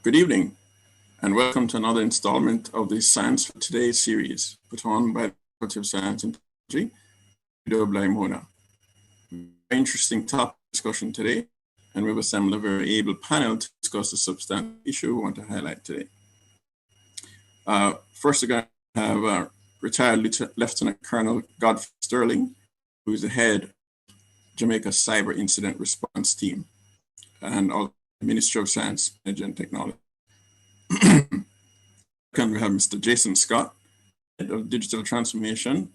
Good evening, and welcome to another installment of the Science for Today series put on by the Faculty of Science and Technology, UWI. Very interesting topic discussion today, and we've assembled a very able panel to discuss the substantive issue we want to highlight today. First, we're going to have retired Lieutenant Colonel Godfrey Sterling, who is the head of Jamaica Cyber Incident Response Team and also Ministry of Science, Energy and Technology. Second, we have Mr. Jason Scott, Head of Digital Transformation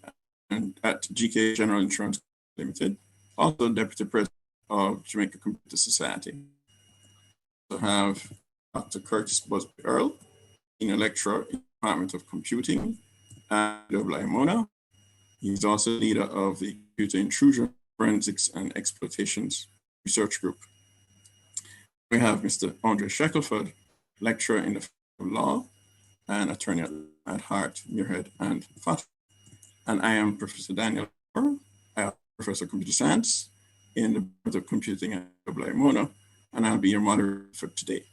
at GK General Insurance Limited, also Deputy President of Jamaica Computer Society. We have Dr. Curtis Busby Earl, Senior Lecturer in the Department of Computing at UWI. He's also leader of the Computer Intrusion, Forensics and Exploitations Research Group. We have Mr. Andre Shackelford, lecturer in the field of law and attorney at Hart, Muirhead, and FAT. And I am Professor Daniel Moore. I am Professor of Computer Science in the Department of Computing at UWI, and I'll be your moderator for today.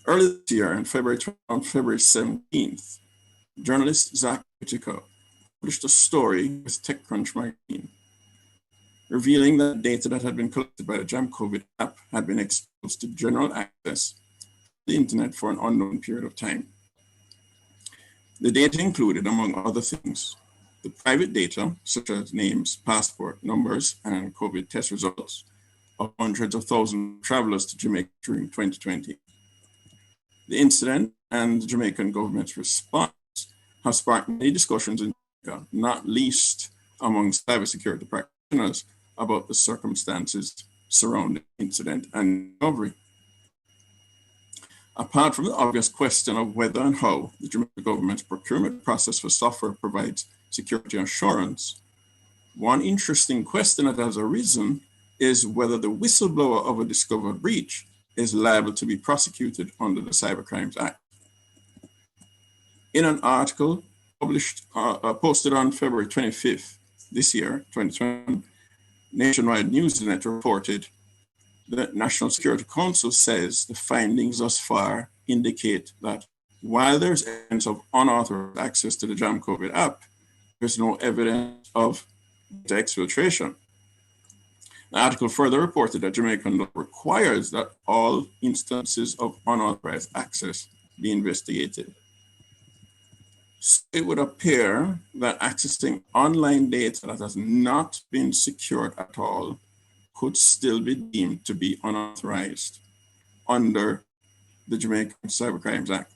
Earlier this year, on February 17th, journalist Zach Whitaker published a story with TechCrunch magazine, revealing that data that had been collected by the JamCovid app had been exposed to general access to the internet for an unknown period of time. The data included, among other things, the private data, such as names, passport numbers, and COVID test results of hundreds of thousands of travelers to Jamaica during 2020. The incident and the Jamaican government's response have sparked many discussions in Jamaica, not least among cybersecurity practitioners, about the circumstances surrounding the incident and recovery. Apart from the obvious question of whether and how the Jamaican government's procurement process for software provides security assurance, one interesting question that has arisen is whether the whistleblower of a discovered breach is liable to be prosecuted under the Cybercrimes Act. In an article posted on February 25th this year, 2020, Nationwide Newsnet reported that National Security Council says the findings thus far indicate that while there's evidence of unauthorized access to the JamCovid app, there's no evidence of data exfiltration. The article further reported that Jamaican law requires that all instances of unauthorized access be investigated. So it would appear that accessing online data that has not been secured at all could still be deemed to be unauthorized under the Jamaican Cybercrimes Act.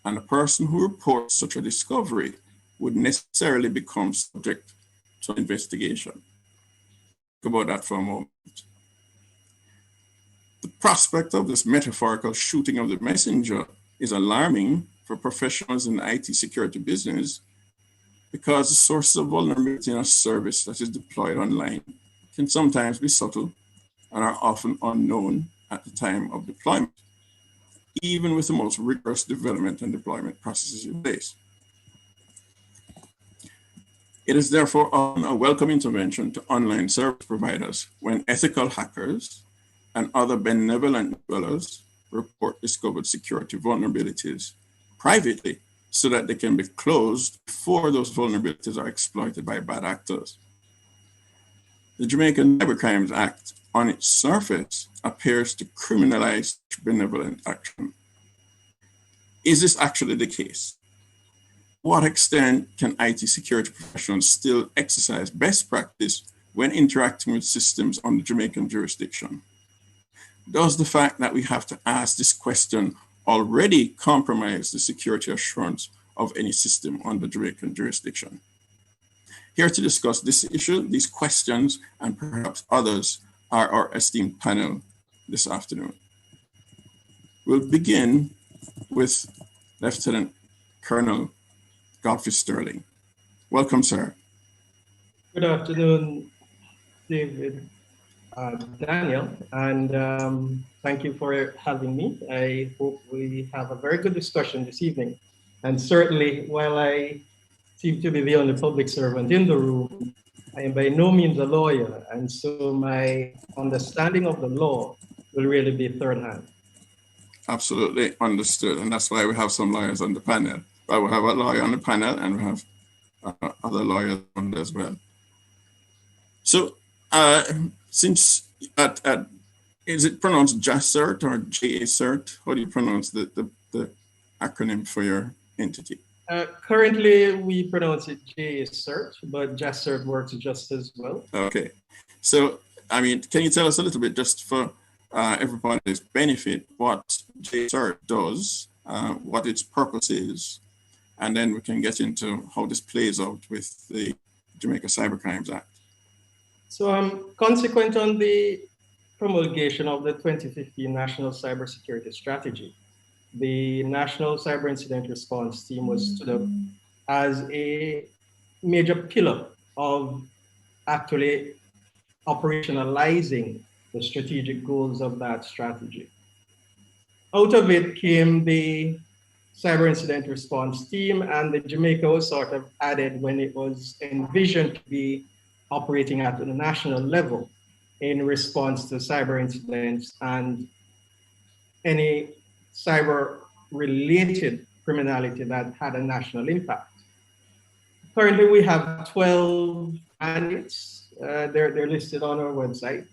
And a person who reports such a discovery would necessarily become subject to investigation. Think about that for a moment. The prospect of this metaphorical shooting of the messenger is alarming for professionals in the IT security business, because the sources of vulnerability in a service that is deployed online can sometimes be subtle and are often unknown at the time of deployment, even with the most rigorous development and deployment processes in place. It is therefore a welcome intervention to online service providers when ethical hackers and other benevolent dwellers report discovered security vulnerabilities privately so that they can be closed before those vulnerabilities are exploited by bad actors. The Jamaican Cybercrimes Act, on its surface, appears to criminalize benevolent action. Is this actually the case? To what extent can IT security professionals still exercise best practice when interacting with systems under Jamaican jurisdiction? Does the fact that we have to ask this question already compromise the security assurance of any system under Jamaican jurisdiction? Here to discuss this issue, these questions, and perhaps others are our esteemed panel this afternoon. We'll begin with Lieutenant Colonel Godfrey Sterling. Welcome, sir. Good afternoon, David, Daniel, and thank you for having me. I hope we have a very good discussion this evening. And certainly, while I seem to be the only public servant in the room, I am by no means a lawyer, and so my understanding of the law will really be third hand. Absolutely understood. And that's why we have some lawyers on the panel. Well, we have a lawyer on the panel and we have other lawyers on there as well. So since is it pronounced JACERT or JACERT? How do you pronounce the acronym for your entity? Currently, we pronounce it JACERT, but JACERT works just as well. Okay. So, I mean, can you tell us a little bit, just for everybody's benefit, what JACERT does, what its purpose is, and then we can get into how this plays out with the Jamaica Cybercrimes Act. So, consequent on the promulgation of the 2015 National Cybersecurity Strategy, the National Cyber Incident Response Team was stood up as a major pillar of actually operationalizing the strategic goals of that strategy. Out of it came the Cyber Incident Response Team, and the Jamaica was sort of added when it was envisioned to be operating at the national level in response to cyber incidents and any cyber-related criminality that had a national impact. Currently, we have 12 mandates. They're listed on our website.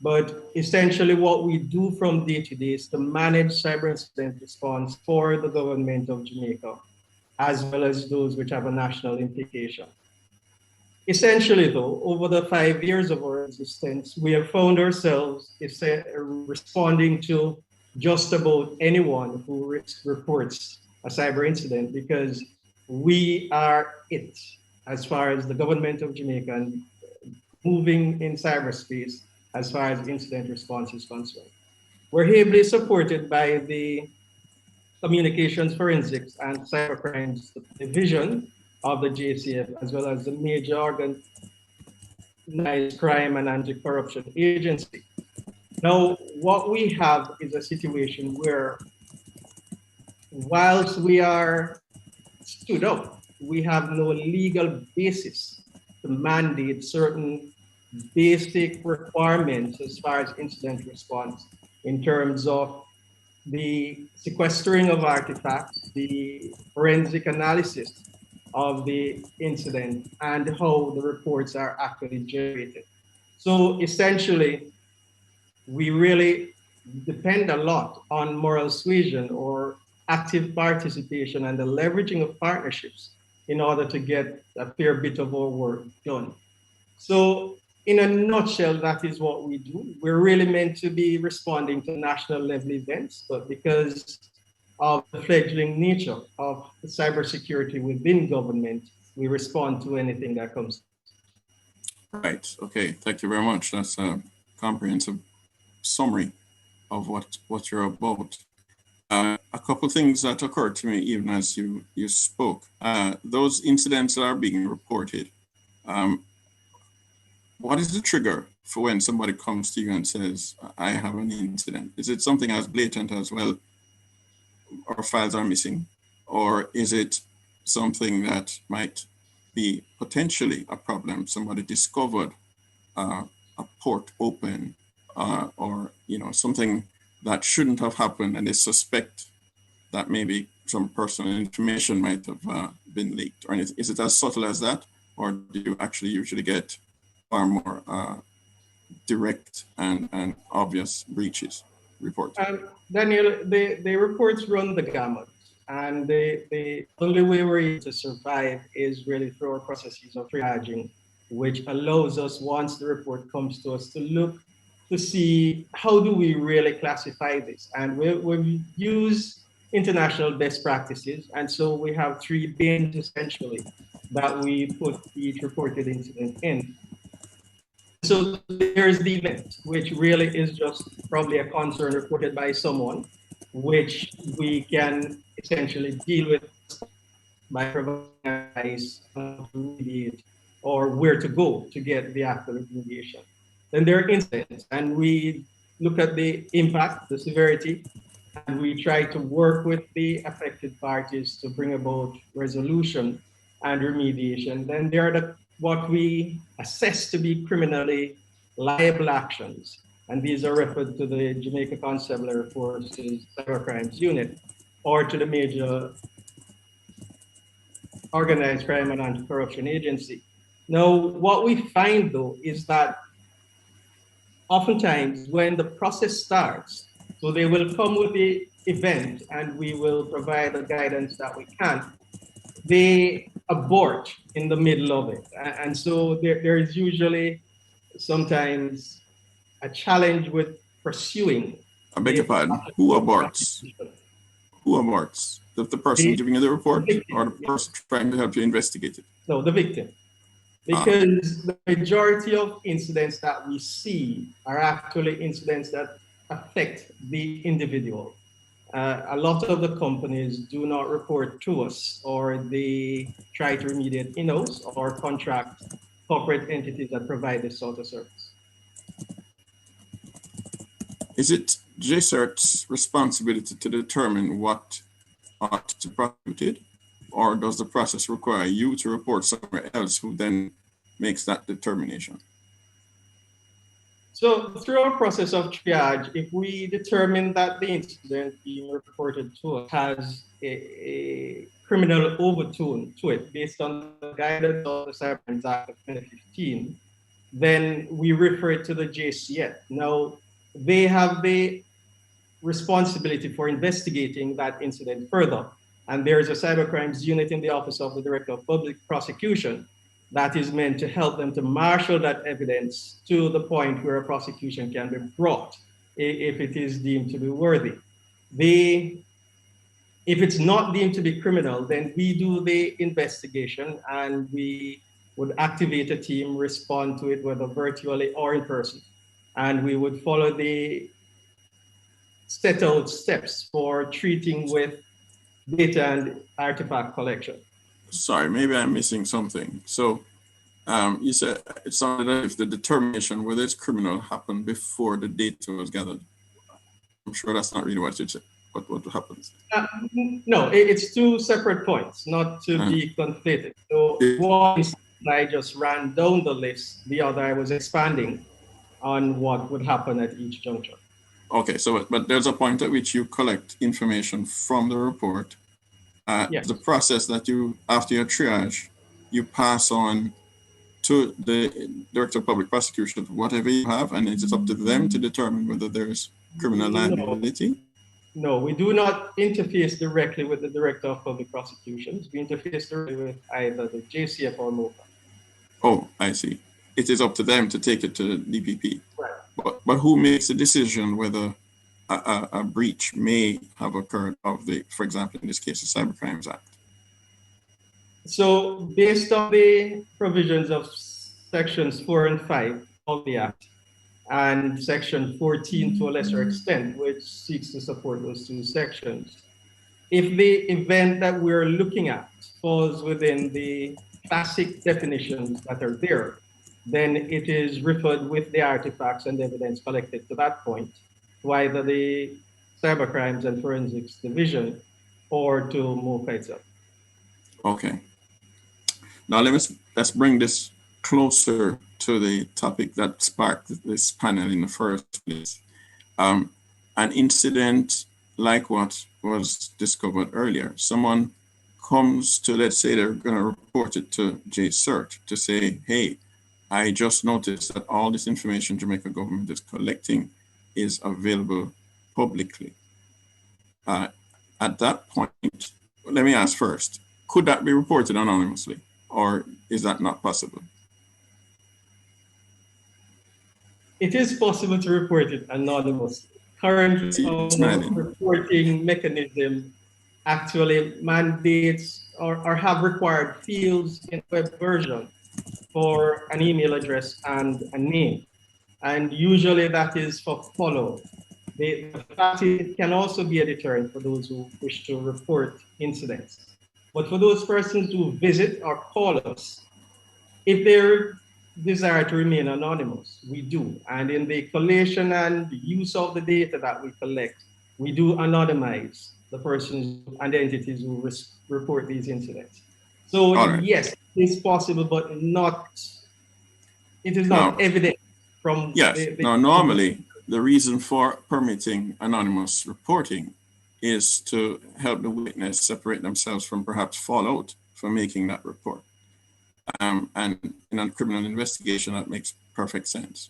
But essentially, what we do from day to day is to manage cyber incident response for the government of Jamaica, as well as those which have a national implication. Essentially, though, over the 5 years of our existence, we have found ourselves responding to just about anyone who reports a cyber incident, because we are it as far as the government of Jamaica and moving in cyberspace as far as incident response is concerned. We're heavily supported by the Communications Forensics and Cybercrimes Division of the JCF, as well as the major organized crime and anti-corruption agency. Now, what we have is a situation where, whilst we are stood up, we have no legal basis to mandate certain basic requirements as far as incident response in terms of the sequestering of artifacts, the forensic analysis of the incident, and how the reports are actually generated. So essentially, we really depend a lot on moral suasion or active participation and the leveraging of partnerships in order to get a fair bit of our work done. So in a nutshell, that is what we do. We're really meant to be responding to national level events, but because of the fledgling nature of cybersecurity within government, we respond to anything that comes. Right, okay, thank you very much. That's a comprehensive summary of what you're about. A couple of things that occurred to me even as you spoke. Those incidents that are being reported, what is the trigger for when somebody comes to you and says, I have an incident? Is it something as blatant as, well, our files are missing? Or is it something that might be potentially a problem? Somebody discovered a port open, or something that shouldn't have happened, and they suspect that maybe some personal information might have been leaked? Or is it as subtle as that? Or do you actually usually get far more direct and obvious breaches reported? Daniel, the reports run the gamut, and the only way we're able to survive is really through our processes of triaging, which allows us, once the report comes to us, to look to see how do we really classify this. And we use international best practices, and so we have 3 bins essentially that we put each reported incident in. So there's the event, which really is just probably a concern reported by someone, which we can essentially deal with by providing advice on to remediate or where to go to get the actual remediation. Then there are incidents, and we look at the impact, the severity, and we try to work with the affected parties to bring about resolution and remediation. Then there are what we assess to be criminally liable actions. and these are referred to the Jamaica Constabulary Force's Cybercrimes Unit, or to the major organized crime and anti-corruption agency. Now, what we find though is that oftentimes when the process starts, so they will come with the event and we will provide the guidance that we can, they abort in the middle of it. And so there is usually sometimes a challenge with pursuing. I beg your pardon, who aborts? Who aborts? The person giving you the report, or the person trying to help you investigate it? No, the victim. Because the majority of incidents that we see are actually incidents that affect the individual. A lot of the companies do not report to us, or they try to remediate in-house or contract corporate entities that provide this sort of service. Is it JCERT's responsibility to determine what ought to be prosecuted, or does the process require you to report somewhere else who then makes that determination? So through our process of triage, if we determine that the incident being reported to us has a criminal overtone to it based on the guidance of the Cybercrimes Act of 2015, then we refer it to the JCF. Now, they have the responsibility for investigating that incident further. And there is a cybercrimes unit in the Office of the Director of Public Prosecution that is meant to help them to marshal that evidence to the point where a prosecution can be brought if it is deemed to be worthy. If it's not deemed to be criminal, then we do the investigation and we would activate a team, respond to it, whether virtually or in person. And we would follow the set out steps for treating with data and artifact collection. Sorry, maybe I'm missing something. So you said it sounded as if the determination whether it's criminal happened before the data was gathered. I'm sure that's not really what you said. What happens? No, it's two separate points, not to be conflated. So one, I just ran down the list. The other, I was expanding on what would happen at each juncture. Okay, so but there's a point at which you collect information from the report. Yes. The process that you, after your triage, you pass on to the Director of Public Prosecution, whatever you have, and it's up to them to determine whether there's criminal liability? No, we do not interface directly with the Director of Public Prosecutions. We interface directly with either the JCF or MOPA. Oh, I see. It is up to them to take it to the DPP. Right. But who makes the decision whether a breach may have occurred of the, for example, in this case, the Cybercrimes Act? So based on the provisions of sections 4 and 5 of the Act, and section 14 to a lesser extent, which seeks to support those two sections, if the event that we're looking at falls within the classic definitions that are there, then it is referred with the artifacts and evidence collected to that point to either the Cybercrimes and Forensics Division or to MOPA itself. Okay. Now let's bring this closer to the topic that sparked this panel in the first place. An incident like what was discovered earlier. Someone comes to, let's say they're going to report it to JCERT to say, hey, I just noticed that all this information Jamaica government is collecting is available publicly. At that point, let me ask first, could that be reported anonymously, or is that not possible? It is possible to report it anonymously. Currently, reporting mechanism actually mandates or have required fields in web version for an email address and a name. And usually that is for follow. The fact it can also be a deterrent for those who wish to report incidents. But for those persons who visit or call us, if they desire to remain anonymous, we do. And in the collation and use of the data that we collect, we do anonymize the persons and entities who report these incidents. So yes, it's possible, but not, it is not evident from yes. Normally the reason for permitting anonymous reporting is to help the witness separate themselves from perhaps fallout for making that report. And in a criminal investigation, that makes perfect sense.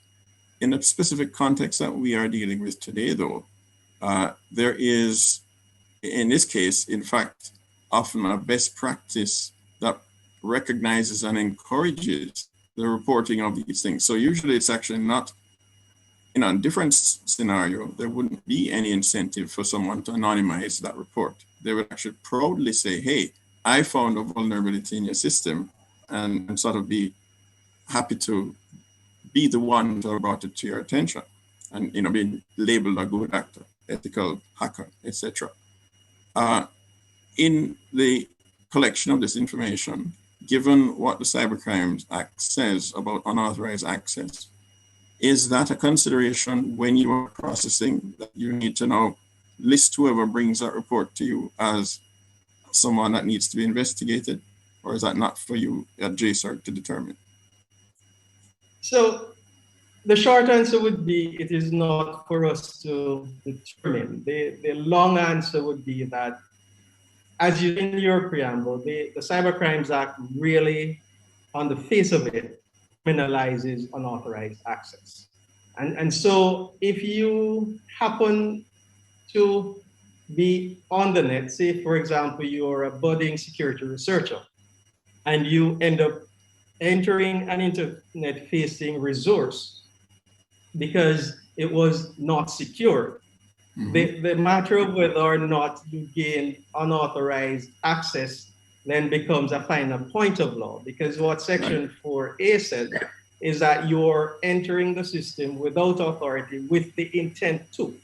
In the specific context that we are dealing with today, though, there is, in this case, in fact, often a best practice that recognizes and encourages the reporting of these things. So usually it's actually not, in a different scenario, there wouldn't be any incentive for someone to anonymize that report. They would actually proudly say, hey, I found a vulnerability in your system, and sort of be happy to be the one to have brought it to your attention, and being labeled a good actor, ethical hacker, etc. In the collection of this information, given what the Cybercrimes Act says about unauthorized access, is that a consideration when you are processing, that you need to now list whoever brings that report to you as someone that needs to be investigated, or is that not for you at JSERC to determine? So the short answer would be it is not for us to determine. The long answer would be that, as you in your preamble, the Cybercrimes Act really, on the face of it, criminalizes unauthorized access. And so if you happen to be on the net, say, for example, you're a budding security researcher, and you end up entering an internet-facing resource because it was not secure. Mm-hmm. The matter of whether or not you gain unauthorized access then becomes a final point of law, because what Section 4A says is that you're entering the system without authority with the intent to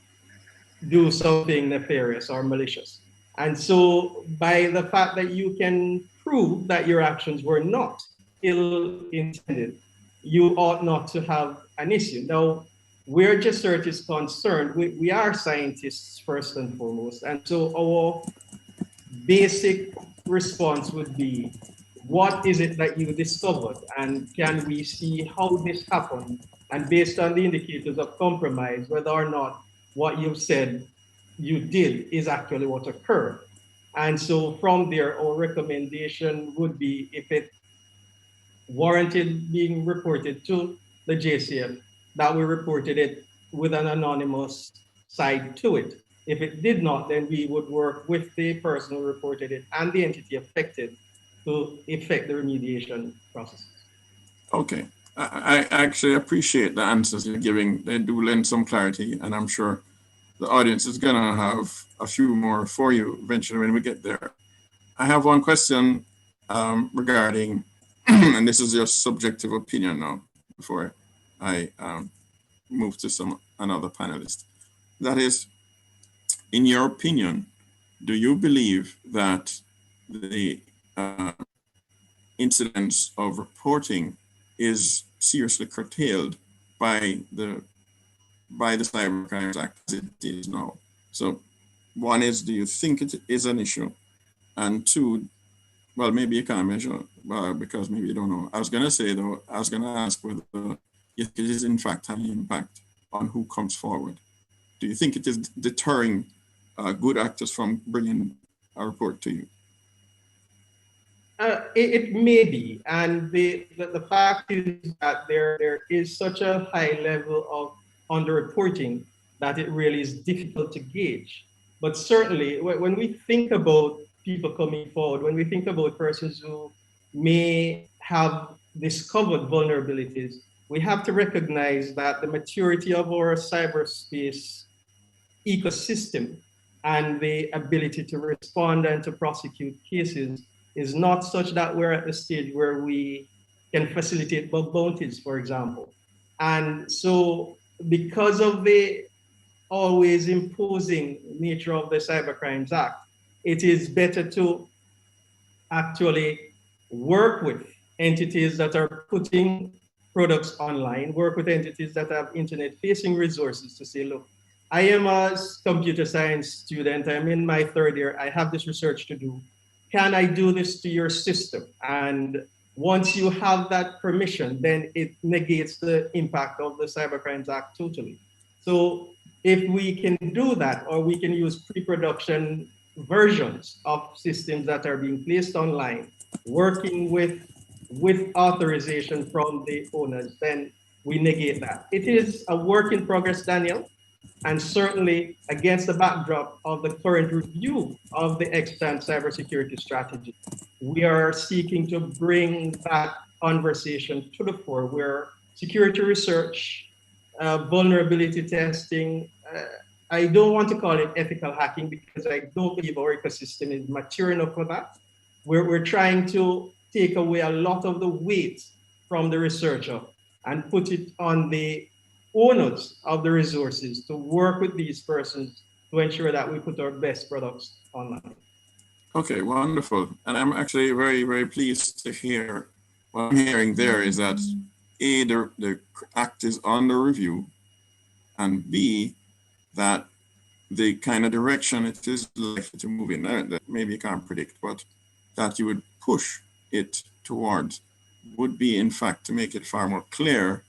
do something nefarious or malicious. And so by the fact that you can prove that your actions were not ill-intended, you ought not to have an issue. Now, where JSERC is concerned, we are scientists first and foremost. And so our basic response would be, what is it that you discovered? And can we see how this happened? And based on the indicators of compromise, whether or not what you've said you did is actually what occurred. And so from there, our recommendation would be, if it warranted being reported to the JCF, that we reported it with an anonymous side to it. If it did not, then we would work with the person who reported it and the entity affected to effect the remediation process. Okay. I actually appreciate the answers you're giving. They do lend some clarity, and I'm sure the audience is going to have a few more for you eventually when we get there. I have one question regarding, and this is your subjective opinion now, before I move to another panelist. That is, in your opinion, do you believe that the incidence of reporting is seriously curtailed by the Cybercrimes Act as it is now? So one is, do you think it is an issue? And two, well, maybe you can't measure because maybe you don't know. I was going to say, though, I was going to ask whether it is in fact having an impact on who comes forward. Do you think it is deterring good actors from bringing a report to you? It may be, and the fact is that there is such a high level of underreporting that it really is difficult to gauge. But certainly, when we think about people coming forward, when we think about persons who may have discovered vulnerabilities, we have to recognize that the maturity of our cyberspace ecosystem and the ability to respond and to prosecute cases is not such that we're at the stage where we can facilitate bug bounties, for example. And so because of the always imposing nature of the Cybercrimes Act, it is better to actually work with entities that are putting products online, work with entities that have internet-facing resources to say, look, I am a computer science student, I'm in my third year, I have this research to do. Can I do this to your system? And once you have that permission, then it negates the impact of the Cybercrimes Act totally. So if we can do that, or we can use pre-production versions of systems that are being placed online, working with authorization from the owners, then we negate that. It is a work in progress, Daniel, and certainly against the backdrop of the current review of the extant cybersecurity strategy, we are seeking to bring that conversation to the fore where security research, vulnerability testing, I don't want to call it ethical hacking because I don't believe our ecosystem is mature enough for that. We're trying to take away a lot of the weight from the researcher and put it on the owners of the resources to work with these persons to ensure that we put our best products online. Okay, wonderful. And I'm actually very, very pleased to hear what I'm hearing there is that A, the act is under review, and B, that the kind of direction it is likely to move in, that maybe you can't predict, but that you would push it towards would be, in fact, to make it far more clear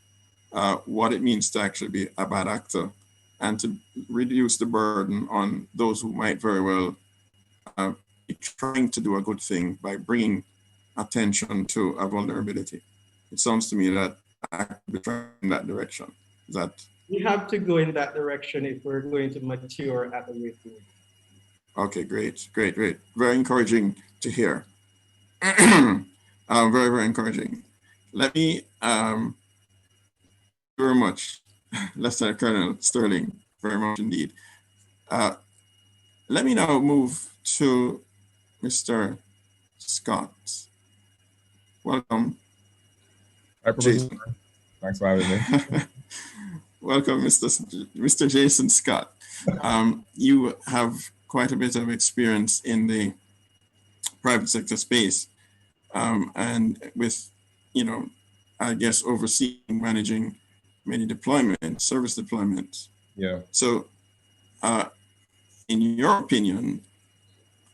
what it means to actually be a bad actor and to reduce the burden on those who might very well be trying to do a good thing by bringing attention to a vulnerability. It sounds to me that I could be trying in that direction. Is that we have to go in that direction if we're going to mature at the rate we need. Okay, great. Very encouraging to hear. Very, very encouraging. Let me, very much, Lieutenant Colonel Sterling, very much indeed. Let me now move to Mr. Scott. Welcome. Hi, Jason. Thanks for having me. Welcome, Mr. Jason Scott. You have quite a bit of experience in the private sector space, and with, I guess, overseeing, managing many deployments, service deployments. Yeah. So, in your opinion,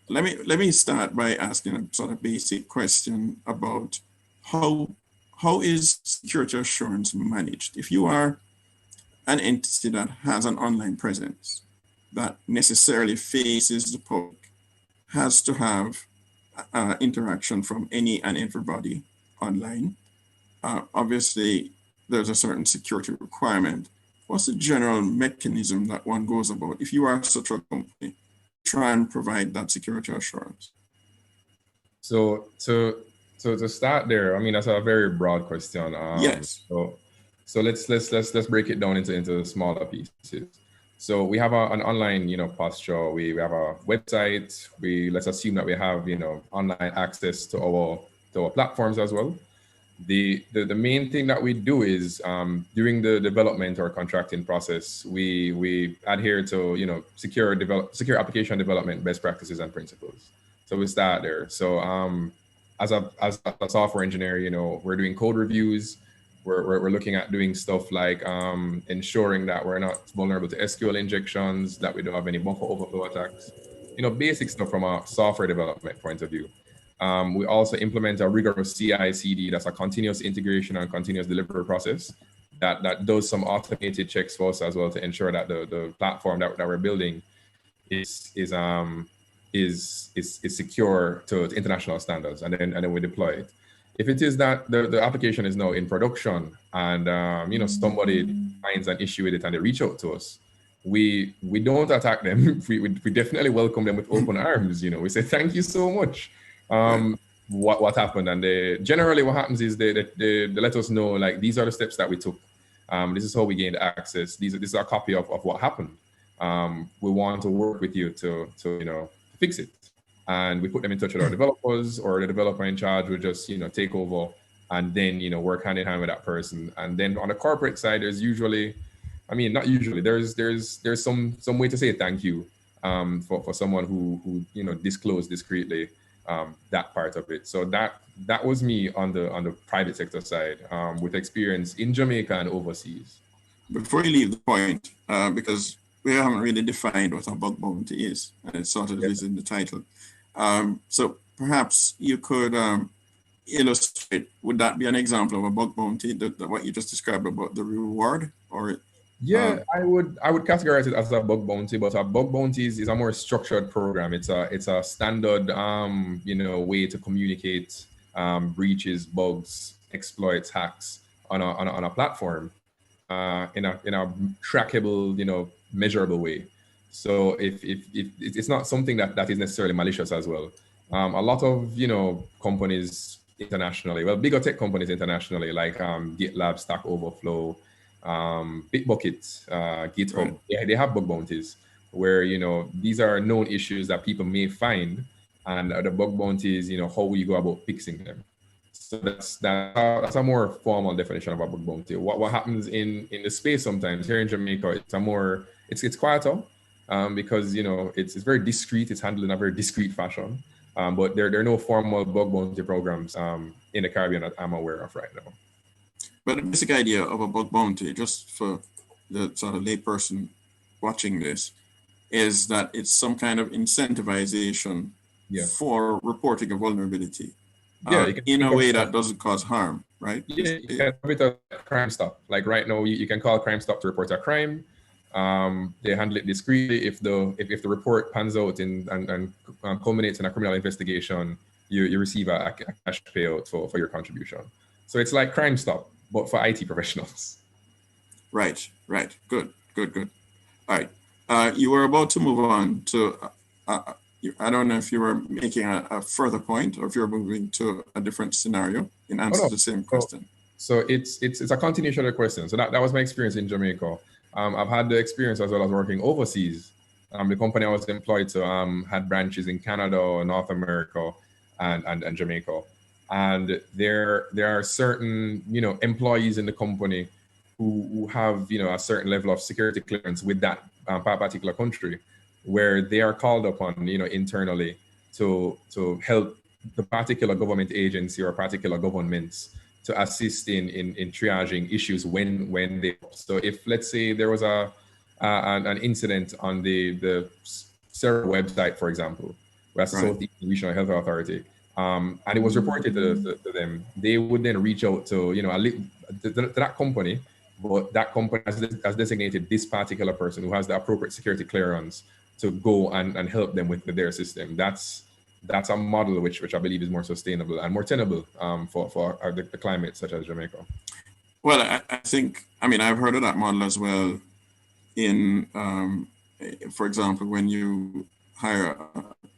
let me start by asking a sort of basic question about how is security assurance managed? If you are an entity that has an online presence that necessarily faces the public, has to have interaction from any and everybody online. Obviously, there's a certain security requirement. What's the general mechanism that one goes about if you are such a company, try and provide that security assurance? So to start there, I mean, that's a very broad question. Yes. So let's break it down into smaller pieces. So we have an online, posture. We have a website. Let's assume that we have, online access to our platforms as well. The main thing that we do is during the development or contracting process, we adhere to secure application development best practices and principles. So we start there. So as a software engineer, we're doing code reviews. We're looking at doing stuff like ensuring that we're not vulnerable to SQL injections, that we don't have any buffer overflow attacks, basic stuff from a software development point of view. We also implement a rigorous CI/CD, that's a continuous integration and continuous delivery process that does some automated checks for us as well to ensure that the platform that we're building is secure to international standards, and then we deploy it. If it is that the application is now in production and somebody finds an issue with it and they reach out to us, we don't attack them. We definitely welcome them with open arms. We say thank you so much. What happened, and generally what happens is they let us know, like, these are the steps that we took. This is how we gained access. This is a copy of what happened. We want to work with you to fix it. And we put them in touch with our developers, or the developer in charge will just, take over and then, work hand in hand with that person. And then on the corporate side, there's usually, not usually, there's some way to say thank you for someone who disclosed discreetly that part of it. So that was me on the private sector side with experience in Jamaica and overseas. Before you leave the point, because we haven't really defined what a bug bounty is, and it sort of is in the title. So perhaps you could illustrate, would that be an example of a bug bounty, what you just described about the reward? Or Yeah, I would categorize it as a bug bounty, but a bug bounty is a more structured program. It's a standard way to communicate breaches, bugs, exploits, hacks on a platform in a trackable, measurable way. So if it's not something that is necessarily malicious as well. A lot of companies internationally, well, bigger tech companies internationally, like GitLab, Stack Overflow, Bitbucket, GitHub, they have bug bounties where these are known issues that people may find, and the bug bounties, how will you go about fixing them? So that's a more formal definition of a bug bounty. What happens in the space sometimes here in Jamaica, it's quieter because it's very discreet. It's handled in a very discreet fashion. But there are no formal bug bounty programs in the Caribbean that I'm aware of right now. But the basic idea of a bug bounty, just for the sort of layperson watching this, is that it's some kind of incentivization for reporting a vulnerability in a way that doesn't cause harm, right? Yeah, you can have it as Crime Stop. Like right now, you can call Crime Stop to report a crime. They handle it discreetly. If the report pans out and culminates in a criminal investigation, you receive a cash payout for your contribution. So it's like Crime Stop, but for IT professionals. Right. Good. All right. You were about to move on to, I don't know if you were making a further point or if you're moving to a different scenario in answer to the same question. So it's a continuation of the question. So that was my experience in Jamaica. I've had the experience as well as working overseas. The company I was employed to had branches in Canada, North America, and Jamaica. And there are certain employees in the company who have a certain level of security clearance with that particular country, where they are called upon internally to help the particular government agency or particular governments to assist in triaging issues when they. So if, let's say, there was an incident on the server website, for example, where Southeast Regional Health Authority, and it was reported to them, they would then reach out to to that company, but that company has designated this particular person who has the appropriate security clearance to go and help them with their system. That's a model which I believe is more sustainable and more tenable for the climate such as Jamaica. Well, I think, I've heard of that model as well in, for example, when you hire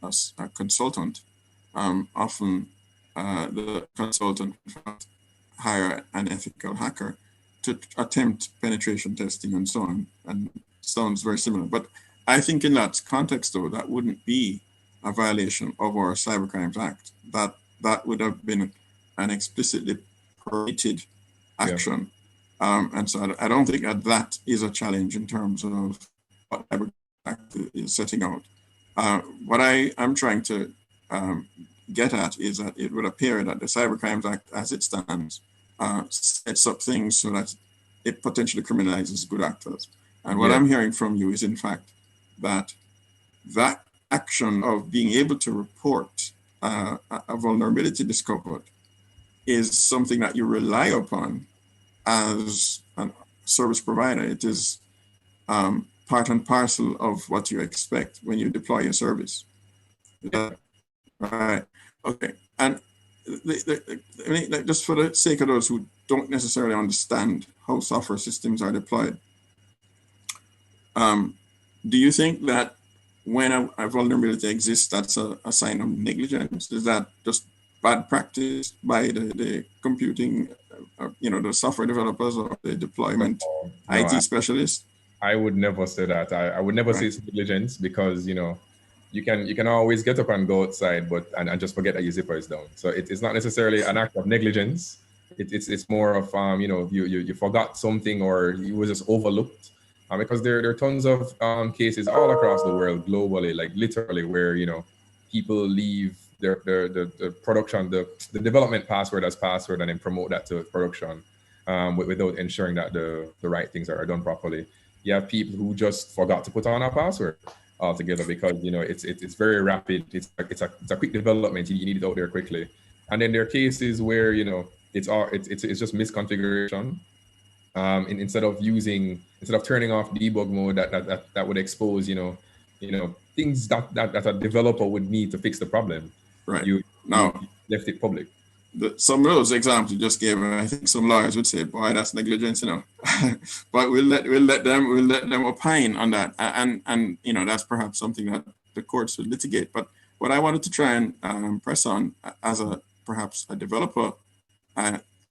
a consultant, often the consultant hire an ethical hacker to attempt penetration testing and so on, and sounds very similar. But I think in that context, though, that wouldn't be a violation of our Cybercrimes Act. That would have been an explicitly permitted action. And so I don't think that is a challenge in terms of what Cybercrimes Act is setting out. What I'm trying to get at is that it would appear that the Cybercrimes Act, as it stands, sets up things so that it potentially criminalizes good actors. And what I'm hearing from you is, in fact, that action of being able to report a vulnerability discovered is something that you rely upon as a service provider. It is part and parcel of what you expect when you deploy your service. Right. Okay. And just for the sake of those who don't necessarily understand how software systems are deployed, do you think that when a vulnerability exists, that's a sign of negligence? Is that just bad practice by the computing, the software developers or the deployment IT specialists? I would never say that. I would never say it's negligence, because you can always get up and go outside, but and just forget that your zipper is down. So it's not necessarily an act of negligence. It's more of you forgot something, or you was just overlooked. Because there are tons of cases all across the world, globally, like literally, where people leave the production, the development password as password, and then promote that to production without ensuring that the right things are done properly. You have people who just forgot to put on a password altogether, because it's very rapid. It's a quick development. You need it out there quickly. And then there are cases where it's just misconfiguration. instead of turning off debug mode that would expose, things that a developer would need to fix the problem. Right. You now left it public. Some of those examples you just gave, I think some lawyers would say, "Boy, that's negligence," But we'll let them opine on that, and that's perhaps something that the courts would litigate. But what I wanted to try and press on as perhaps a developer,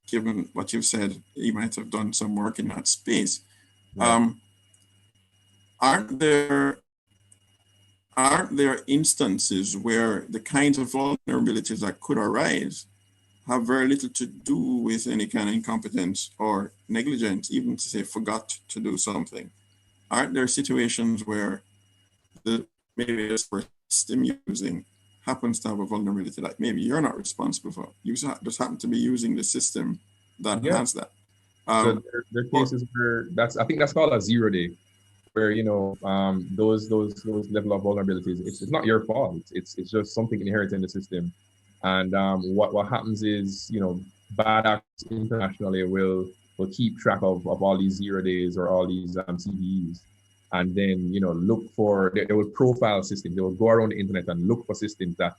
given what you've said, you might have done some work in that space. Yeah. Aren't there instances where the kinds of vulnerabilities that could arise have very little to do with any kind of incompetence or negligence, even to say forgot to do something? Aren't there situations where maybe the system using happens to have a vulnerability that maybe you're not responsible for? You just happen to be using the system that has that. So there are cases where I think that's called a 0 day, where those level of vulnerabilities, it's not your fault. It's just something inherent in the system. And what happens is, bad actors internationally will keep track of all these 0 days or all these CVEs, and then look for, they will profile systems. They will go around the internet and look for systems that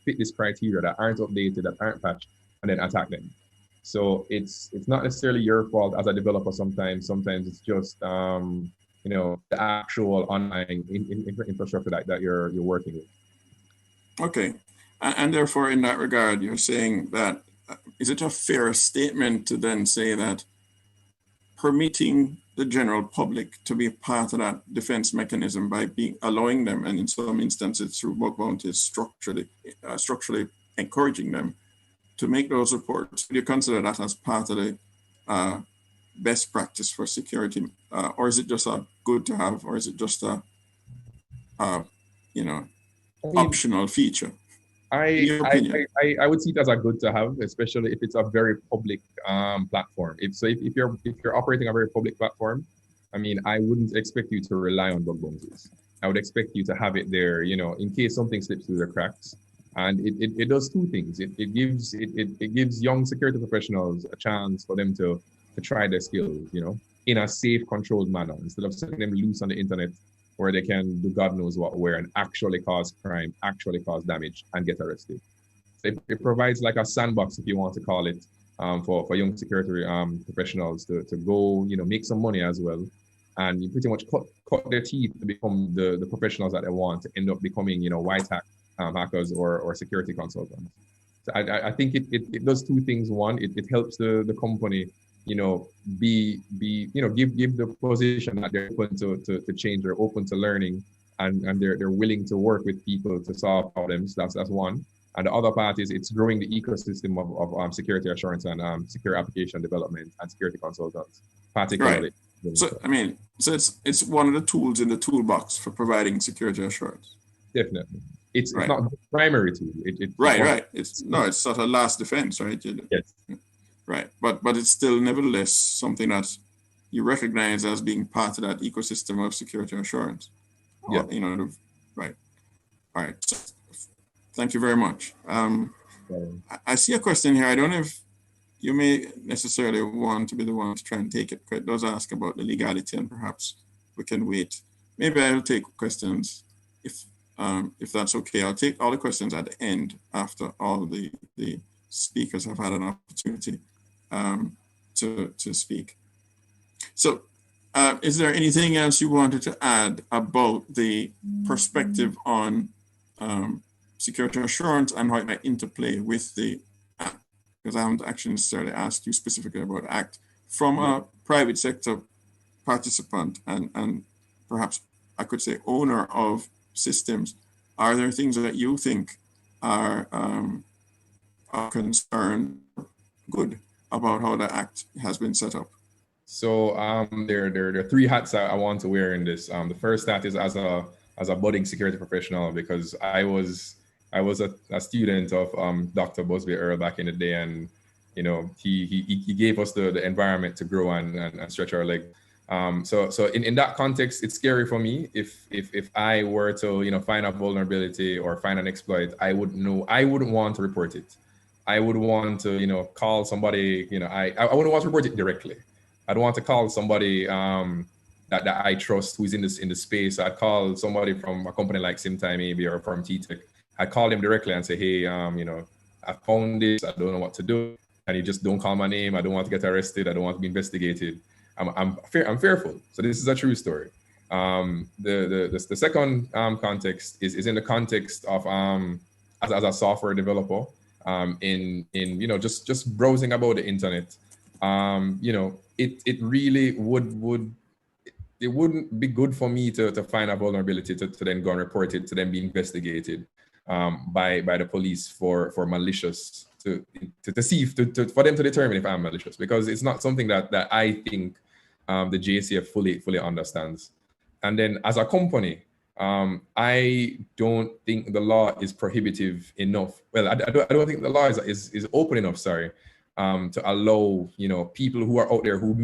fit this criteria, that aren't updated, that aren't patched, and then attack them. So it's not necessarily your fault as a developer. Sometimes it's just the actual online infrastructure that you're working with. Okay. And therefore, in that regard, you're saying that, is it a fair statement to then say that permitting the general public to be part of that defense mechanism by allowing them, and in some instances through bug bounties, structurally encouraging them to make those reports, do you consider that as part of the best practice for security, or is it just a good to have, or is it just a optional feature? I would see it as a good to have, especially if it's a very public platform. If you're operating a very public platform, I wouldn't expect you to rely on bug bounties. I would expect you to have it there, in case something slips through the cracks. And it does two things. It gives young security professionals a chance for them to try their skills, in a safe, controlled manner, instead of setting them loose on the internet, where they can do God knows what, where, and actually cause crime, actually cause damage, and get arrested. So it provides like a sandbox, if you want to call it, for young security professionals to go, make some money as well, and you pretty much cut their teeth to become the professionals that they want, to end up becoming, white hat hackers or security consultants. So I think it does two things. One, it helps the company, give the position that they're open to change, they're open to learning, and they're willing to work with people to solve problems. That's one. And the other part is it's growing the ecosystem of security assurance and secure application development and security consultants, particularly. Right. So it's one of the tools in the toolbox for providing security assurance. Definitely. It's not the primary tool. Right. It's sort of last defense, right? Yes. Right, but it's still nevertheless something that you recognize as being part of that ecosystem of security assurance. Yeah. Right. All right. So, thank you very much. I see a question here. I don't know if you may necessarily want to be the one to try and take it. It does ask about the legality, and perhaps we can wait. Maybe I'll take questions if that's okay. I'll take all the questions at the end after all the speakers have had an opportunity to speak. So is there anything else you wanted to add about the perspective on security assurance and how it might interplay with the ACT? Because I haven't actually necessarily asked you specifically about ACT from a private sector participant and perhaps I could say owner of systems. Are there things that you think are concern good about how the ACT has been set up? So there are three hats I want to wear in this. The first hat is as a budding security professional, because I was a student of Dr. Busby Earl back in the day, and he gave us the environment to grow and stretch our leg. So in that context, it's scary for me if I were to find a vulnerability or find an exploit. I wouldn't want to report it. I would want to call somebody. I wouldn't want to report it directly. I don't want to call somebody that I trust who's in the space. I'd call somebody from a company like Simtai maybe, or from T-Tech. I'd call them directly and say, hey, you know, I found this, I don't know what to do. And you just don't call my name. I don't want to get arrested. I don't want to be investigated. I'm fearful. So this is a true story. The second context is in the context of as a software developer, in you know, just browsing about the internet. You know, it really it wouldn't be good for me to find a vulnerability to then go and report it, to then be investigated by the police for malicious, to see if, for them to determine if I'm malicious, because it's not something that I think the JCF fully understands. And then as a company, I don't think the law is prohibitive enough. Well, I don't think the law is open enough, sorry, to allow, you know, people who are out there who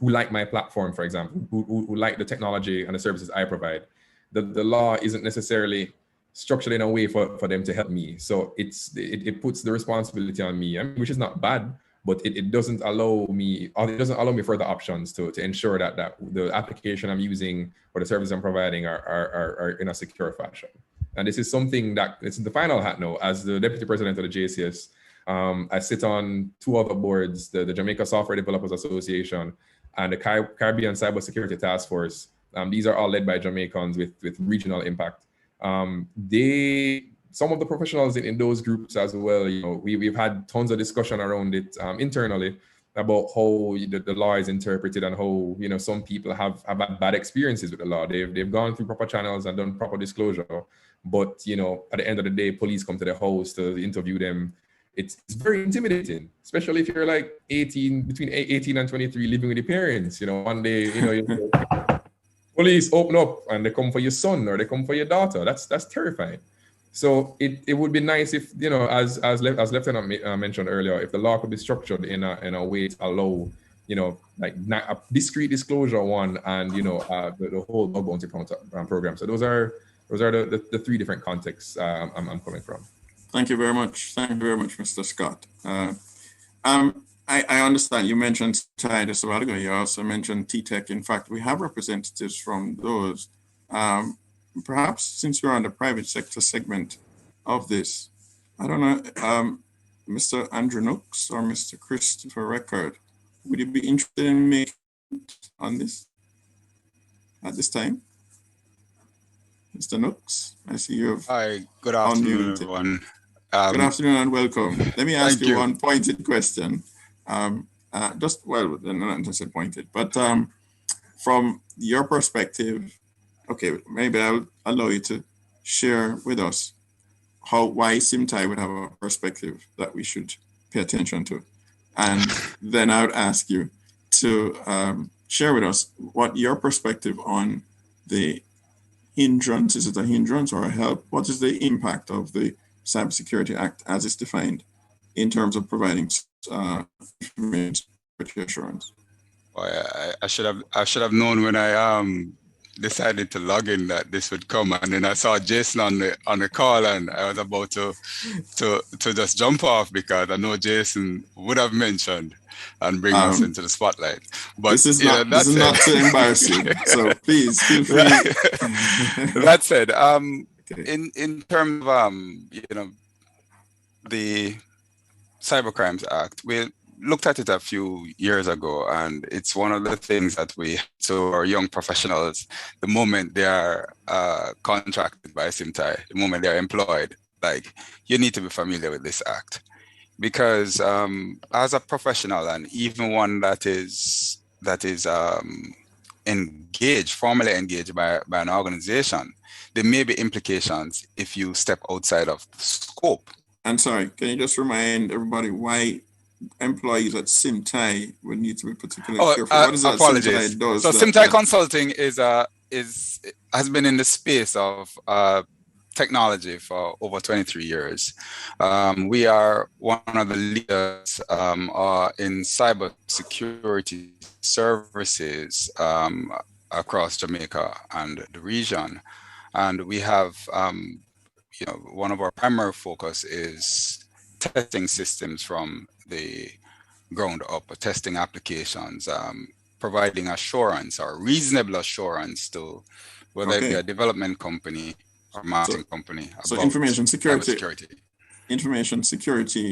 like my platform, for example, who like the technology and the services I provide. The law isn't necessarily structured in a way for them to help me. So it puts the responsibility on me, which is not bad, but it doesn't allow me, or it doesn't allow me further options to ensure that the application I'm using or the service I'm providing are in a secure fashion. And this is something that, it's the final hat now. As the deputy president of the JCS, I sit on two other boards, the Jamaica Software Developers Association and the Caribbean Cybersecurity Task Force. These are all led by Jamaicans with regional impact. Some of the professionals in those groups as well, you know, we've had tons of discussion around it internally about how the law is interpreted, and how, you know, some people have had bad experiences with the law. They've gone through proper channels and done proper disclosure, but, you know, at the end of the day, police come to the house to interview them. It's very intimidating, especially if you're like between 18 and 23, living with your parents. You know, one day, you know, police open up and they come for your son or they come for your daughter. That's terrifying. So it would be nice if, you know, as Lieutenant mentioned earlier, if the law could be structured in a way to allow, you know, like a discrete disclosure one, and, you know, the whole bug bounty program. So those are the three different contexts I'm coming from. Thank you very much. Thank you very much, Mr. Scott. I understand you mentioned TIE just a while ago. You also mentioned T-Tech. In fact, we have representatives from those. Perhaps since we're on the private sector segment of this, I don't know, Mr. Andrew Nooks or Mr. Christopher Record, would you be interested in making on this at this time? Mr. Nooks, I see you have. Hi, good afternoon, everyone. Good afternoon and welcome. Let me ask you one pointed question. Not necessarily pointed, but from your perspective, okay, maybe I'll allow you to share with us why Simtai would have a perspective that we should pay attention to. And then I would ask you to share with us what your perspective on the hindrance, is it a hindrance or a help? What is the impact of the Cybersecurity Act as it's defined in terms of providing information assurance? Well, I should have known when I decided to log in that this would come, and then I saw Jason on the call, and I was about to just jump off because I know Jason would have mentioned and bring us into the spotlight. But this is not too embarrassing, so please feel free. That said, okay. in terms of you know, the Cybercrimes Act, we looked at it a few years ago, and it's one of the things that so our young professionals, the moment they are contracted by Simtai, the moment they're employed, like, you need to be familiar with this act. Because as a professional, and even one that is formally engaged by an organization, there may be implications if you step outside of the scope. I'm sorry, can you just remind everybody why employees at Simtai would need to be particularly careful? What is that apologies. Simtai does? So Simtai Consulting has been in the space of technology for over 23 years. We are one of the leaders in cybersecurity services across Jamaica and the region. And we have, you know, one of our primary focus is testing systems from the ground up, testing applications, providing assurance or reasonable assurance to whether it be a development company or marketing company. So information security. Information security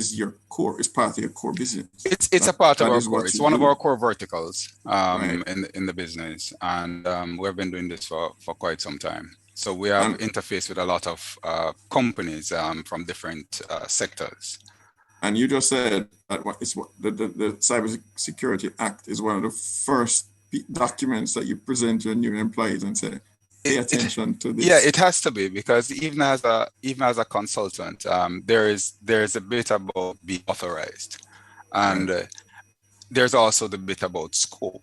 is your core, is part of your core business. It's a part of our core. It's one of our core verticals in the business, and we've been doing this for quite some time. So we have interfaced with a lot of companies from different sectors. And you just said that the Cybersecurity Act is one of the first documents that you present to your new employees and say, pay attention to this. Yeah, it has to be, because even as a consultant, there's a bit about being authorized, and there's also the bit about scope.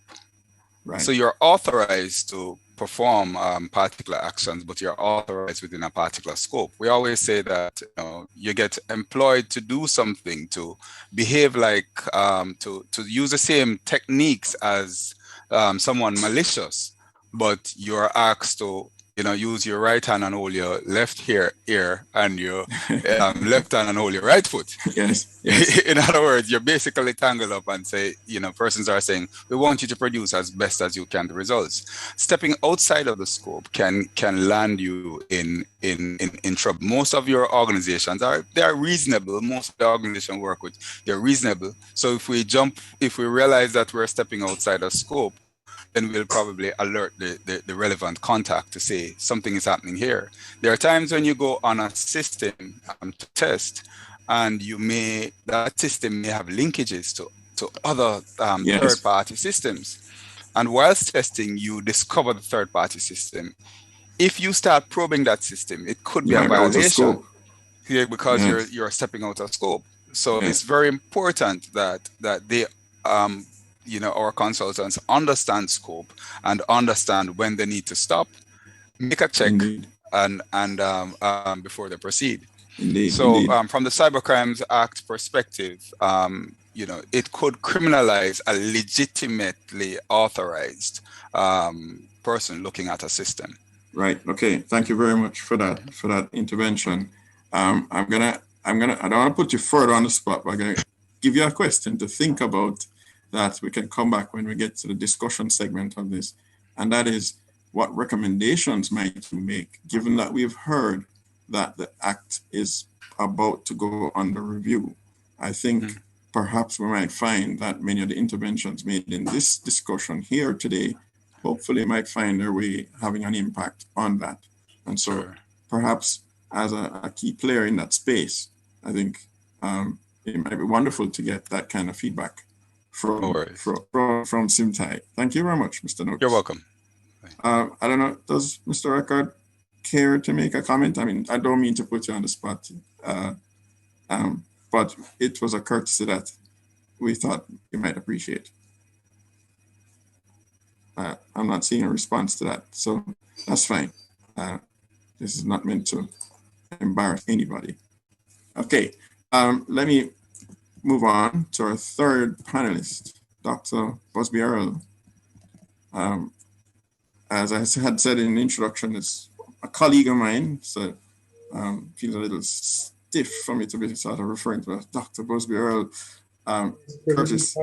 Right. So you're authorized to perform particular actions, but you're authorized within a particular scope. We always say that you get employed to do something, to behave like, to use the same techniques as someone malicious, but you're asked to use your right hand and hold your left ear and your left hand and hold your right foot. Yes. In other words, you're basically tangled up and say, persons are saying, we want you to produce as best as you can the results. Stepping outside of the scope can land you in trouble. Most of your organizations they are reasonable. Most of the organizations work with, they're reasonable. So if we realize that we're stepping outside of scope, then we'll probably alert the relevant contact to say something is happening here. There are times when you go on a system to test, and that system may have linkages to other third-party systems. And whilst testing, you discover the third-party system. If you start probing that system, it could be a violation because you're stepping out of scope. So it's very important that they our consultants understand scope and understand when they need to stop, make a check, and before they proceed. So from the Cybercrimes Act perspective, it could criminalize a legitimately authorized person looking at a system. Right. Okay. Thank you very much for that intervention. I don't want to put you further on the spot, but I'm gonna give you a question to think about. That we can come back when we get to the discussion segment of this, and that is, what recommendations might you make, given that we've heard that the act is about to go under review? I think perhaps we might find that many of the interventions made in this discussion here today hopefully might find their way having an impact on that. And so perhaps as a key player in that space, I think it might be wonderful to get that kind of feedback from Simtai. Thank you very much, Mr. Noakes. You're welcome. I don't know, does Mr. Record care to make a comment? I mean, I don't mean to put you on the spot, but it was a courtesy that we thought you might appreciate. I'm not seeing a response to that, so that's fine. This is not meant to embarrass anybody. Okay, let me move on to our third panelist, Dr. Busby Earl. As I had said in the introduction, it's a colleague of mine, so feels a little stiff for me to be sort of referring to as Dr. Busby Earl. Curtis,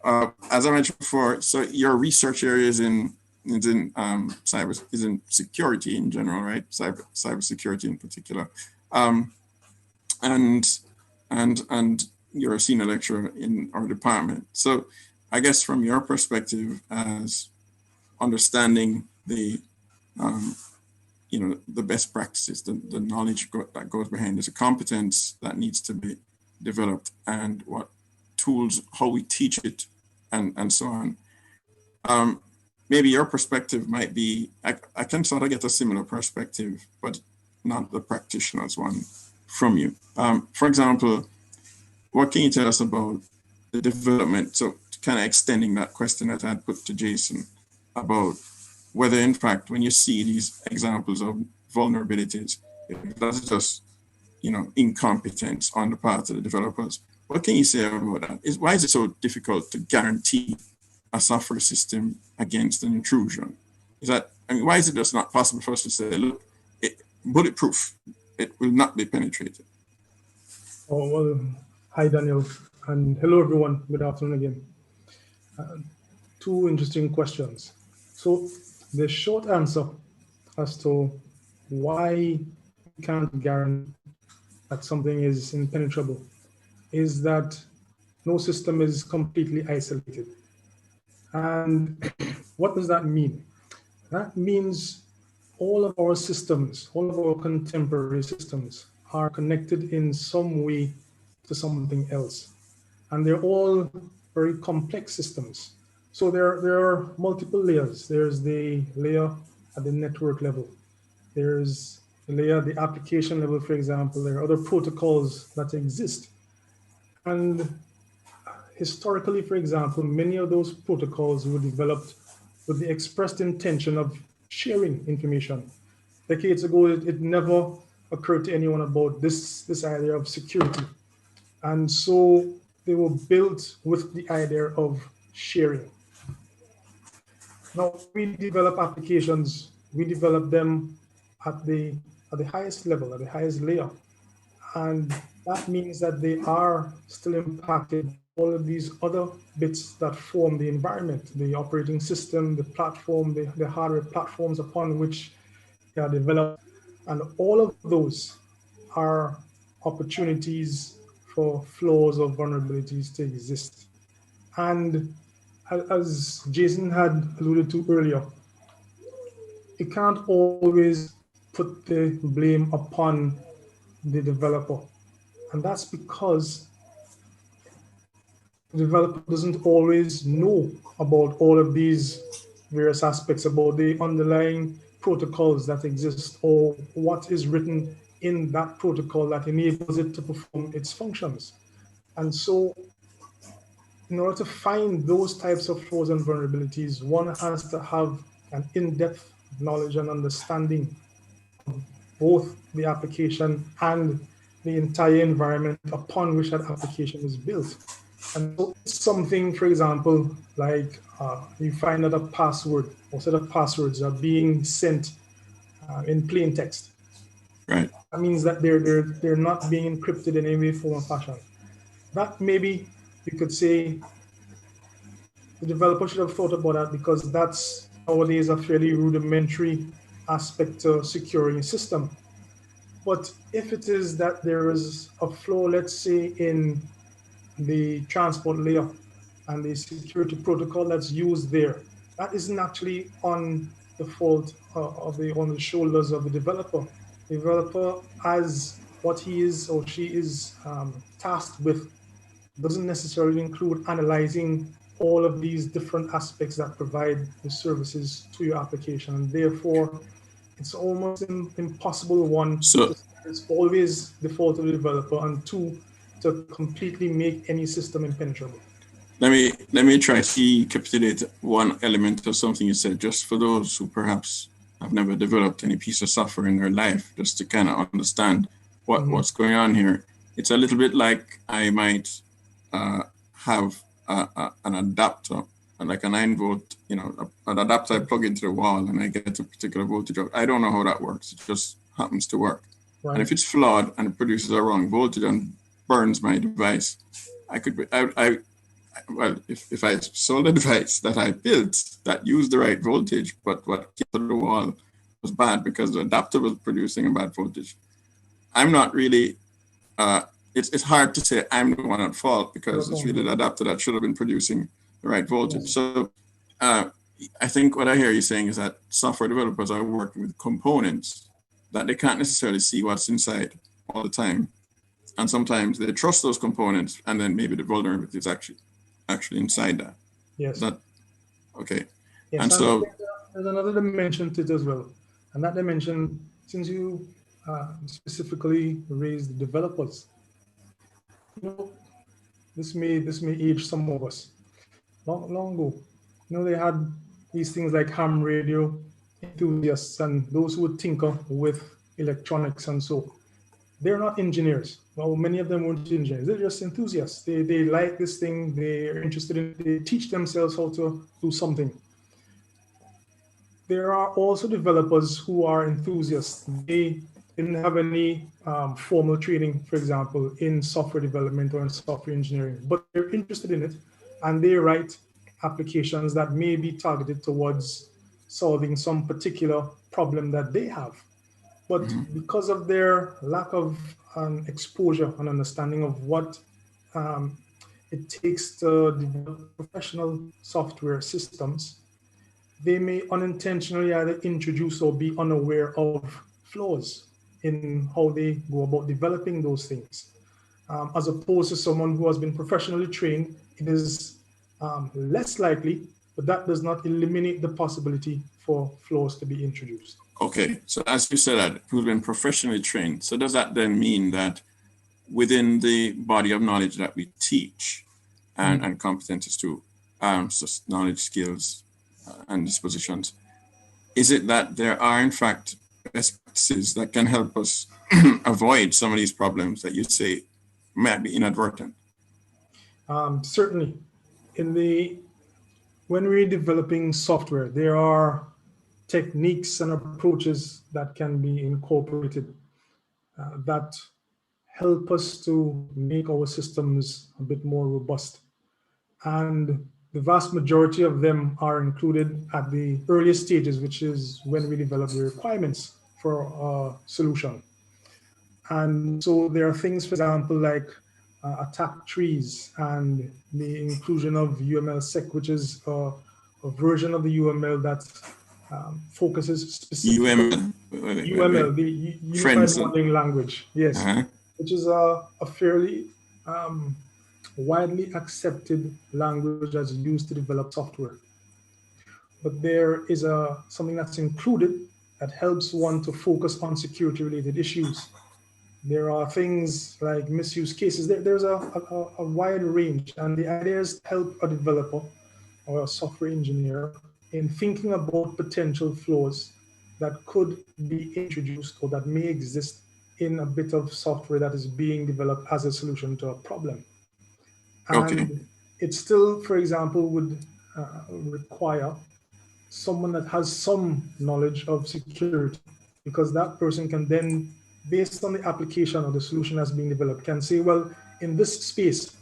as I mentioned before, so your research area is in security in general, right? Cybersecurity in particular, and you're a senior lecturer in our department. So I guess from your perspective as understanding the best practices, the knowledge that goes behind this, the competence that needs to be developed, and what tools, how we teach it, and so on. Maybe your perspective might be, I can sort of get a similar perspective, but not the practitioner's one from you. For example, what can you tell us about the development? So kind of extending that question that I had put to Jason about whether in fact, when you see these examples of vulnerabilities, that's just, incompetence on the part of the developers. What can you say about that? Why is it so difficult to guarantee a software system against an intrusion? Why is it just not possible for us to say, look, bulletproof, it will not be penetrated? Oh, well, hi, Daniel, and hello, everyone. Good afternoon again. Two interesting questions. So the short answer as to why we can't guarantee that something is impenetrable is that no system is completely isolated. And what does that mean? That means all of our systems, all of our contemporary systems are connected in some way to something else. And they're all very complex systems. So there are multiple layers. There's the layer at the network level. There's the layer at the application level, for example. There are other protocols that exist. And historically, for example, many of those protocols were developed with the expressed intention of sharing information. Decades ago, it never occurred to anyone about this idea of security. And so they were built with the idea of sharing. Now, we develop applications, we develop them at the highest level, at the highest layer. And that means that they are still impacted all of these other bits that form the environment, the operating system, the platform, the hardware platforms upon which they are developed. And all of those are opportunities for flaws or vulnerabilities to exist. And as Jason had alluded to earlier, you can't always put the blame upon the developer. And that's because the developer doesn't always know about all of these various aspects, about the underlying protocols that exist or what is written in that protocol that enables it to perform its functions. And so in order to find those types of flaws and vulnerabilities, one has to have an in-depth knowledge and understanding of both the application and the entire environment upon which that application is built. And so something, for example, like you find that a password or set of passwords are being sent in plain text. Right. That means that they're not being encrypted in any way, form, or fashion. That maybe you could say the developer should have thought about that, because that's nowadays a fairly rudimentary aspect to securing a system. But if it is that there is a flaw, let's say in the transport layer and the security protocol that's used there, that isn't actually on the fault on the shoulders of the developer. The developer, as what he is or she is tasked with, doesn't necessarily include analyzing all of these different aspects that provide the services to your application. And therefore, it's almost impossible, one, So it's always the fault of the developer, and two, to completely make any system impenetrable. let me try to recapitulate one element of something you said, just for those who perhaps have never developed any piece of software in their life, just to kind of understand what's going on here. It's a little bit like I might have an adapter, like a 9-volt, an adapter I plug into the wall and I get a particular voltage out. I don't know how that works. It just happens to work. Right. And if it's flawed and it produces a wrong voltage and burns my device, well, if I sold a device that I built that used the right voltage, but what came to the wall was bad because the adapter was producing a bad voltage, I'm not really, it's hard to say I'm the one at fault, because it's really the adapter that should have been producing the right voltage. So I think what I hear you saying is that software developers are working with components that they can't necessarily see what's inside all the time. And sometimes they trust those components, and then maybe the vulnerability is actually inside that. Yes. Okay. Yes, and so there's another dimension to it as well. And that dimension, since you specifically raised the developers, this may age some of us. Long ago, they had these things like ham radio enthusiasts and those who would tinker with electronics, and so they're not engineers. Well, many of them weren't engineers. They're just enthusiasts. They like this thing. They're interested in it. They teach themselves how to do something. There are also developers who are enthusiasts. They didn't have any formal training, for example, in software development or in software engineering, but they're interested in it, and they write applications that may be targeted towards solving some particular problem that they have. But because of their lack of exposure and understanding of what it takes to develop professional software systems, they may unintentionally either introduce or be unaware of flaws in how they go about developing those things. As opposed to someone who has been professionally trained, it is less likely, but that does not eliminate the possibility for flaws to be introduced. Okay, so as you said, that who's been professionally trained, so does that then mean that within the body of knowledge that we teach and competencies to so knowledge, skills, and dispositions, is it that there are in fact best practices that can help us avoid some of these problems that you say might be inadvertent? Certainly. When we're developing software, there are techniques and approaches that can be incorporated that help us to make our systems a bit more robust. And the vast majority of them are included at the earliest stages, which is when we develop the requirements for a solution. And so there are things, for example, like attack trees and the inclusion of UML-sec, which is a version of the UML that focuses specifically UML, the Unified Modeling Language, yes, which is a fairly widely accepted language that's used to develop software. But there is something that's included that helps one to focus on security-related issues. There are things like misuse cases. There's a wide range, and the idea is to help a developer or a software engineer in thinking about potential flaws that could be introduced or that may exist in a bit of software that is being developed as a solution to a problem. And it still, for example, would require someone that has some knowledge of security, because that person can then, based on the application or the solution that's being developed, can say, well, in this space,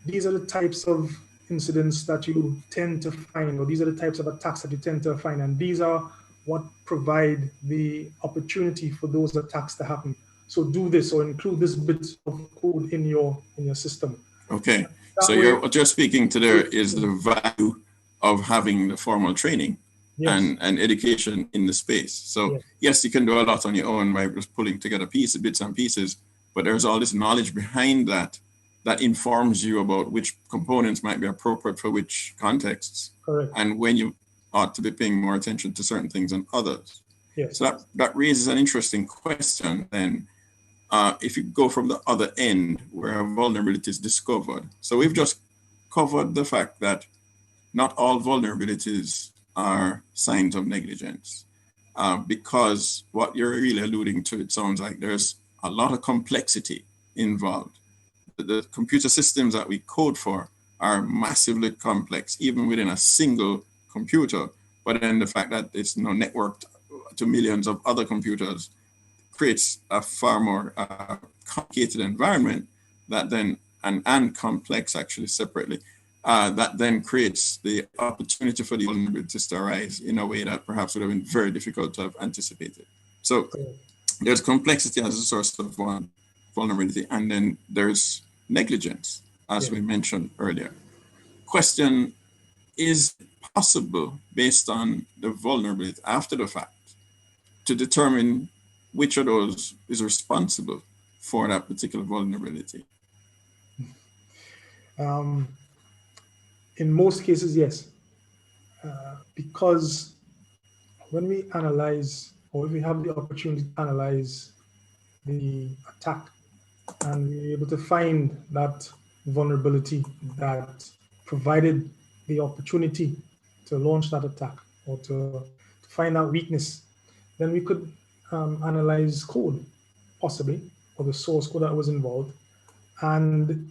these are the types of incidents that you tend to find, or these are the types of attacks that you tend to find, and these are what provide the opportunity for those attacks to happen. So do this or include this bit of code in your system. Okay, so what you're speaking to there is the value of having the formal training and education in the space. So yes, you can do a lot on your own by just pulling together bits and pieces, but there's all this knowledge behind that informs you about which components might be appropriate for which contexts. Correct. And when you ought to be paying more attention to certain things than others. Yes. So that raises an interesting question then. If you go from the other end where a vulnerability is discovered. So we've just covered the fact that not all vulnerabilities are signs of negligence, because what you're really alluding to, it sounds like there's a lot of complexity involved. The computer systems that we code for are massively complex, even within a single computer. But then the fact that it's networked to millions of other computers creates a far more complicated environment that then, and complex actually separately, that then creates the opportunity for the vulnerabilities to arise in a way that perhaps would have been very difficult to have anticipated. So there's complexity as a source of one vulnerability, and then there's negligence, as we mentioned earlier. Question, is it possible, based on the vulnerability after the fact, to determine which of those is responsible for that particular vulnerability? In most cases, yes. Because when we analyze, or if we have the opportunity to analyze the attack, and we're able to find that vulnerability that provided the opportunity to launch that attack or to find that weakness, then we could analyze code, possibly, or the source code that was involved, and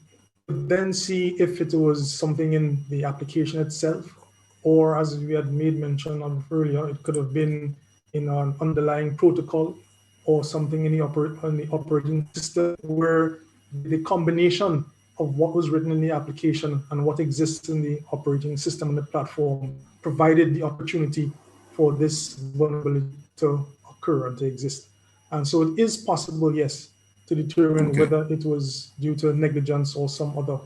then see if it was something in the application itself, or as we had made mention of earlier, it could have been in an underlying protocol or something in the operating system where the combination of what was written in the application and what exists in the operating system and the platform provided the opportunity for this vulnerability to occur and to exist. And so it is possible, yes, to determine whether it was due to negligence or some other.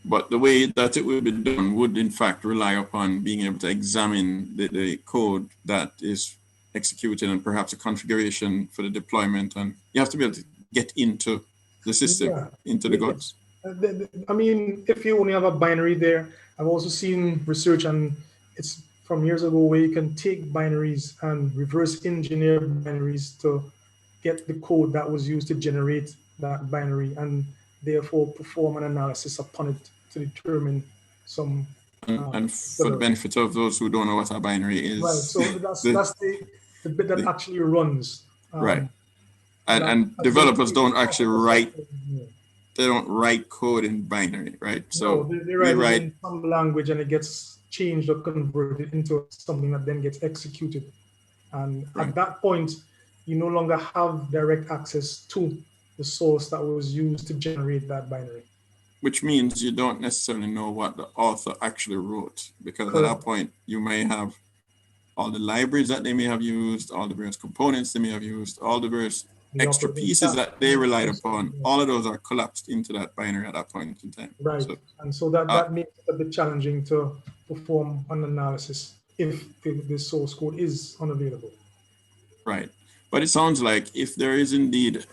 But the way that it would be done would in fact rely upon being able to examine the code that is executed and perhaps a configuration for the deployment. And you have to be able to get into the system, into the goods. I mean, if you only have a binary there, I've also seen research, and it's from years ago, where you can take binaries and reverse engineer binaries to get the code that was used to generate that binary, and therefore perform an analysis upon it to determine some. And for the benefit of those who don't know what a binary is. Right, so that's the bit that actually runs. Right. And developers don't actually write. They don't write code in binary, right? So no, they write in some language, and it gets changed or converted into something that then gets executed. And at that point, you no longer have direct access to the source that was used to generate that binary. Which means you don't necessarily know what the author actually wrote, because at that point, you may have all the libraries that they may have used, all the various components they may have used, all the various extra pieces that they relied upon. All of those are collapsed into that binary at that point in time. Right, and so that makes it a bit challenging to perform an analysis if the source code is unavailable. Right, but it sounds like if there is indeed,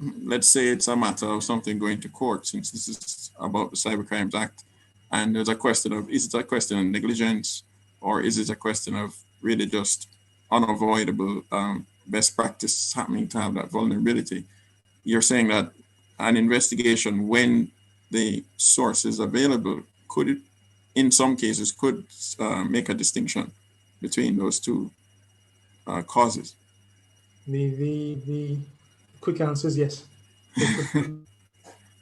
let's say it's a matter of something going to court, since this is about the Cybercrimes Act, and there's a question of, is it a question of negligence, or is it a question of really just unavoidable best practice happening to have that vulnerability? You're saying that an investigation, when the source is available, could, in some cases, could make a distinction between those two causes? The quick answer is yes.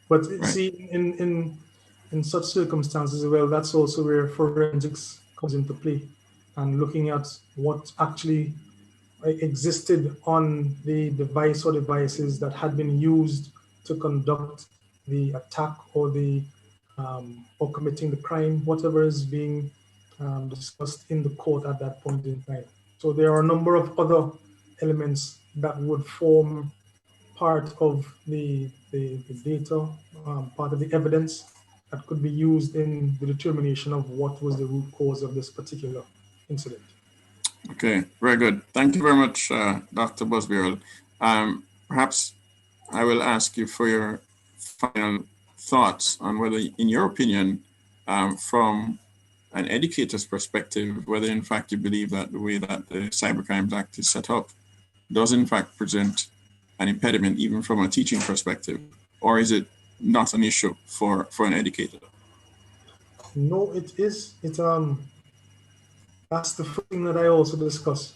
But see, in such circumstances, well, that's also where forensics comes into play, and looking at what actually existed on the device or devices that had been used to conduct the attack or the or committing the crime, whatever is being discussed in the court at that point in time. So there are a number of other elements that would form part of the data, part of the evidence that could be used in the determination of what was the root cause of this particular incident. Okay, very good. Thank you very much, Dr. Busby-Earle. Perhaps I will ask you for your final thoughts on whether, in your opinion, from an educator's perspective, whether in fact you believe that the way that the Cybercrimes Act is set up does in fact present an impediment even from a teaching perspective, or is it not an issue for an educator? No, it is. That's the thing that I also discuss.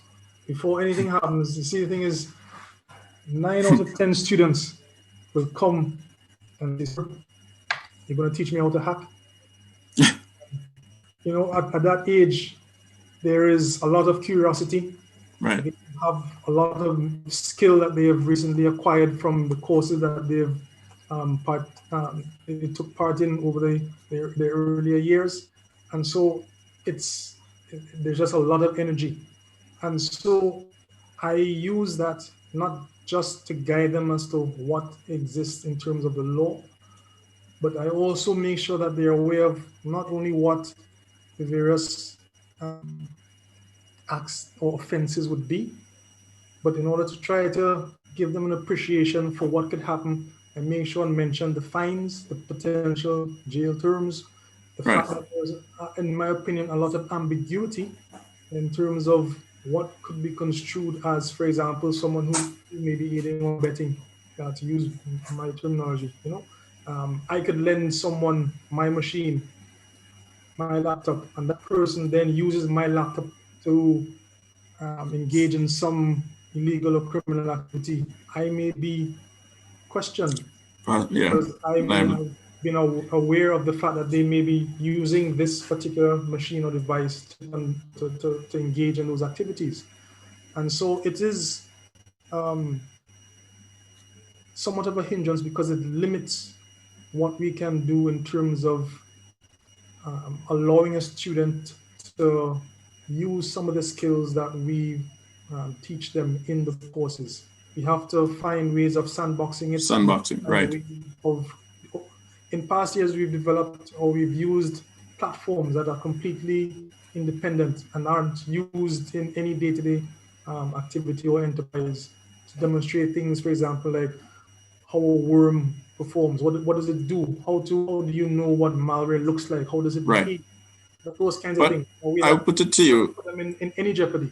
Before anything happens, you see, the thing is, 9 out of 10 students will come and say, "You're going to teach me how to hack?" You know, at that age, there is a lot of curiosity. Right. They have a lot of skill that they have recently acquired from the courses that they've they took part in over their earlier years, and so there's just a lot of energy, and so I use that not just to guide them as to what exists in terms of the law, but I also make sure that they're aware of not only what the various acts or offenses would be, but in order to try to give them an appreciation for what could happen, I make sure and mention the fines, the potential jail terms, the fact that there's, in my opinion, a lot of ambiguity in terms of what could be construed as, for example, someone who may be aiding or abetting, to use my terminology. You know, I could lend someone my machine, my laptop, and that person then uses my laptop to engage in some illegal or criminal activity. I may be questioned because I may have been aware of the fact that they may be using this particular machine or device to engage in those activities. And so it is somewhat of a hindrance because it limits what we can do in terms of allowing a student to use some of the skills that we teach them in the courses. We have to find ways of sandboxing it. Sandboxing, right. In past years, we've developed or we've used platforms that are completely independent and aren't used in any day-to-day activity or enterprise to demonstrate things, for example, like how a worm performs, what does it do, how do you know what malware looks like, how does it behave, those kinds of things. I'll put it to you, put them in any jeopardy.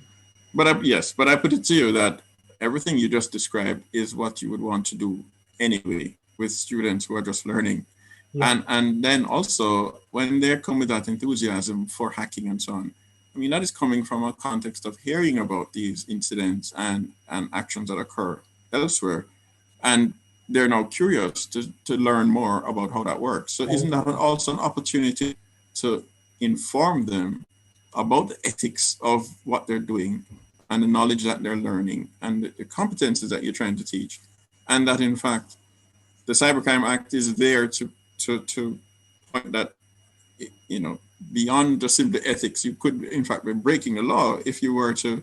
But I put it to you that everything you just described is what you would want to do anyway with students who are just learning. Yeah. And then also when they come with that enthusiasm for hacking and so on, I mean, that is coming from a context of hearing about these incidents and actions that occur elsewhere. And they're now curious to learn more about how that works. So isn't that also an opportunity to inform them about the ethics of what they're doing and the knowledge that they're learning and the competences that you're trying to teach? And that in fact, the Cybercrime Act is there to point that, you know, beyond just simply ethics, you could in fact be breaking the law if you were to,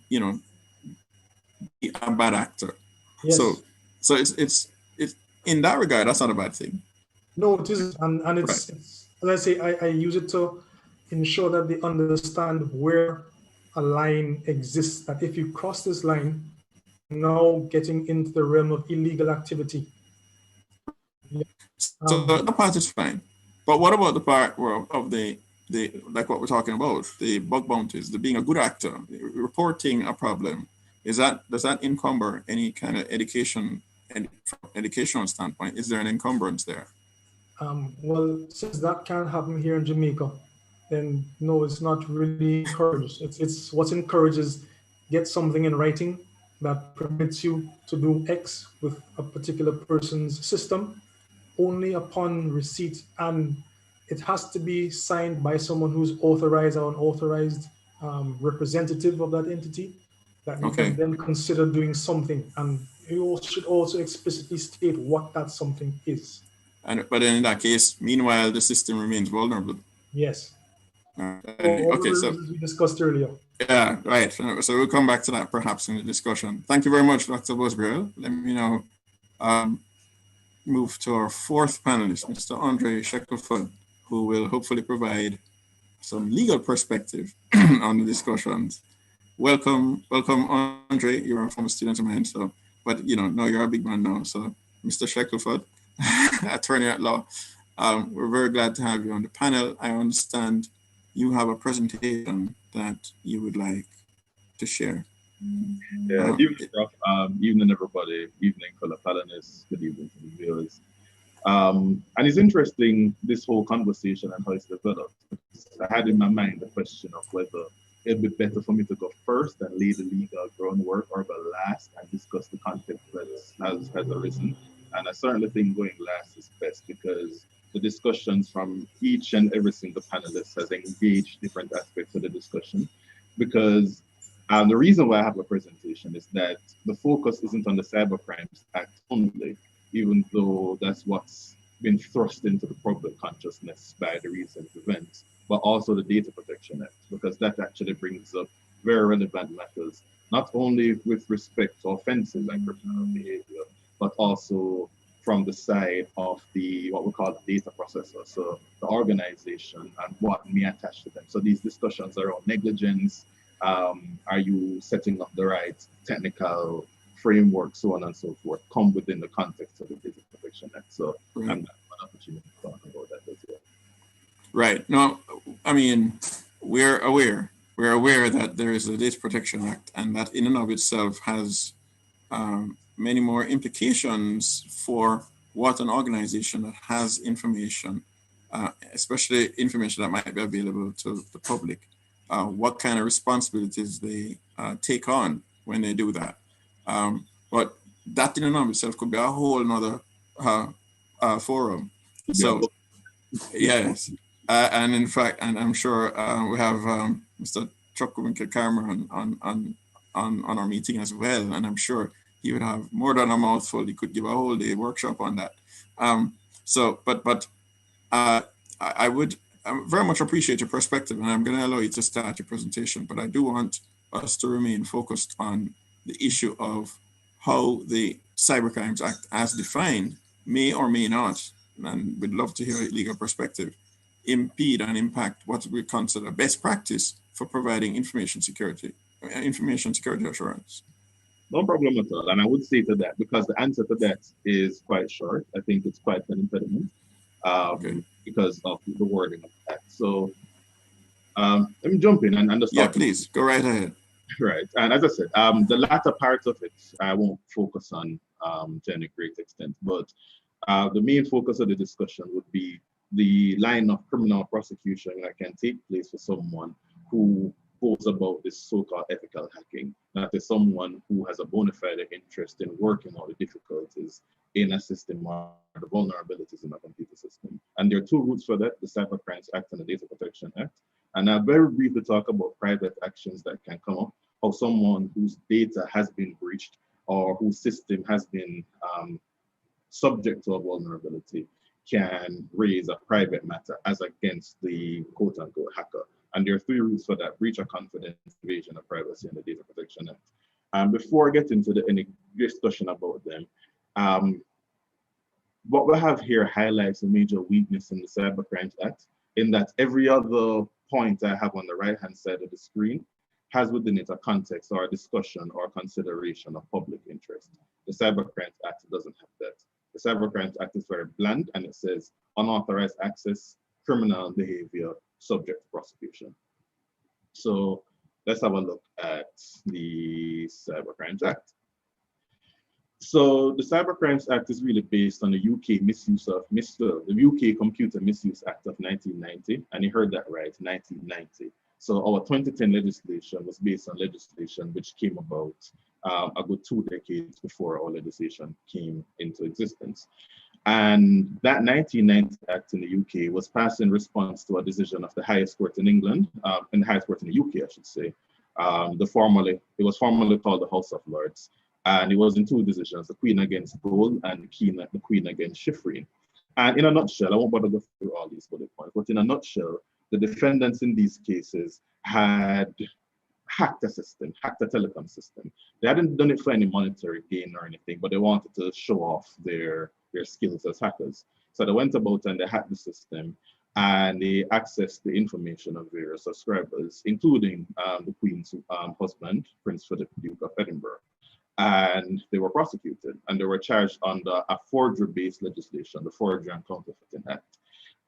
you know, be a bad actor. Yes. So it's in that regard, that's not a bad thing. No, it isn't, and it's as I say, I use it to ensure that they understand where a line exists. That if you cross this line, you're now getting into the realm of illegal activity. So that part is fine, but what about the part of the like what we're talking about, the bug bounties, the being a good actor, reporting a problem? Does that encumber any kind of education and from educational standpoint? Is there an encumbrance there? Well, since that can't happen here in Jamaica, then no, it's not really encouraged. It's what's encouraged is get something in writing that permits you to do X with a particular person's system only upon receipt, and it has to be signed by someone who's authorized or unauthorized representative of that entity, that you can then consider doing something, and you should also explicitly state what that something is. But then in that case, meanwhile, the system remains vulnerable. Yes. Okay, so we discussed earlier. Yeah, right. So we'll come back to that perhaps in the discussion. Thank you very much, Dr. Boswell. Let me now move to our fourth panelist, Mr. Andre Shackelford, who will hopefully provide some legal perspective on the discussions. Welcome, Andre. You're a former student of mine, so, but you know, now you're a big man now. So, Mr. Shackelford, attorney at law, we're very glad to have you on the panel. I understand you have a presentation that you would like to share. Yeah, evening everybody, evening fellow panelists, good evening to the viewers. And it's interesting, this whole conversation and how it's developed. I had in my mind the question of whether it'd be better for me to go first and lay the legal groundwork, or go last and discuss the content that has arisen. And I certainly think going last is best, because the discussions from each and every single panelist has engaged different aspects of the discussion. Because the reason why I have a presentation is that the focus isn't on the Cybercrime Act only, even though that's what's been thrust into the public consciousness by the recent events, but also the Data Protection Act, because that actually brings up very relevant matters, not only with respect to offenses like criminal behavior, but also from the side of what we call the data processor, so the organization and what may attach to them. So these discussions around negligence, are you setting up the right technical framework, so on and so forth, come within the context of the Data Protection Act. So I'm an opportunity to talk about that as well. Right. No, I mean, we're aware that there is a Data Protection Act, and that in and of itself has many more implications for what an organization that has information, especially information that might be available to the public, what kind of responsibilities they take on when they do that. But that in and of itself could be a whole nother forum. So, yes. And in fact, and I'm sure we have Mr. Chukwuemeka Cameron on our meeting as well, and I'm sure he would have more than a mouthful. He could give a whole day workshop on that. So, but I would very much appreciate your perspective, and I'm going to allow you to start your presentation, but I do want us to remain focused on the issue of how the Cybercrimes Act as defined may or may not, and we'd love to hear a legal perspective, impede and impact what we consider best practice for providing information security assurance. No problem at all. And I would say to that, because the answer to that is quite short, I think it's quite an impediment because of the wording of that. So let me jump in and just yeah, please go right ahead. Right. And as I said, the latter part of it, I won't focus on to any great extent, but the main focus of the discussion would be the line of criminal prosecution that can take place for someone who goes about this so-called ethical hacking. That is someone who has a bona fide interest in working out the difficulties in a system or the vulnerabilities in a computer system. And there are two routes for that, the Cybercrimes Act and the Data Protection Act. And I'll very briefly talk about private actions that can come up, how someone whose data has been breached or whose system has been subject to a vulnerability can raise a private matter as against the quote-unquote hacker. And there are three routes for that: breach of confidence, invasion of privacy, and the Data Protection Act. And before I get into any discussion about them, what we have here highlights a major weakness in the Cybercrimes Act, in that every other point I have on the right-hand side of the screen has within it a context or a discussion or consideration of public interest. The Cybercrimes Act doesn't have that. The Cybercrimes Act is very bland, and it says unauthorized access, criminal behavior, subject to prosecution. So let's have a look at the Cybercrimes Act. So the Cybercrimes Act is really based on the UK the UK Computer Misuse Act of 1990, and you heard that right, 1990. So our 2010 legislation was based on legislation which came about a good 2 decades before our legislation came into existence. And that 1990 Act in the UK was passed in response to a decision of the highest court in England, and the highest court in the UK, I should say. It was formerly called the House of Lords. And it was in two decisions, the Queen against Gold and the Queen against Schifrin. And in a nutshell, I won't bother to go through all these bullet points, but in a nutshell, the defendants in these cases had hacked a system, hacked a telecom system. They hadn't done it for any monetary gain or anything, but they wanted to show off their skills as hackers. So they went about and they hacked the system, and they accessed the information of various subscribers, including the Queen's husband, Prince Philip, Duke of Edinburgh. And they were prosecuted, and they were charged under a forgery-based legislation, the Forgery and Counterfeiting Act.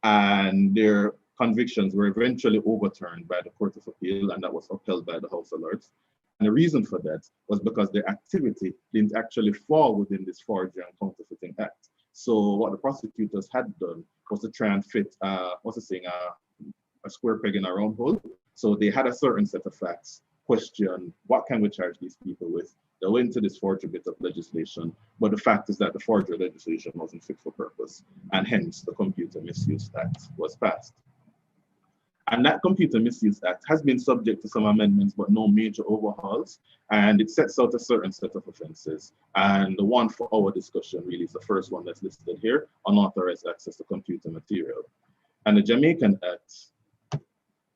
And their convictions were eventually overturned by the Court of Appeal, and that was upheld by the House of Lords. And the reason for that was because their activity didn't actually fall within this Forgery and Counterfeiting Act. So what the prosecutors had done was to try and fit, a square peg in a round hole. So they had a certain set of facts, question, what can we charge these people with? They went into this forgery bit of legislation, but the fact is that the forgery legislation wasn't fit for purpose, and hence the Computer Misuse Act was passed. And that Computer Misuse Act has been subject to some amendments, but no major overhauls, and it sets out a certain set of offenses. And the one for our discussion really is the first one that's listed here, unauthorized access to computer material. And the Jamaican Act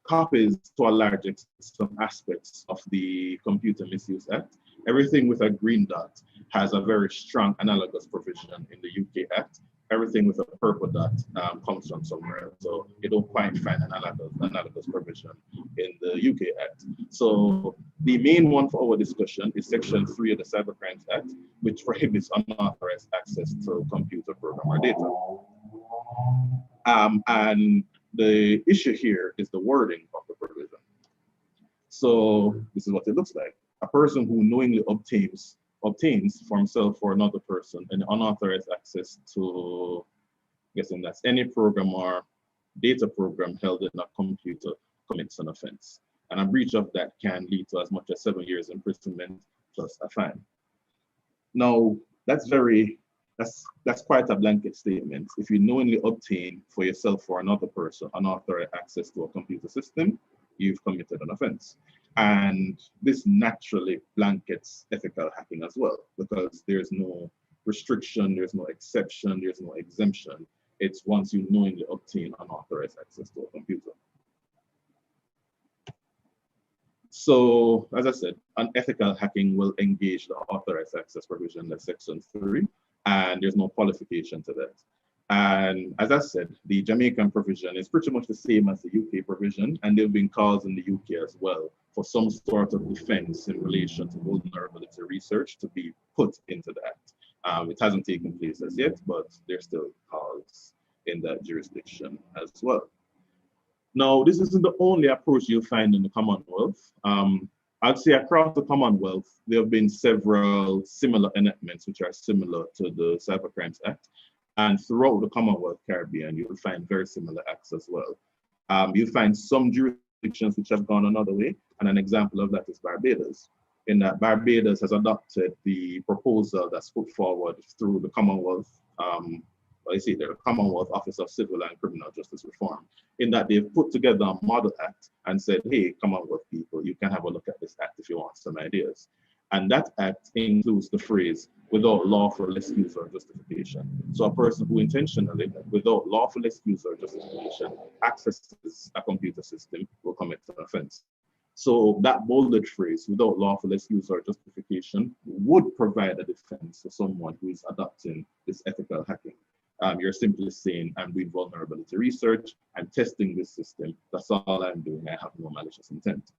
copies to a large extent some aspects of the Computer Misuse Act. Everything with a green dot has a very strong analogous provision in the UK Act. Everything with a purple dot comes from somewhere else. So you don't quite find an analogous provision in the UK Act. So the main one for our discussion is Section 3 of the Cybercrimes Act, which prohibits unauthorized access to computer program or data. And the issue here is the wording of the provision. So this is what it looks like. A person who knowingly obtains for himself or another person an unauthorized access to, guessing that's any program or data program held in a computer commits an offense. And a breach of that can lead to as much as 7 years imprisonment plus a fine. Now, that's quite a blanket statement. If you knowingly obtain for yourself or another person unauthorized access to a computer system, you've committed an offense. And this naturally blankets ethical hacking as well, because there's no restriction, there's no exception, there's no exemption. It's once you knowingly obtain unauthorized access to a computer. So, as I said, unethical hacking will engage the authorized access provision, that's Section 3, and there's no qualification to that. And as I said, the Jamaican provision is pretty much the same as the UK provision, and there have been calls in the UK as well for some sort of defense in relation to vulnerability research to be put into that. It hasn't taken place as yet, but there's still calls in that jurisdiction as well. Now, this isn't the only approach you'll find in the Commonwealth. I'd say across the Commonwealth, there have been several similar enactments which are similar to the Cybercrimes Act. And throughout the Commonwealth Caribbean, you'll find very similar acts as well. You'll find some jurisdictions which have gone another way, and an example of that is Barbados. In that Barbados has adopted the proposal that's put forward through the Commonwealth the Commonwealth Office of Civil and Criminal Justice Reform, in that they've put together a model act and said, hey, Commonwealth people, you can have a look at this act if you want some ideas. And that act includes the phrase, without lawful excuse or justification. So a person who intentionally, without lawful excuse or justification, accesses a computer system will commit an offense. So that bolded phrase, without lawful excuse or justification, would provide a defense for someone who is adopting this ethical hacking. You're simply saying, I'm doing vulnerability research, I'm testing this system, that's all I'm doing, I have no malicious intent.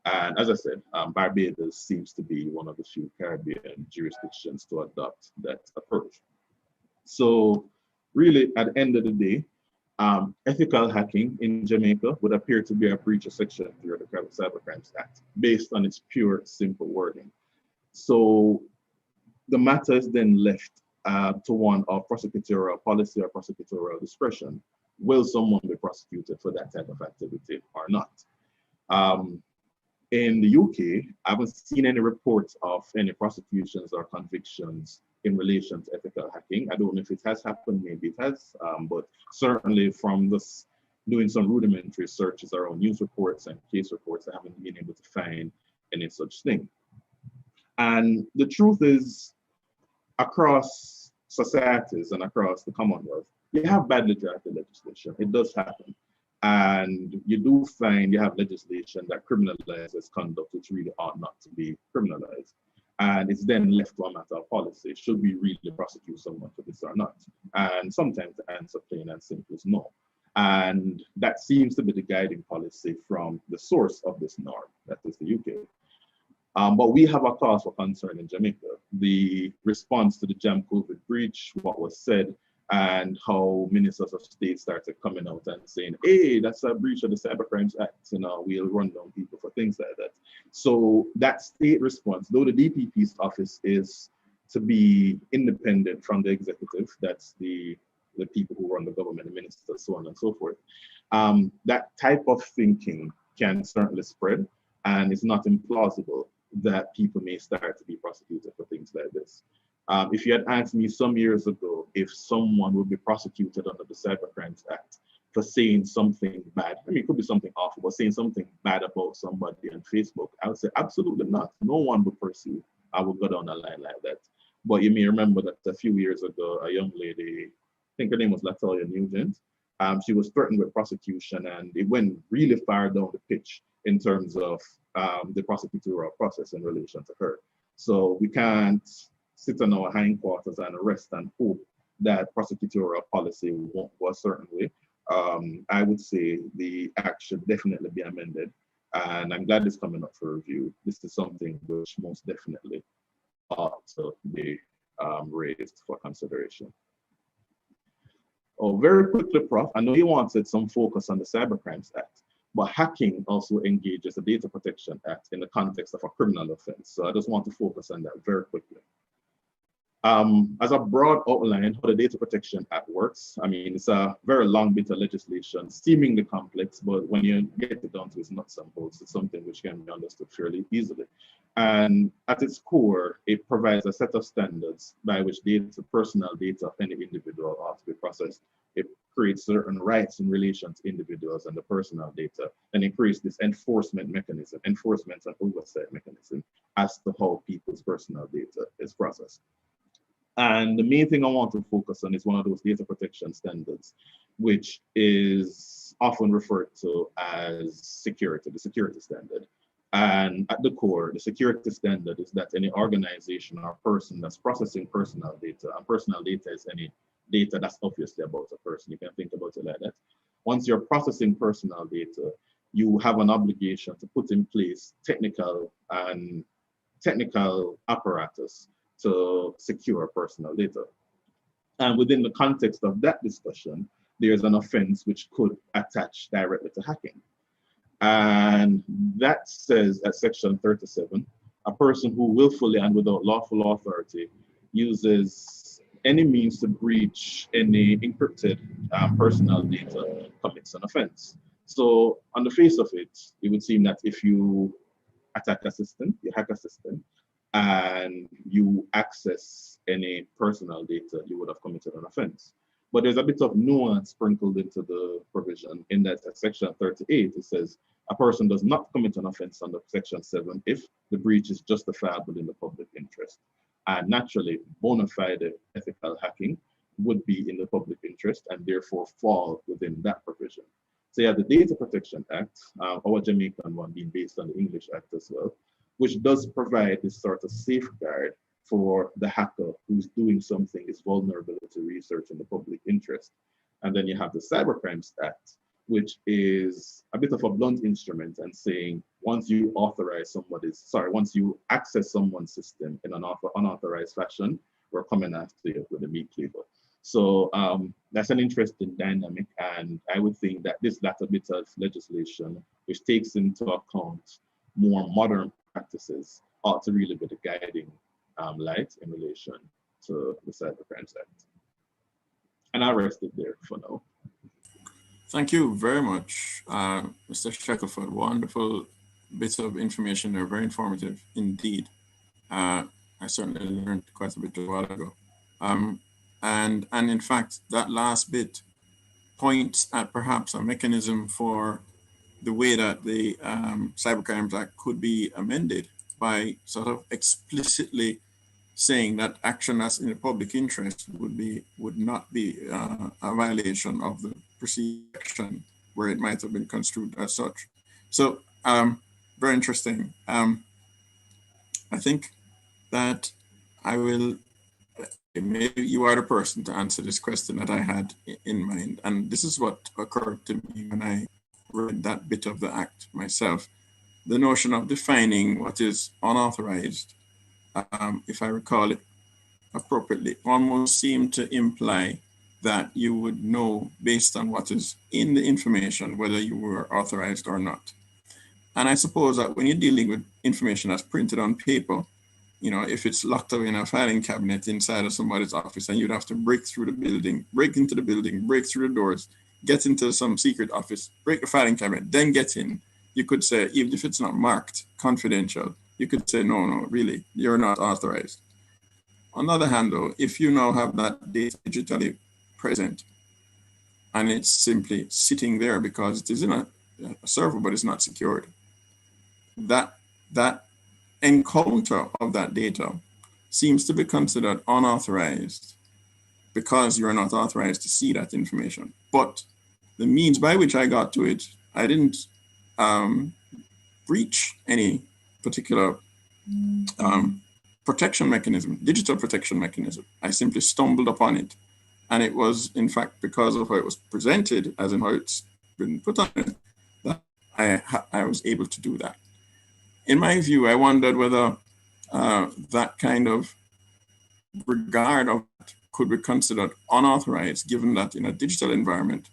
And as I said, Barbados seems to be one of the few Caribbean jurisdictions to adopt that approach. So really, at the end of the day, ethical hacking in Jamaica would appear to be a breach of Section 3 of the Cybercrimes Act, based on its pure, simple wording. So the matter is then left to one of prosecutorial policy or prosecutorial discretion. Will someone be prosecuted for that type of activity or not? In the UK, I haven't seen any reports of any prosecutions or convictions in relation to ethical hacking. I don't know if it has happened, maybe it has, but certainly from this doing some rudimentary searches around news reports and case reports, I haven't been able to find any such thing. And the truth is, across societies and across the Commonwealth, you have badly drafted legislation. It does happen. And you do find you have legislation that criminalizes conduct which really ought not to be criminalized. And it's then left to a matter of policy. Should we really prosecute someone for this or not? And sometimes the answer plain and simple is no. And that seems to be the guiding policy from the source of this norm, that is the UK. But we have a cause for concern in Jamaica. The response to the Jam COVID breach, what was said, and how ministers of state started coming out and saying, hey, that's a breach of the Cybercrimes Act, we'll run down people for things like that. So that state response, though the DPP's office is to be independent from the executive, that's the people who run the government, the ministers, so on and so forth, that type of thinking can certainly spread, and it's not implausible that people may start to be prosecuted for things like this. If you had asked me some years ago if someone would be prosecuted under the Cybercrimes Act for saying something bad, I mean, it could be something awful, but saying something bad about somebody on Facebook, I would say absolutely not. No one would pursue. I would go down a line like that. But you may remember that a few years ago, a young lady, I think her name was Latoya Nugent, she was threatened with prosecution, and it went really far down the pitch in terms of the prosecutorial process in relation to her. So we can't sit on our hindquarters and rest and hope that prosecutorial policy won't go a certain way. I would say the act should definitely be amended, and I'm glad it's coming up for review. This is something which most definitely ought to be raised for consideration. Oh, very quickly, Prof, I know you wanted some focus on the Cybercrimes Act, but hacking also engages the Data Protection Act in the context of a criminal offense. So I just want to focus on that very quickly. As a broad outline, how the Data Protection Act works, I mean, it's a very long bit of legislation, seemingly complex, but when you get it down to its nuts and bolts, it's something which can be understood fairly easily. And at its core, it provides a set of standards by which personal data of any individual ought to be processed. It creates certain rights in relation to individuals and the personal data, and it creates this enforcement mechanism, enforcement and oversight mechanism as to how people's personal data is processed. And the main thing I want to focus on is one of those data protection standards, which is often referred to as security, the security standard. And at the core, the security standard is that any organization or person that's processing personal data, and personal data is any data that's obviously about a person, you can think about it like that. Once you're processing personal data, you have an obligation to put in place technical apparatus to secure personal data. And within the context of that discussion, there's an offense which could attach directly to hacking. And that says at section 37, a person who willfully and without lawful authority uses any means to breach any encrypted personal data commits an offense. So on the face of it, it would seem that if you attack a system, you hack a system, and you access any personal data, you would have committed an offense. But there's a bit of nuance sprinkled into the provision in that at section 38, it says a person does not commit an offense under section 7 if the breach is justifiable in the public interest. And naturally, bona fide ethical hacking would be in the public interest and therefore fall within that provision. So you have the Data Protection Act, our Jamaican one being based on the English Act as well, which does provide this sort of safeguard for the hacker who's doing something is vulnerability research in the public interest. And then you have the Cybercrimes Act, which is a bit of a blunt instrument and saying once you once you access someone's system in an unauthorized fashion, we're coming after you with a meat cleaver. So that's an interesting dynamic, and I would think that this latter bit of legislation, which takes into account more modern practices, ought to really be the guiding light in relation to the Cybercrimes Act. And I'll rest it there for now. Thank you very much, Mr. Shackelford. Wonderful bits of information there, very informative indeed. I certainly learned quite a bit a while ago. And in fact, that last bit points at perhaps a mechanism for the way that the Cybercrimes Act could be amended by sort of explicitly saying that action that's in the public interest would not be a violation of the perceived action where it might have been construed as such. So very interesting. I think that I will, maybe you are the person to answer this question that I had in mind. And this is what occurred to me when I read that bit of the act myself. The notion of defining what is unauthorized, if I recall it appropriately, almost seemed to imply that you would know based on what is in the information whether you were authorized or not. And I suppose that when you're dealing with information that's printed on paper, you know, if it's locked away in a filing cabinet inside of somebody's office and you'd have to break into the building, break through the doors, get into some secret office, break the filing cabinet, then get in, you could say, even if it's not marked confidential, you could say, no, really, you're not authorized. On the other hand, though, if you now have that data digitally present and it's simply sitting there because it is in a server, but it's not secured, that encounter of that data seems to be considered unauthorized because you're not authorized to see that information. But the means by which I got to it, I didn't breach any particular protection mechanism, digital protection mechanism. I simply stumbled upon it. And it was, in fact, because of how it was presented, as in how it's been put on it, that I was able to do that. In my view, I wondered whether that kind of regard of it could be considered unauthorized, given that in a digital environment,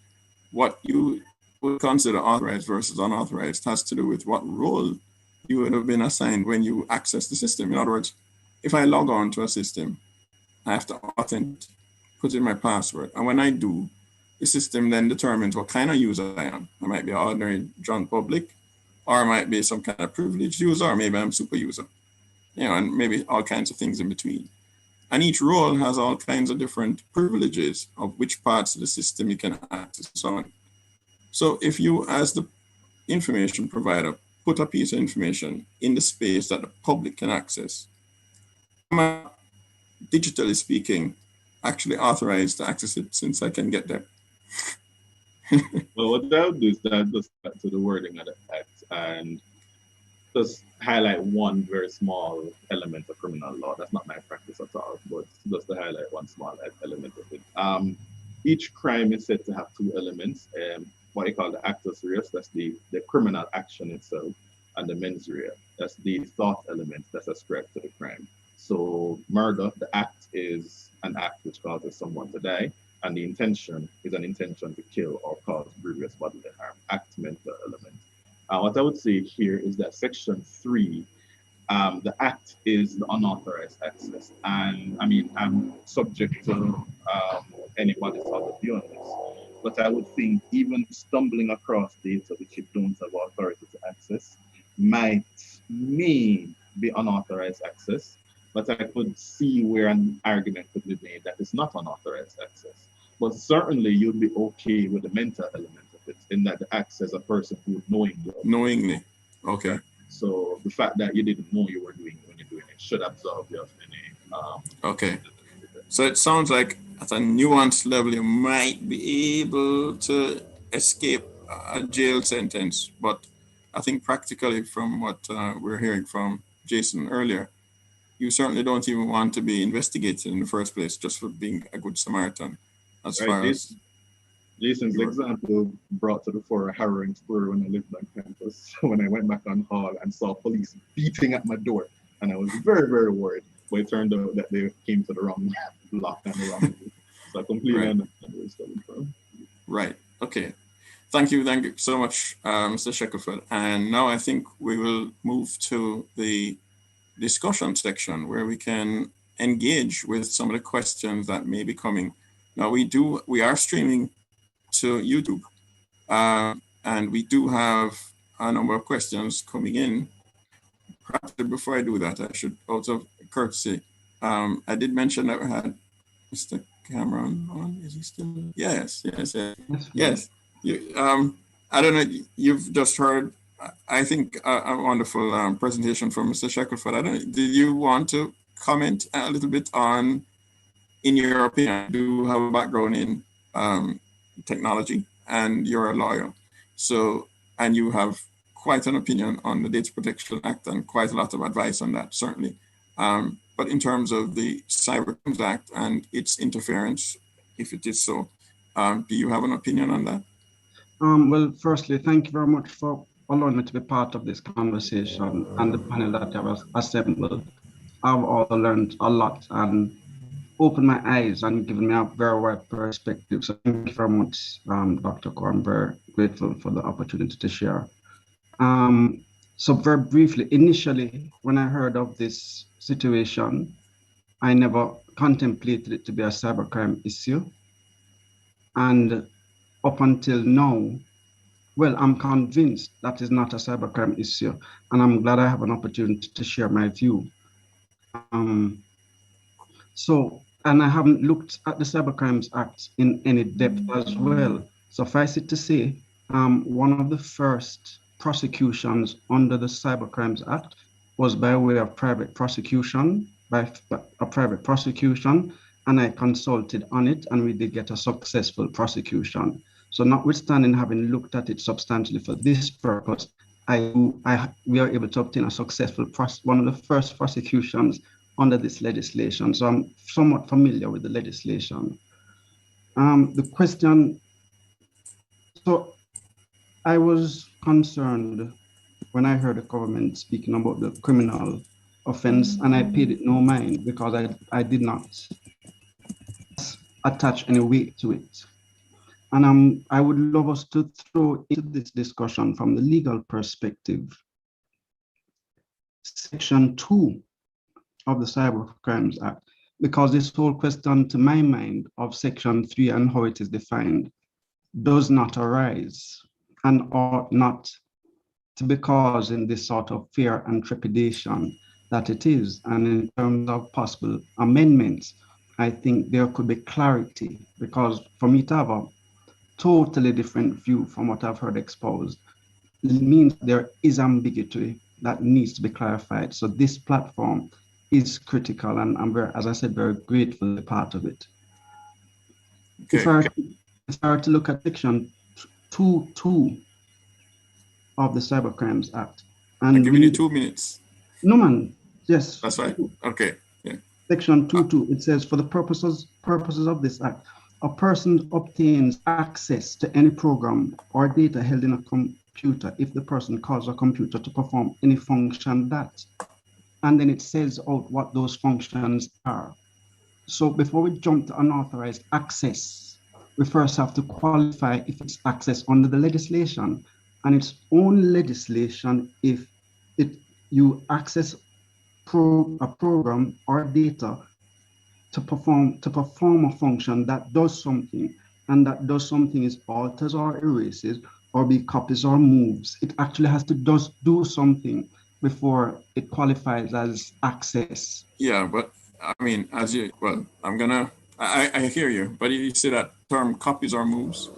what you would consider authorized versus unauthorized has to do with what role you would have been assigned when you access the system. In other words, if I log on to a system, I have to authenticate, put in my password. And when I do, the system then determines what kind of user I am. I might be an ordinary John Public, or I might be some kind of privileged user, or maybe I'm a super user, you know, and maybe all kinds of things in between. And each role has all kinds of different privileges of which parts of the system you can access and so on. So if you, as the information provider, put a piece of information in the space that the public can access, digitally speaking, actually authorized to access it, since I can get that? Well, what I would do is that I'd just back to the wording of the act and just highlight one very small element of criminal law. That's not my practice at all, but just to highlight one small element of it. Each crime is said to have two elements, what you call the actus reus, that's the criminal action itself, and the mens rea, that's the thought element that's ascribed to the crime. So murder, the act, is an act which causes someone to die, and the intention is an intention to kill or cause grievous bodily harm, act mental element. What I would say here is that section 3, the act is the unauthorized access. And I mean, I'm subject to anybody's other view on this, but I would think even stumbling across data which you don't have authority to access may be unauthorized access, but I could see where an argument could be made that it's not unauthorized access. But certainly you'd be okay with the mental element of it, in that the acts as a person who would knowingly. Okay. So the fact that you didn't know you were doing it when you're doing it should absolve you of any. Okay. So it sounds like at a nuanced level, you might be able to escape a jail sentence, but I think practically, from what we're hearing from Jason earlier, you certainly don't even want to be investigated in the first place just for being a good Samaritan. As right, far as Jason's example brought to the fore a harrowing story when I lived on campus. When I went back on hall and saw police beating at my door, and I was very, very worried. But it turned out that they came to the wrong block and the wrong. So I completely understand where it's coming from. Right. Okay. Thank you so much, Mr. Shackelford. And now I think we will move to the discussion section where we can engage with some of the questions that may be coming. Now we are streaming to YouTube, and we do have a number of questions coming in. Perhaps before I do that, I should, out of courtesy, I did mention that we had Mr. Cameron on. Is he still? Yes. I don't know. You've just heard, I think, a wonderful presentation from Mr. Shackelford. I don't know. Did you want to comment a little bit on, in your opinion, do have a background in technology, and you're a lawyer, so, and you have quite an opinion on the Data Protection Act and quite a lot of advice on that, certainly. But in terms of the Cyber Crimes Act and its interference, if it is so, do you have an opinion on that? Well, firstly, thank you very much for allowing me to be part of this conversation and the panel that I was assembled. I've also learned a lot and opened my eyes and given me a very wide perspective. So thank you very much, Dr. Core. I'm very grateful for the opportunity to share. So very briefly, initially, when I heard of this situation, I never contemplated it to be a cybercrime issue. And up until now, well, I'm convinced that is not a cybercrime issue, and I'm glad I have an opportunity to share my view. And I haven't looked at the Cyber Crimes Act in any depth as well. Suffice it to say, one of the first prosecutions under the Cyber Crimes Act was by way of private prosecution, and I consulted on it, and we did get a successful prosecution. So notwithstanding having looked at it substantially for this purpose, we are able to obtain a successful, one of the first prosecutions under this legislation. So I'm somewhat familiar with the legislation. The question, so I was concerned when I heard the government speaking about the criminal offense, and I paid it no mind because I did not attach any weight to it. And I would love us to throw into this discussion from the legal perspective, Section 2 of the Cyber Crimes Act, because this whole question, to my mind, of Section 3 and how it is defined does not arise and ought not to be causing this sort of fear and trepidation that it is. And in terms of possible amendments, I think there could be clarity, because for me to have a totally different view from what I've heard exposed, it means there is ambiguity that needs to be clarified. So this platform is critical, and I'm very, as I said, very grateful to be part of it. Okay. If I were to look at section 2.2 of the Cybercrimes Act, and I'm giving you 2 minutes. No, man. Yes. That's right. Okay. Yeah. Section 2.2, it says, for the purposes of this act, a person obtains access to any program or data held in a computer if the person calls a computer to perform any function that, and then it says out what those functions are. So before we jump to unauthorized access, we first have to qualify if it's access under the legislation, and it's only legislation if you access a program or data to perform a function that does something, and that does something is alters or erases or be copies or moves. It actually has to do something before it qualifies as access. Yeah, but I mean, I hear you, but you see that term copies or moves.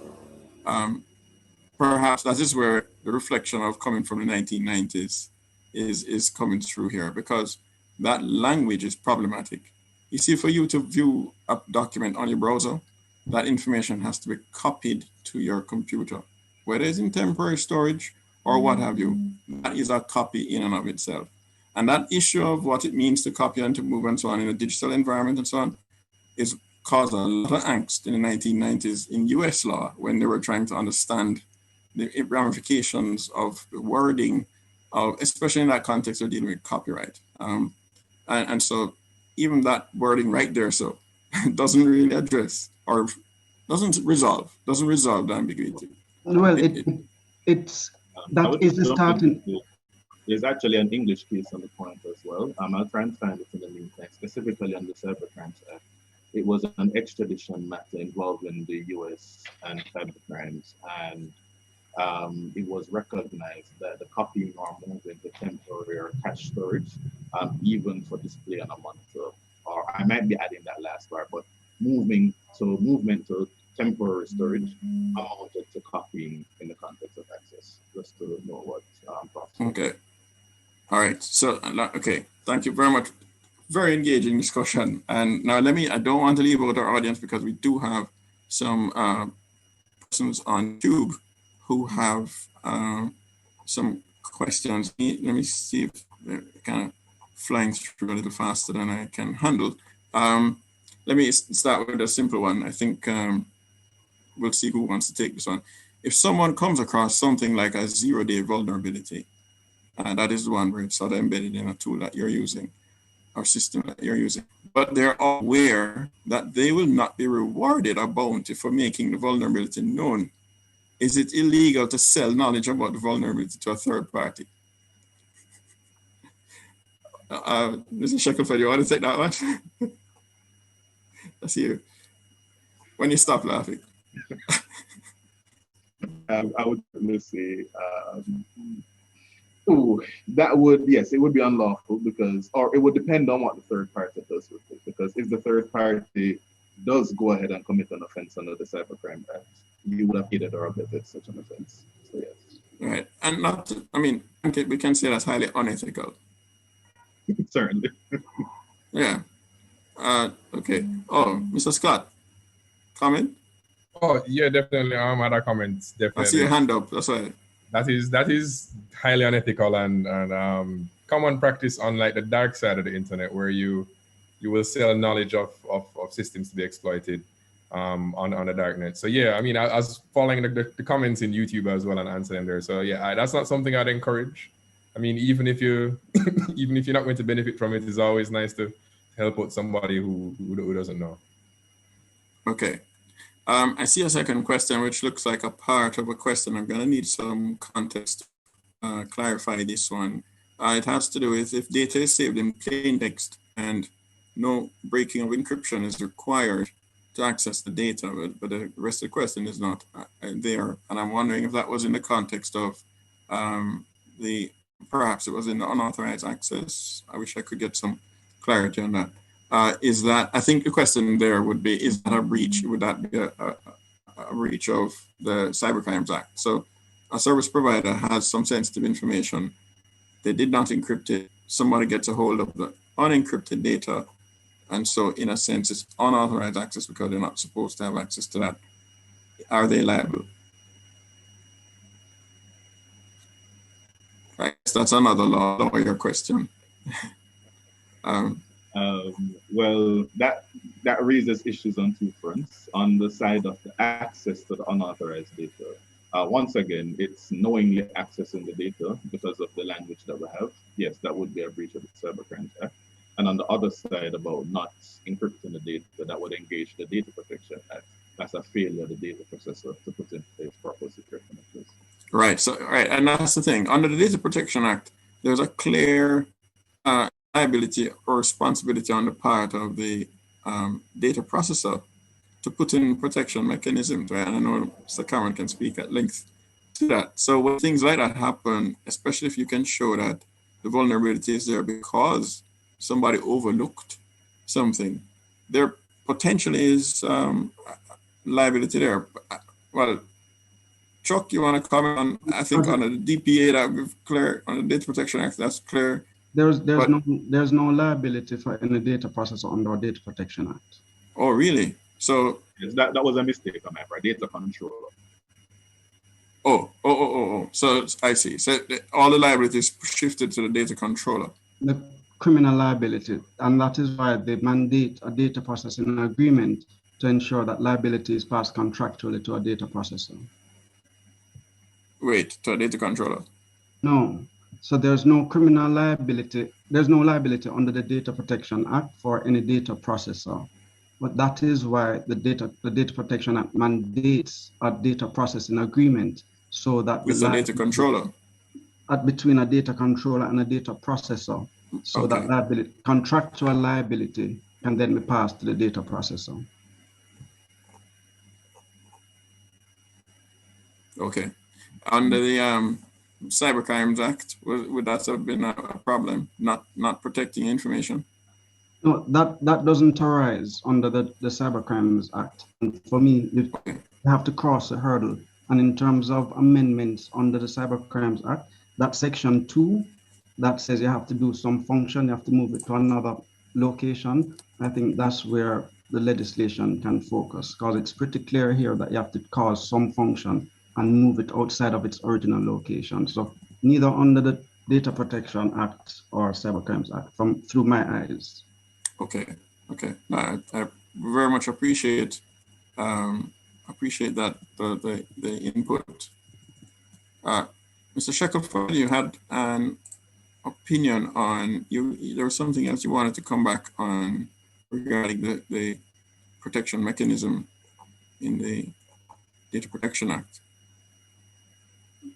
Perhaps that is where the reflection of coming from the 1990s is coming through here, because that language is problematic. You see, for you to view a document on your browser, that information has to be copied to your computer, whether it's in temporary storage or what have you. That is a copy in and of itself. And that issue of what it means to copy and to move and so on in a digital environment and so on is caused a lot of angst in the 1990s in US law when they were trying to understand the ramifications of the wording of, especially in that context of dealing with copyright. And so even that wording right there, so doesn't really address or doesn't resolve the ambiguity. Well, it's that is the starting. There's actually an English case on the point as well. I'll try and find it in the meantime, specifically on the Cybercrimes Act. It was an extradition matter involving the US and cybercrimes, and it was recognized that the copying or moving to temporary or cache storage, even for display on a monitor, or I might be adding that last part, but movement to temporary storage amounted to copying in the context of access, just to know what possible. Okay. All right. So, okay. Thank you very much. Very engaging discussion. And now I don't want to leave out our audience because we do have some persons on YouTube who have some questions. Let me see if they're kind of flying through a little faster than I can handle. Let me start with a simple one. I think we'll see who wants to take this one. If someone comes across something like a 0-day vulnerability, that is the one where it's sort of embedded in a tool that you're using, or system that you're using, but they're aware that they will not be rewarded a bounty for making the vulnerability known. Is it illegal to sell knowledge about the vulnerability to a third party? Mr. Shackelford, you want to take that one? That's you. When you stop laughing. I would say, yes, it would be unlawful because, or it would depend on what the third party does with it. Because if the third party does go ahead and commit an offense under the Cybercrime Act, you would have aided or abetted such an offense. So yes. Right, and not, I mean, okay, we can say that's highly unethical. Certainly. Yeah. Okay. Oh, Mr. Scott, comment? Oh yeah, definitely. Other comments, definitely. I see your hand up. That's right. That is highly unethical and common practice on like the dark side of the internet, where you will sell knowledge of systems to be exploited on the darknet. So yeah, I mean, I was following the comments in YouTube as well and answering there. So yeah, that's not something I'd encourage. I mean, even if you're not going to benefit from it, it's always nice to help out somebody who doesn't know. Okay. I see a second question, which looks like a part of a question. I'm going to need some context to clarify this one. It has to do with if data is saved in plain text and no breaking of encryption is required to access the data, but the rest of the question is not there. And I'm wondering if that was in the context of perhaps it was in the unauthorized access. I wish I could get some clarity on that. Is that, I think the question there would be, is that a breach? Would that be a breach of the Cybercrimes Act? So a service provider has some sensitive information. They did not encrypt it. Somebody gets a hold of unencrypted data, and so in a sense it's unauthorized access because they're not supposed to have access to that, are they liable? I guess that's another lawyer question. Well, that raises issues on two fronts. On the side of the access to the unauthorized data, once again, it's knowingly accessing the data because of the language that we have. Yes, that would be a breach of the Cybercrimes Act. And on the other side, about not encrypting the data, that would engage the Data Protection Act. That's a failure of the data processor to put in place proper security measures. Right. So, right, and that's the thing. Under the Data Protection Act, there's a clear liability or responsibility on the part of the data processor to put in protection mechanisms. Right? And I know Mr. Cameron can speak at length to that. So when things like that happen, especially if you can show that the vulnerability is there because somebody overlooked something, there potentially is liability there. Well, Chuck, you want to comment on, I think on the DPA that we've clear, on the Data Protection Act, that's clear. There's no liability for any data processor under our Data Protection Act. Oh, really? So yes, that was a mistake on my part. Data controller. So I see. So all the liability is shifted to the data controller. The criminal liability, and that is why they mandate a data processing agreement to ensure that liability is passed contractually to a data processor. Wait, to a data controller? No. So there's no criminal liability. There's no liability under the Data Protection Act for any data processor. But that is why the Data Protection Act mandates a data processing agreement so that with a data controller between a data controller and a data processor, so that liability, contractual liability, can then be passed to the data processor. Okay. Under the Cybercrimes Act, would that have been a problem, not protecting information? No, that doesn't arise under the Cybercrimes Act. And for me, you have to cross a hurdle. And in terms of amendments under the Cybercrimes Act, that section 2 that says you have to do some function, you have to move it to another location. I think that's where the legislation can focus, because it's pretty clear here that you have to cause some function and move it outside of its original location. So neither under the Data Protection Act or Cybercrimes Act, through my eyes. Okay. No, I very much appreciate that the input. Mr. Shackelford, you had an opinion on there was something else you wanted to come back on regarding the protection mechanism in the Data Protection Act.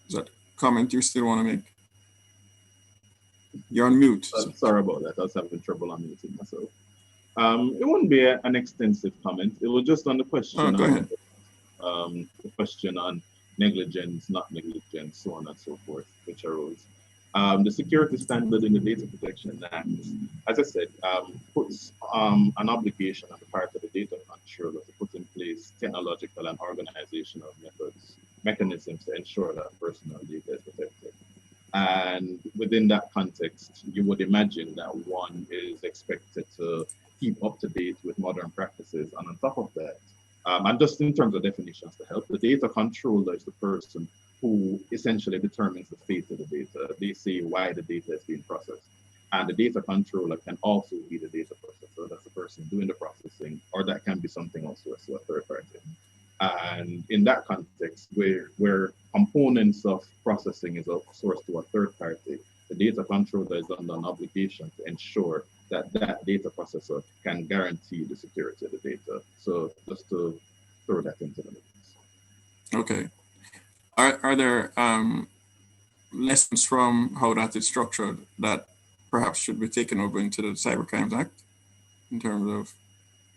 Is that a comment you still want to make? You're on mute. Sorry about that. I was having trouble unmuting myself. It wouldn't be an extensive comment. It was just on the question. Go ahead. The question on negligence, not negligence, so on and so forth, which arose. The security standard in the Data Protection Act, as I said, puts an obligation on the part of the data controller to put in place technological and organizational mechanisms to ensure that personal data is protected. And within that context, you would imagine that one is expected to keep up to date with modern practices. And on top of that, and just in terms of definitions to help, the data controller is the person who essentially determines the fate of the data. They say why the data is being processed. And the data controller can also be the data processor. That's the person doing the processing, or that can be something else, so a third party. And in that context, where components of processing is outsourced to a third party, the data controller is under an obligation to ensure that that data processor can guarantee the security of the data. So just to throw that into the mix. Okay. Are there lessons from how that is structured that perhaps should be taken over into the Cybercrimes Act in terms of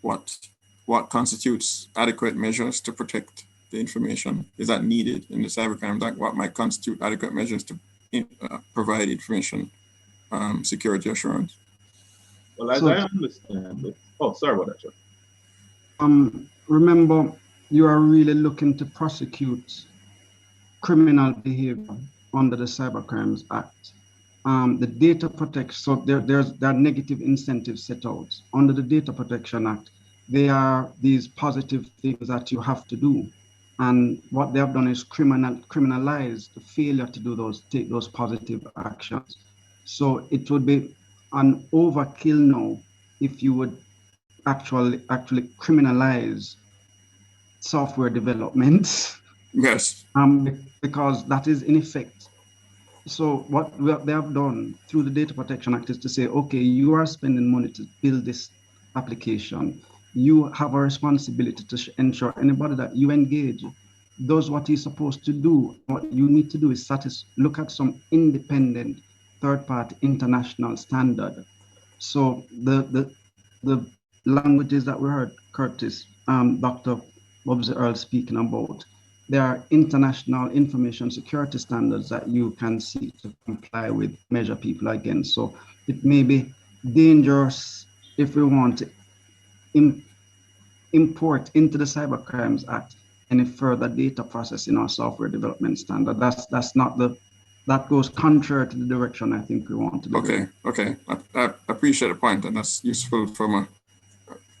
what constitutes adequate measures to protect the information? Is that needed in the Cybercrimes Act? What might constitute adequate measures to provide information security assurance? Well, as I understand it, sorry about that, Jeff. Remember, you are really looking to prosecute criminal behavior under the Cybercrimes Act. the data protection, so there are negative incentives set out. Under the Data Protection Act, there are these positive things that you have to do. And what they have done is criminalize the failure to take those positive actions. So it would be an overkill now if you would actually criminalize software development. Yes. Because that is in effect. So what they have done through the Data Protection Act is to say, okay, you are spending money to build this application. You have a responsibility to ensure anybody that you engage does what he's supposed to do. What you need to do is look at some independent third-party international standard. So the languages that we heard Curtis, Dr. Bobsy Earl speaking about, there are international information security standards that you can seek to comply with, measure people against. So it may be dangerous if we want to import into the Cybercrimes Act any further data processing or software development standard. That goes contrary to the direction I think we want to do. Okay. I appreciate the point, and that's useful from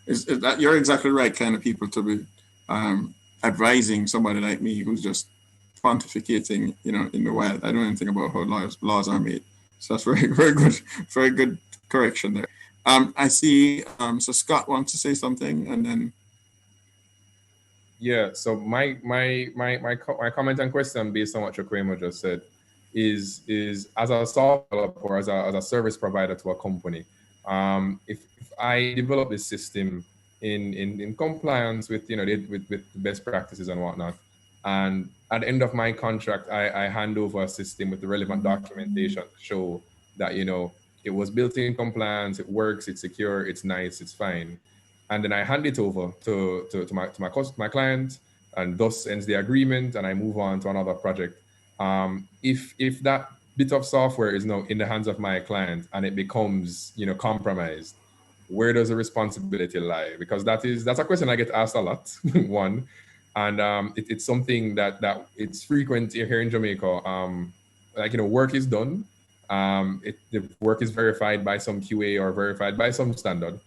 is that you're exactly right kind of people to be advising somebody like me who's just pontificating, in the wild. I don't know anything about how laws are made. So that's very good correction there. I see, so Scott wants to say something, and then. Yeah, so my comment and question based on what Chukwuemeka just said is as a software developer, as a service provider to a company, if I develop this system in compliance with with best practices and whatnot, and at the end of my contract I hand over a system with the relevant documentation to show that it was built in compliance, it works, it's secure, it's nice, it's fine, and then I hand it over to my client, and thus ends the agreement, and I move on to another project. If that bit of software is now in the hands of my client and it becomes compromised, where does the responsibility lie? Because that's a question I get asked a lot. One, and it's something that it's frequent here in Jamaica. Work is done. The work is verified by some QA or verified by some standard,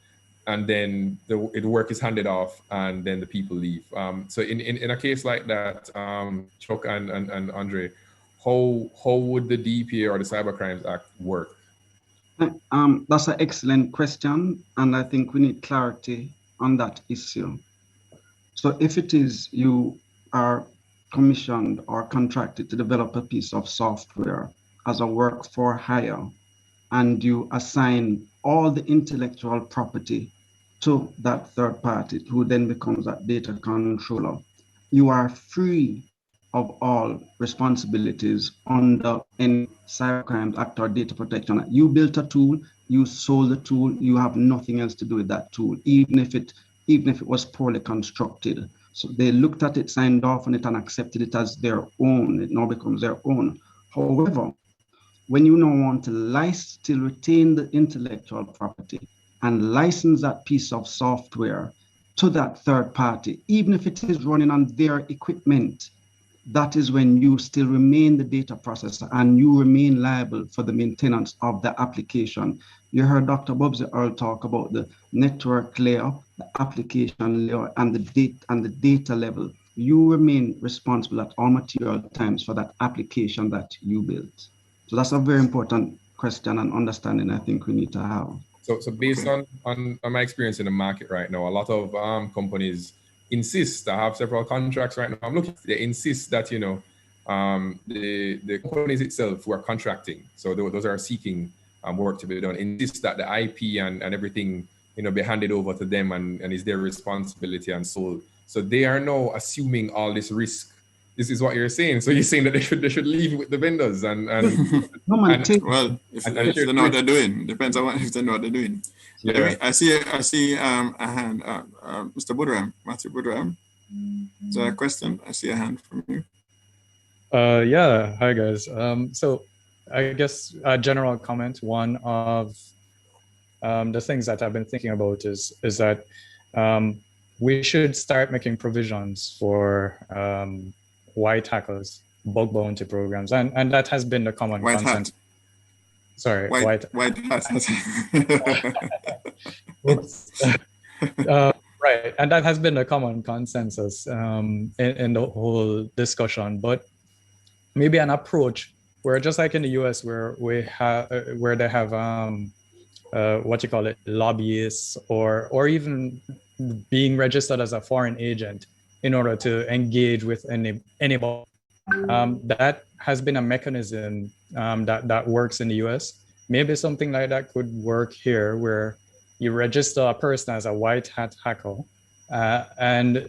and then the work is handed off, and then the people leave. So in a case like that, Chuck and Andre, how would the DPA or the Cybercrimes Act work? That's an excellent question, and I think we need clarity on that issue. So if it is you are commissioned or contracted to develop a piece of software as a work for hire, and you assign all the intellectual property to that third party, who then becomes that data controller, you are free of all responsibilities under any Cybercrimes Act or Data Protection Act. You built a tool, you sold the tool, you have nothing else to do with that tool, even if it was poorly constructed. So they looked at it, signed off on it, and accepted it as their own. It now becomes their own. However, when you now want to still retain the intellectual property and license that piece of software to that third party, even if it is running on their equipment, that is when you still remain the data processor and you remain liable for the maintenance of the application. You heard Dr. Bobsy Earl talk about the network layer, the application layer, and the data level. You remain responsible at all material times for that application that you built. So that's a very important question and understanding I think we need to have. So based on my experience in the market right now, a lot of companies insist. I have several contracts right now. I'm looking. They insist that the companies itself who are contracting, so those are seeking work to be done, insist that the IP and everything be handed over to them and is their responsibility and so they are now assuming all this risk. This is what you're saying. So you're saying that they should leave it with the vendors and well, if they know what they're doing, depends on if they know what they're doing. Yeah. Anyway, I see a hand, Mr. Budram, Matthew Budram. Is there a question? I see a hand from you. Yeah, hi guys. So I guess a general comment, one of the things that I've been thinking about is that we should start making provisions for white hackers, bug bounty programs, and that has been the common consent. sorry, white hat. Oops. Right, and that has been a common consensus in the whole discussion. But maybe an approach where, just like in the U.S., where they have what you call it, lobbyists, or even being registered as a foreign agent in order to engage with anybody. That has been a mechanism that works in the US. Maybe something like that could work here, where you register a person as a white hat hacker, and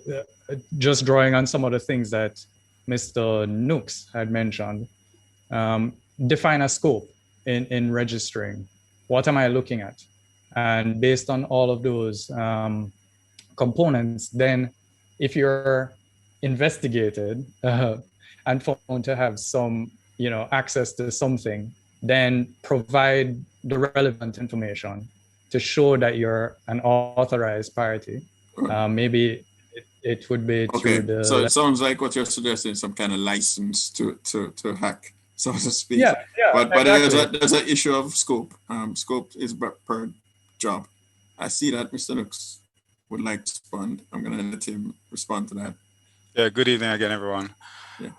just drawing on some of the things that Mr. Nooks had mentioned, define a scope in registering. What am I looking at? And based on all of those components, then if you're investigated and found to have some, access to something, then provide the relevant information to show that you're an authorized party. Maybe it would be through the. So it sounds like what you're suggesting is some kind of license to hack, so to speak. Yeah. But exactly. there's an issue of scope. Scope is per job. I see that Mr. Nooks would like to respond. I'm going to let him respond to that. Yeah, good evening again, everyone. Yeah.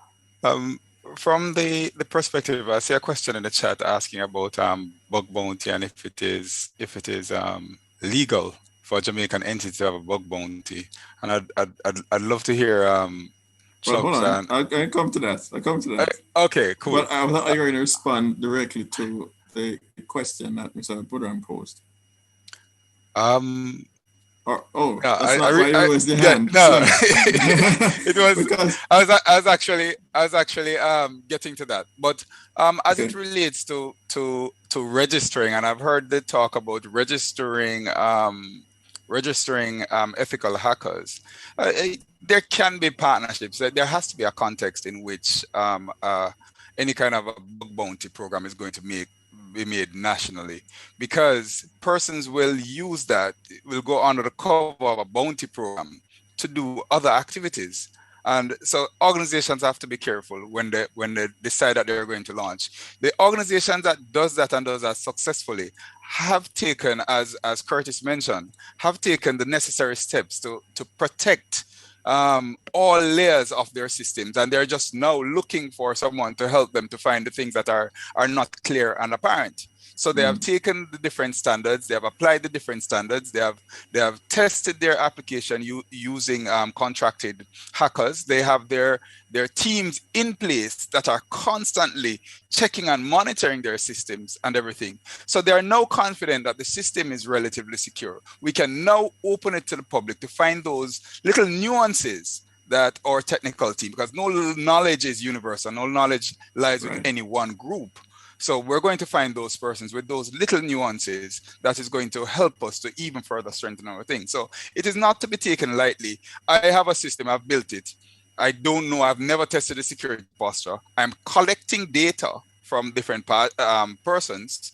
From the perspective, I see a question in the chat asking about bug bounty and if it is legal for a Jamaican entity to have a bug bounty. And I'd love to hear. Well, hold on. I'll come to that. Okay, cool. But I thought you were going to respond directly to the question that Mr. Budran posed. That's not why you raised the hand. No, it was because I was actually getting to that. But as it relates to registering, and I've heard the talk about registering ethical hackers. There can be partnerships. There has to be a context in which any kind of a bug bounty program is going to be made nationally, because persons will use that, will go under the cover of a bounty program to do other activities. And so organizations have to be careful when they decide that they're going to launch. The organizations that does that and does that successfully have taken, as Curtis mentioned, have taken the necessary steps to protect all layers of their systems, and they're just now looking for someone to help them to find the things that are not clear and apparent. So they have taken the different standards, they have applied the different standards, they have tested their application using contracted hackers. They have their teams in place that are constantly checking and monitoring their systems and everything. So they are now confident that the system is relatively secure. We can now open it to the public to find those little nuances that our technical team, because no knowledge is universal, no knowledge lies with any one group. So we're going to find those persons with those little nuances that is going to help us to even further strengthen our thing. So it is not to be taken lightly. I have a system, I've built it. I don't know, I've never tested the security posture. I'm collecting data from different persons,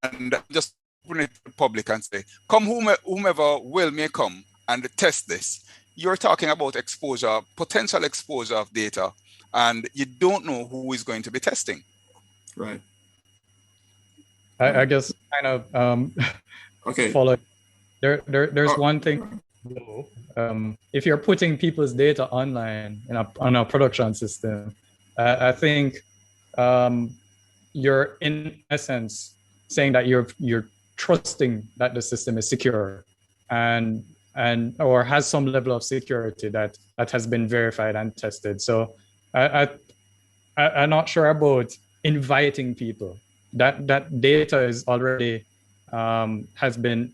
and just open it to the public and say, come whomever will may come and test this. You're talking about exposure, potential exposure of data, and you don't know who is going to be testing. Right. I guess kind of okay. Follow. There's one thing. If you're putting people's data online on a production system, I think you're in essence saying that you're trusting that the system is secure and or has some level of security that has been verified and tested. So I'm not sure about inviting people. That data is already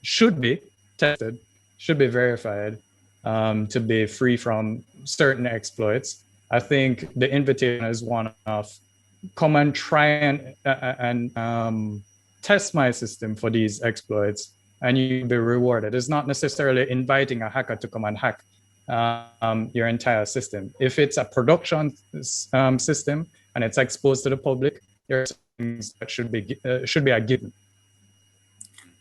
should be tested, should be verified to be free from certain exploits. I think the invitation is one of come and try and test my system for these exploits, and you'll be rewarded. It's not necessarily inviting a hacker to come and hack your entire system. If it's a production system and it's exposed to the public, there are things that should be a given.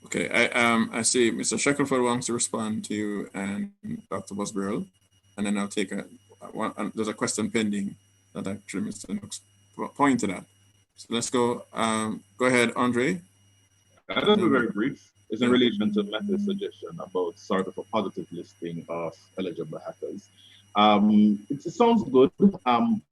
Okay, I see Mr. Shackelford wants to respond to you and Dr. Busbarrel, and then I'll take there's a question pending that actually Mr. Nooks pointed at. So let's go. Go ahead, Andre. That'll be very brief. It's in relation to Meta's suggestion about sort of a positive listing of eligible hackers. It sounds good.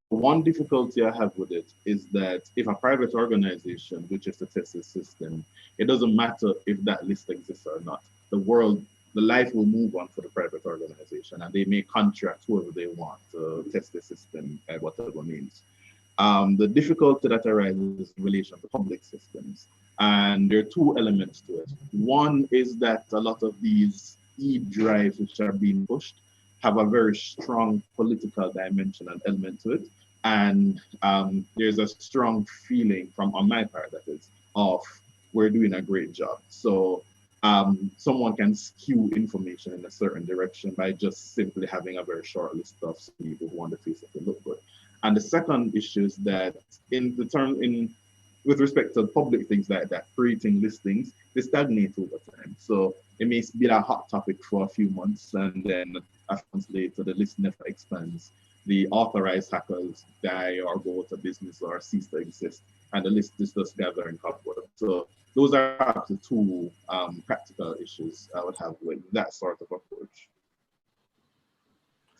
One difficulty I have with it is that if a private organization wishes to test the system, it doesn't matter if that list exists or not. The life will move on for the private organization, and they may contract whoever they want to test the system at whatever means. The difficulty that arises in relation to public systems, and there are two elements to it. One is that a lot of these e-drives which are being pushed have a very strong political dimension and element to it. And there's a strong feeling on my part, that is, of we're doing a great job. So someone can skew information in a certain direction by just simply having a very short list of people who want the face of it look good. And the second issue is that with respect to public things like that, creating listings, they stagnate over time. So it may be a hot topic for a few months, and then a few months later, the list never expands. The authorized hackers die or go out of business or cease to exist, and the list is just gathering upward. So those are perhaps the two practical issues I would have with that sort of approach.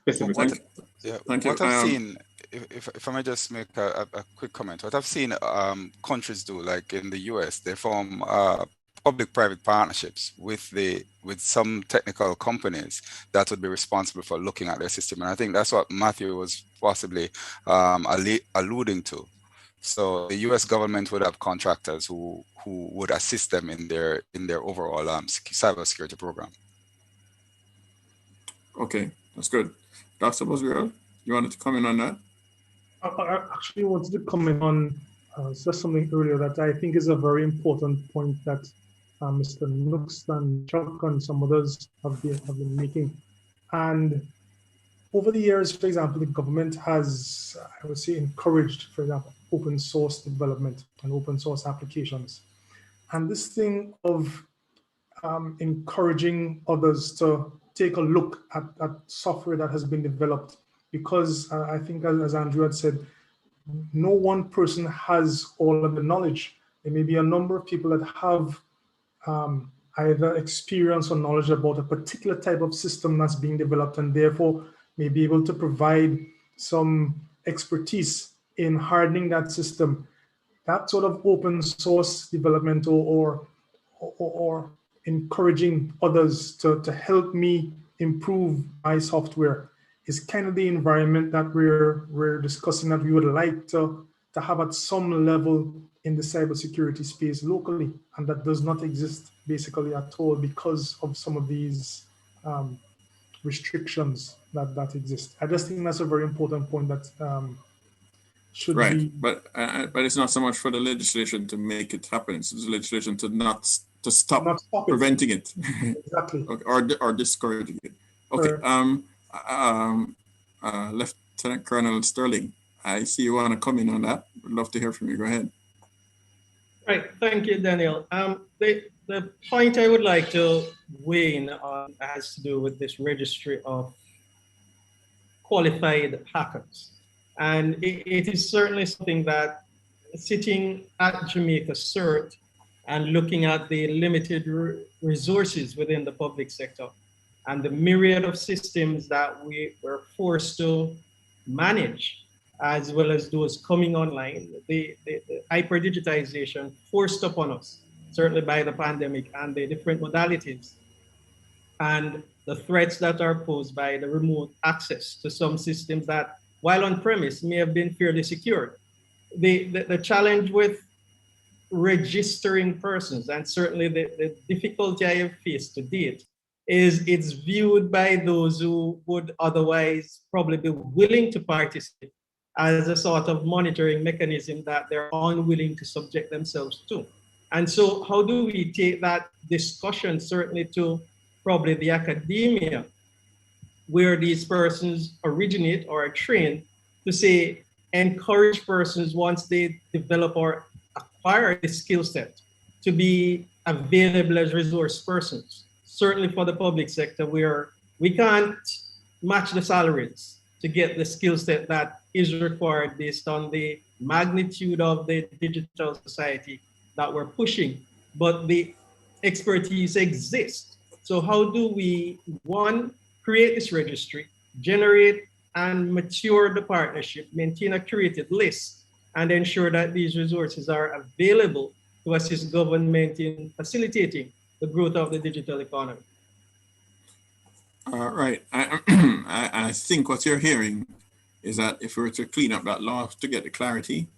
Specifically. What I've seen, if I may just make a quick comment, what I've seen countries do, like in the US, they form public-private partnerships with some technical companies that would be responsible for looking at their system. And I think that's what Matthew was possibly alluding to. So the US government would have contractors who would assist them in their overall cybersecurity program. Okay, that's good. Dr. Boswell, you wanted to comment on that? I actually wanted to comment on just something earlier that I think is a very important point that Mr. Nooks and Chuck and some others have been making. And over the years, for example, the government has, I would say, encouraged, for example, open source development and open source applications. And this thing of encouraging others to take a look at software that has been developed, because I think, as Andrew had said, no one person has all of the knowledge. There may be a number of people that have either experience or knowledge about a particular type of system that's being developed, and therefore may be able to provide some expertise in hardening that system. That sort of open source development or encouraging others to help me improve my software is kind of the environment that we're discussing, that we would like to have at some level in the cybersecurity space locally, and that does not exist basically at all because of some of these restrictions that exist. I just think that's a very important point that should be. But it's not so much for the legislation to make it happen. It's the legislation to stop preventing it. Exactly. or discouraging it. Okay. Lieutenant Colonel Sterling, I see you want to come in on that. Would love to hear from you. Go ahead. Right. Thank you, Daniel. The point I would like to weigh in on has to do with this registry of qualified hackers. And it is certainly something that, sitting at Jamaica CERT and looking at the limited resources within the public sector and the myriad of systems that we were forced to manage, as well as those coming online, the hyper-digitization forced upon us, certainly by the pandemic and the different modalities, and the threats that are posed by the remote access to some systems that, while on premise, may have been fairly secured. The challenge with registering persons, and certainly the difficulty I have faced to date, is it's viewed by those who would otherwise probably be willing to participate as a sort of monitoring mechanism that they're unwilling to subject themselves to. And so how do we take that discussion certainly to probably the academia, where these persons originate or are trained, to say, encourage persons once they develop or acquire the skill set to be available as resource persons. Certainly for the public sector, where we can't match the salaries to get the skill set that is required based on the magnitude of the digital society that we're pushing, but the expertise exists. So how do we, one, create this registry, generate and mature the partnership, maintain a curated list, and ensure that these resources are available to assist government in facilitating the growth of the digital economy? Right. I think what you're hearing is that if we were to clean up that law to get the clarity,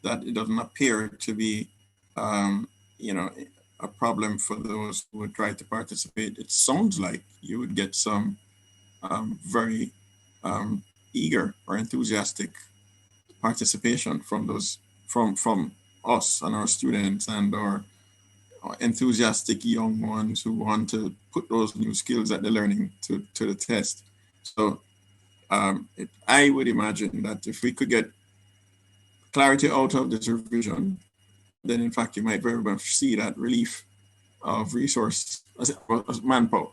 that it doesn't appear to be, a problem for those who would try to participate. It sounds like you would get some very eager or enthusiastic participation from those, from us and our students and our enthusiastic young ones who want to put those new skills that they're learning to the test. So I would imagine that if we could get clarity out of this revision, then in fact you might very much see that relief of resource as manpower.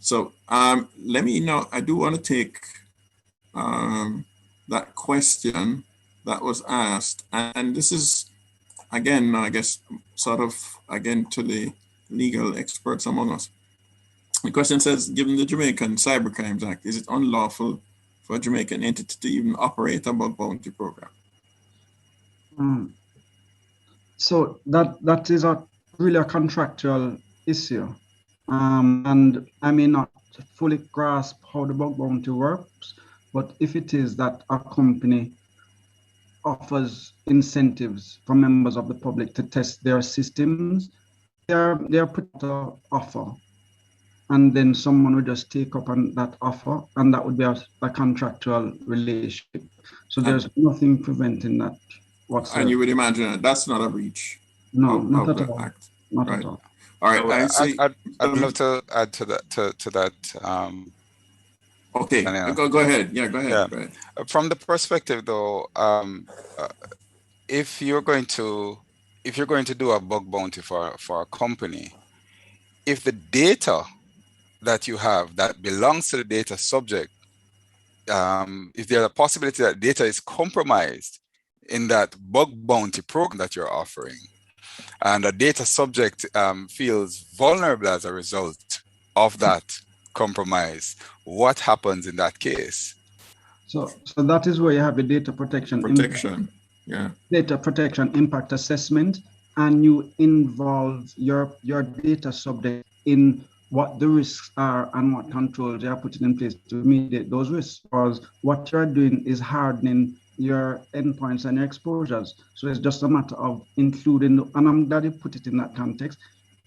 So let me know, I do want to take that question that was asked, and this is, again, I guess, sort of, again, to the legal experts among us. The question says, given the Jamaican Cybercrimes Act, is it unlawful for a Jamaican entity to even operate a bug bounty program? So that is really a contractual issue. And I may not fully grasp how the bug bounty works, but if it is that a company offers incentives for members of the public to test their systems, they are put an offer, and then someone would just take up on that offer, and that would be a contractual relationship. So there's nothing preventing that whatsoever. And you would imagine that's not a breach. No, of, not of at the all. act. Not Right. at all. All right. I'd love to add to that. Okay. Go ahead. Yeah, go ahead. Yeah. Go ahead. From the perspective, though, if you're going to do a bug bounty for a company, if the data that you have that belongs to the data subject, if there's a possibility that data is compromised in that bug bounty program that you're offering, and a data subject feels vulnerable as a result of that compromise, what happens in that case? So that is where you have a data protection. Data protection impact assessment, and you involve your data subject in what the risks are and what controls you are putting in place to mitigate those risks. Because what you're doing is hardening your endpoints and your exposures. So it's just a matter of including, and I'm glad you put it in that context.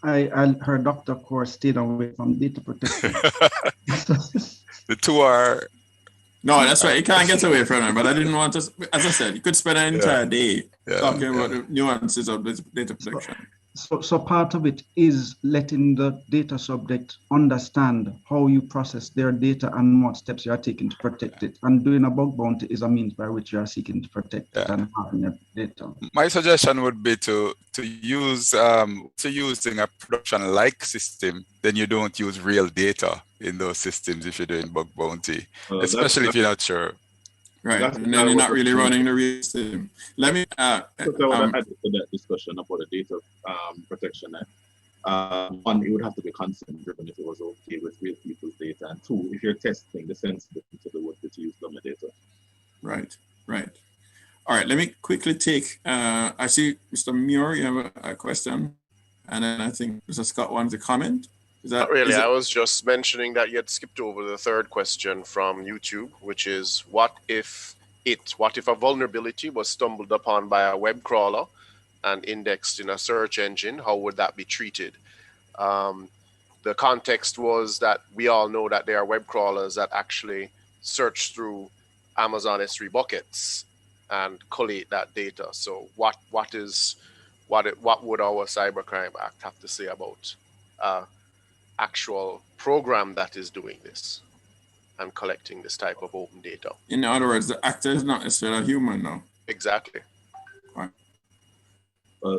I heard Dr. Kaur stayed away from data protection. The two are... No, that's right. You can't get away from it. But I didn't want to, as I said, you could spend an entire day talking about the nuances of this data protection. So part of it is letting the data subject understand how you process their data and what steps you are taking to protect it. And doing a bug bounty is a means by which you are seeking to protect it and having your data. My suggestion would be to use using a production-like system. Then you don't use real data in those systems if you're doing bug bounty, especially if you're not sure. Right, and then you're not really running the real system. Let me add to that discussion about the data protection. One, it would have to be consent driven if it was okay with real people's data, and two, if you're testing the sensitivity to the work that you use on the data. Right. All right, let me quickly take, I see Mr. Muir, you have a question, and then I think Mr. Scott wants a comment. Not really. I was just mentioning that you had skipped over the third question from YouTube, which is what if a vulnerability was stumbled upon by a web crawler and indexed in a search engine? How would that be treated? The context was that we all know that there are web crawlers that actually search through Amazon S3 buckets and collate that data. So what would our Cybercrime Act have to say about actual program that is doing this and collecting this type of open data? In other words, the actor is not necessarily a human now. Exactly.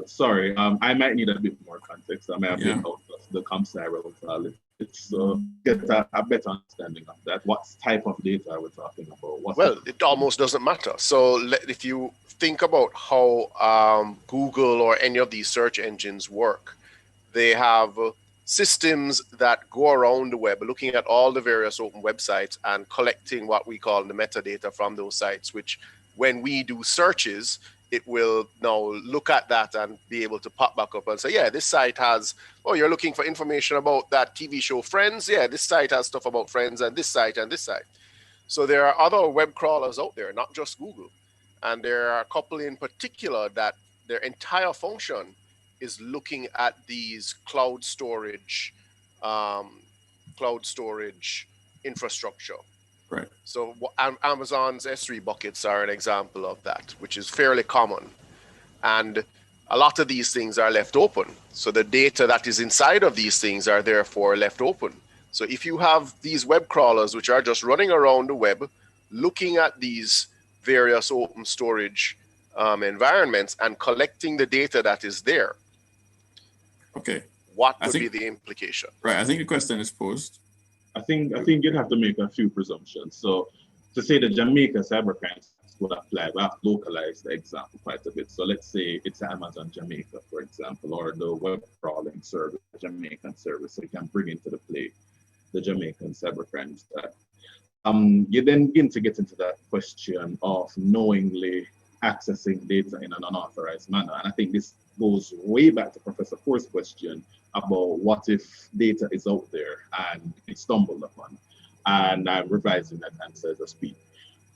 Sorry, I might need a bit more context. I may have been out the ComSci wherewithal. It's get a better understanding of that. What type of data are we talking about? Well, it almost doesn't matter. So if you think about how Google or any of these search engines work, they have systems that go around the web looking at all the various open websites and collecting what we call the metadata from those sites, which when we do searches, it will now look at that and be able to pop back up and say, yeah, this site has, oh, you're looking for information about that TV show Friends. Yeah, this site has stuff about Friends, and this site and this site. So there are other web crawlers out there, not just Google. And there are a couple in particular that their entire function is looking at these cloud storage infrastructure. Right. So Amazon's S3 buckets are an example of that, which is fairly common. And a lot of these things are left open. So the data that is inside of these things are therefore left open. So if you have these web crawlers, which are just running around the web, looking at these various open storage environments and collecting the data that is there, okay, what would be the implication? Right. I think the question is posed. I think you'd have to make a few presumptions. So to say the Jamaica cybercrime would apply, we have to localize the example quite a bit. So let's say it's Amazon Jamaica, for example, or the web crawling service, the Jamaican service. So you can bring into the play the Jamaican cybercrime stack. You then begin to get into that question of knowingly accessing data in an unauthorized manner. And I think this goes way back to Professor Cour's question about what if data is out there and it's stumbled upon. And I'm revising that answer as I speak.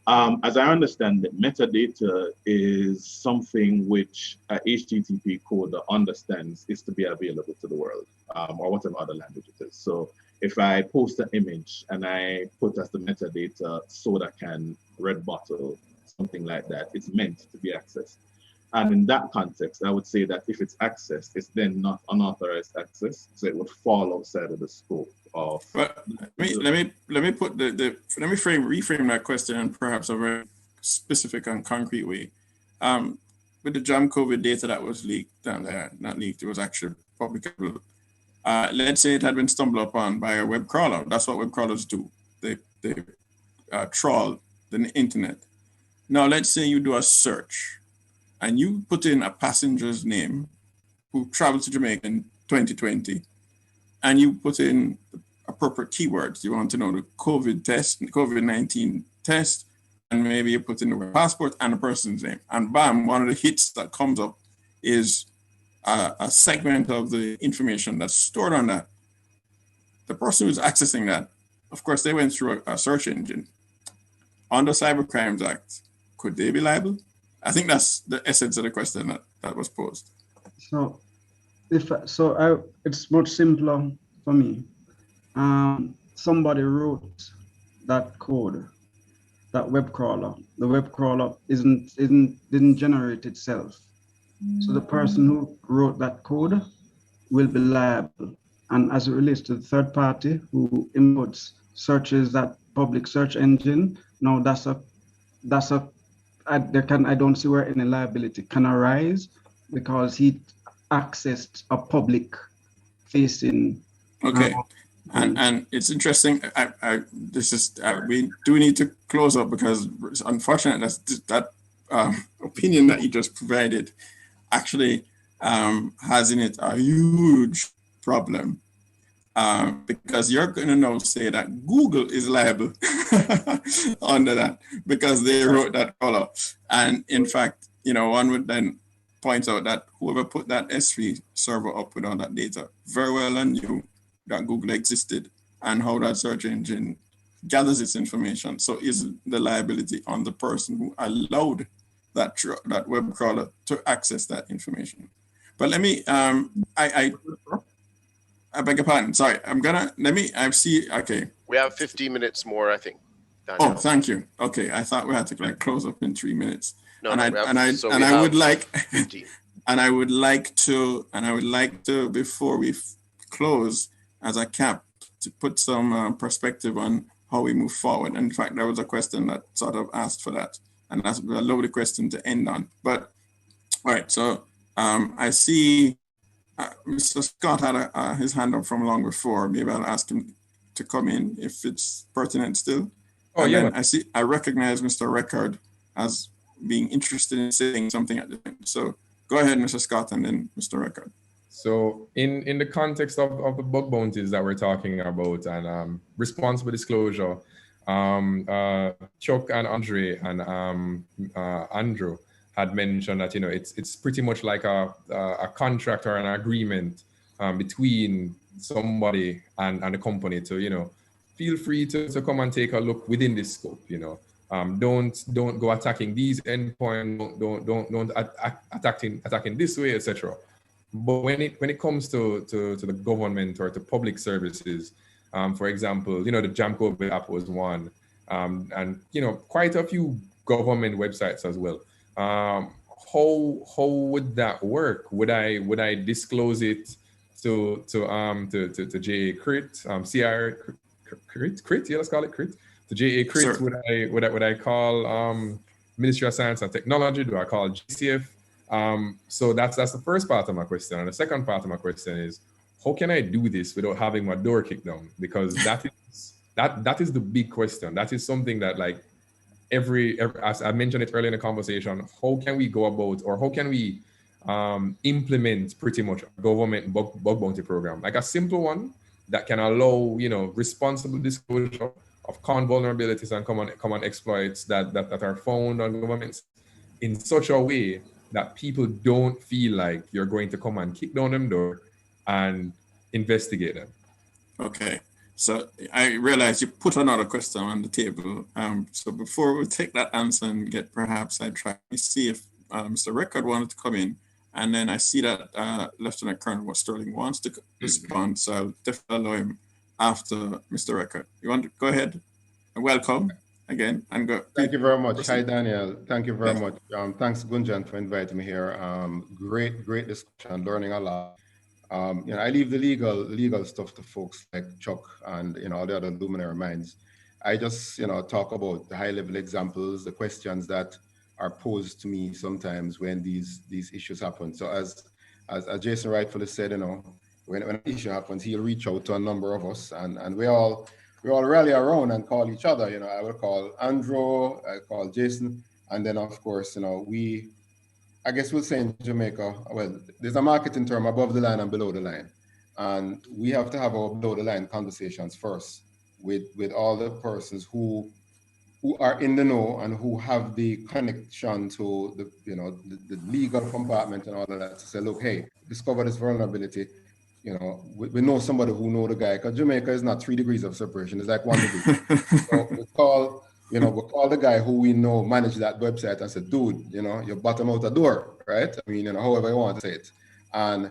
As I understand it, metadata is something which a HTTP coder understands is to be available to the world, or whatever other language it is. So if I post an image and I put as the metadata soda can, red bottle, something like that, it's meant to be accessed. And in that context, I would say that if it's accessed, it's then not unauthorized access, so it would fall outside of the scope of. But let me reframe that question in perhaps a very specific and concrete way. With the Jam COVID data that was leaked, not leaked, it was actually public. Let's say it had been stumbled upon by a web crawler. That's what web crawlers do. They trawl the internet. Now, let's say you do a search and you put in a passenger's name who traveled to Jamaica in 2020, and you put in appropriate keywords. You want to know the COVID-19 test, and maybe you put in the passport and the person's name. And bam, one of the hits that comes up is a segment of the information that's stored on that. The person who's accessing that, of course, they went through a search engine. Under Cybercrimes Act, could they be liable? I think that's the essence of the question that was posed. So, it's much simpler for me. Somebody wrote that code, that web crawler. The web crawler didn't generate itself. So the person who wrote that code will be liable. And as it relates to the third party who inputs searches that public search engine, no, I don't see where any liability can arise because he accessed a public facing. Okay. And it's interesting. We do need to close up because it's unfortunate that opinion that you just provided actually has in it a huge problem. Because you're going to now say that Google is liable under that because they wrote that color. And in fact, one would then point out that whoever put that S3 server up with all that data very well knew that Google existed and how that search engine gathers its information. So is the liability on the person who allowed that web crawler to access that information? But let me, I beg your pardon. Sorry, okay. We have 15 minutes more, I think. Daniel. Oh, thank you. Okay, I thought we had to close up in 3 minutes. No, I would like to, before we close, as a cap, to put some perspective on how we move forward. And in fact, there was a question that sort of asked for that, and that's a loaded question to end on. But all right, so I see Mr. Scott had his hand up from long before. Maybe I'll ask him to come in if it's pertinent still. Oh, and yeah. then I recognize Mr. Record as being interested in saying something at the end. So go ahead, Mr. Scott, and then Mr. Record. So in the context of the bug bounties that we're talking about and responsible disclosure, Chuck and Andre and Andrew had mentioned that, you know, it's pretty much like a contract or an agreement between somebody and the company to, you know, feel free to come and take a look within this scope, you know. Don't go attacking these endpoints, don't attacking this way, etc. But when it comes to the government or to public services, for example, you know, the Jamco app was one, and you know, quite a few government websites as well. How would that work? Would I disclose it to JA Crit, CR Crit, yeah, let's call it Crit, to JA Crit? Sure. Would I call Ministry of Science and Technology? Do I call GCF? So that's the first part of my question. And the second part of my question is, how can I do this without having my door kicked down? Because that is the big question. That is something that, like, every as I mentioned it earlier in the conversation, how can we go about, or how can we implement pretty much a government bug bounty program, like a simple one that can allow, you know, responsible disclosure of common vulnerabilities and common exploits that are found on governments in such a way that people don't feel like you're going to come and kick down them door and investigate them. Okay, so I realize you put another question on the table. So before we take that answer and get perhaps I try to see if Mr. Record wanted to come in, and then I see that Lieutenant Colonel Sterling wants to respond, so I'll definitely allow him after Mr. Record. You want to go ahead? Welcome again, and go. Thank you very much. Hi, Daniel. Thank you very much. Thanks, Gunjan, for inviting me here. Great discussion, learning a lot. You know, I leave the legal stuff to folks like Chuck and, you know, all the other luminary minds. I just, you know, talk about the high-level examples, the questions that are posed to me sometimes when these issues happen. So as Jason rightfully said, you know, when an issue happens, he'll reach out to a number of us, and we all rally around and call each other. You know, I will call Andrew, I call Jason, and then of course, you know, I guess we'll say in Jamaica, well, there's a marketing term, above the line and below the line, and we have to have our below the line conversations first with all the persons who are in the know and who have the connection to the, you know, the legal compartment and all of that, to say, look, hey, discover this vulnerability. You know, we know somebody who know the guy, because Jamaica is not 3 degrees of separation, it's like 1 degree. So we call the guy who we know manage that website and say, dude, you know, you bottom out a door, right? I mean, you know, however you want to say it. And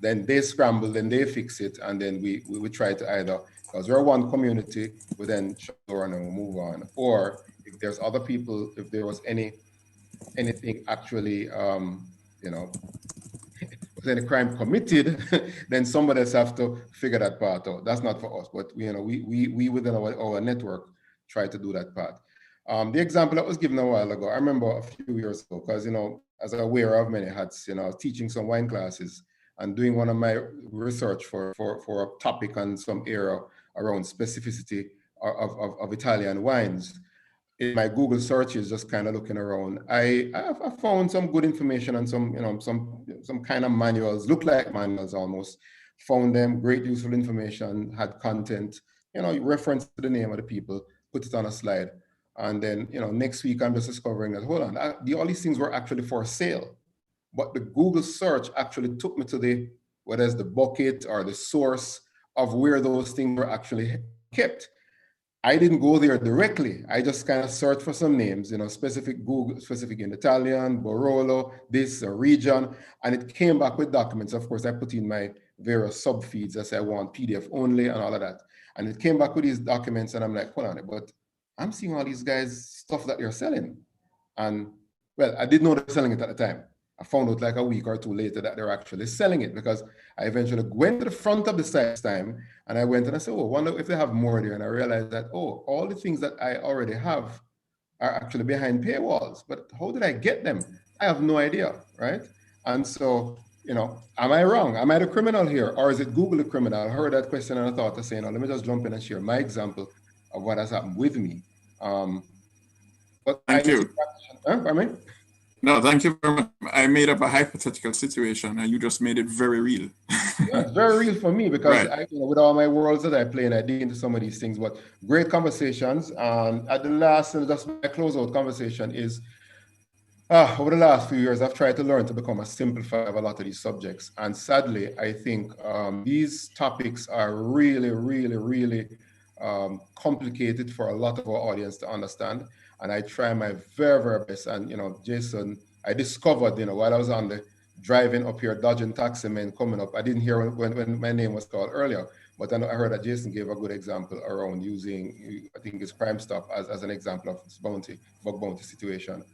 then they scramble, then they fix it, and then we try to either, because we're one community, we then shut the door and then we move on. Or if there's other people, if there was anything actually, you know, any crime committed, then somebody else have to figure that part out. That's not for us, but you know, we within our network try to do that part. The example that was given a while ago, I remember a few years ago, because, you know, as I wear of many hats, you know, I was teaching some wine classes and doing one of my research for a topic on some area around specificity of Italian wines. In my Google searches, just kind of looking around, I found some good information and some, you know, some kind of manuals, look like manuals almost. Found them, great useful information, had content, you know, reference to the name of the people, put it on a slide. And then, you know, next week I'm just discovering that, hold on, all these things were actually for sale. But the Google search actually took me to whether it's the bucket or the source of where those things were actually kept. I didn't go there directly. I just kind of searched for some names, you know, specific in Italian, Barolo, this region, and it came back with documents. Of course, I put in my various sub feeds. I said I want PDF only and all of that. And it came back with these documents, and I'm like, hold on, but I'm seeing all these guys stuff that they're selling. And well, I didn't know they were selling it at the time. I found out like a week or two later that they're actually selling it, because I eventually went to the front of the site this time, and I went and I said, oh, I wonder if they have more there. And I realized that, oh, all the things that I already have are actually behind paywalls. But how did I get them? I have no idea, right? And so you know, am I wrong? Am I the criminal here? Or is it Google the criminal? I heard that question and I thought to say, no, let me just jump in and share my example of what has happened with me. But thank you. I mean, no, thank you very much. I made up a hypothetical situation and you just made it very real. Yeah, it's very real for me because right. with all my worlds that I play and I dig into some of these things, but great conversations. At the last, and just my closeout conversation is, over the last few years, I've tried to learn to become a simplifier of a lot of these subjects. And sadly, I think these topics are really, really, really complicated for a lot of our audience to understand. And I try my very, very best. And, you know, Jason, I discovered, you know, while I was on the driving up here, dodging taxi men coming up, I didn't hear when my name was called earlier, but I heard that Jason gave a good example around using, I think it's Crime Stop as an example of this bug bounty situation.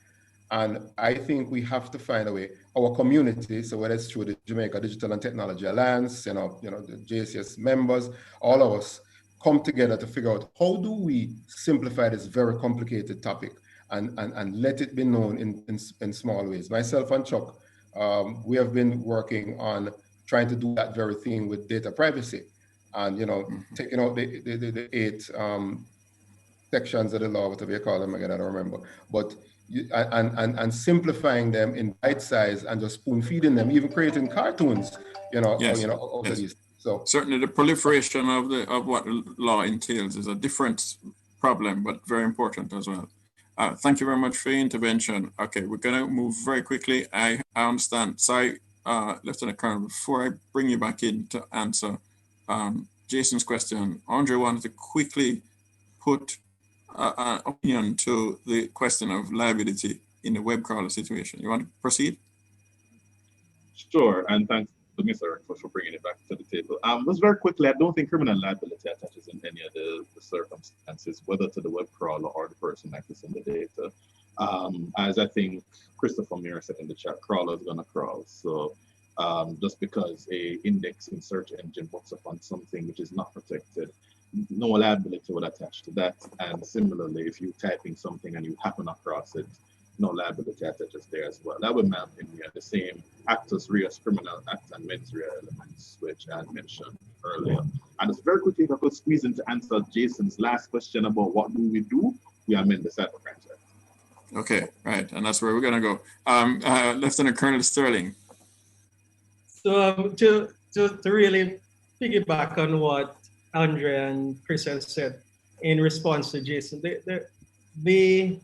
And I think we have to find a way, our community, so whether it's through the Jamaica Digital and Technology Alliance, you know, the JCS members, all of us come together to figure out how do we simplify this very complicated topic and let it be known in small ways. Myself and Chuck, we have been working on trying to do that very thing with data privacy and, you know, taking out the 8 sections of the law, whatever you call them, again, I don't remember, but and simplifying them in bite size and just spoon feeding them, even creating cartoons, you know, yes. Of these. So certainly the proliferation of what the law entails is a different problem, but very important as well. Thank you very much for your intervention. Okay, we're gonna move very quickly. I understand. Sorry, Lieutenant Colonel, before I bring you back in to answer Jason's question, Andre wanted to quickly put an opinion to the question of liability in the web crawler situation. You want to proceed? Sure, and thanks to Mr. for bringing it back to the table. Just very quickly, I don't think criminal liability attaches in any of the circumstances, whether to the web crawler or the person accessing the data. As I think Christopher Muir said in the chat, crawler is going to crawl. So just because a indexing search engine works upon something which is not protected, no liability would attach to that. And similarly, if you type in something and you happen across it, no liability attaches there as well. That would map in here the same actus reus criminal act and mens rea elements, which I mentioned earlier. And just very quickly, if I could squeeze in to answer Jason's last question about what do, we amend the Cybercrimes Act. Okay, right, and that's where we're gonna go. Lieutenant Colonel Sterling. So to really piggyback on what Andre and Chris have said in response to Jason, the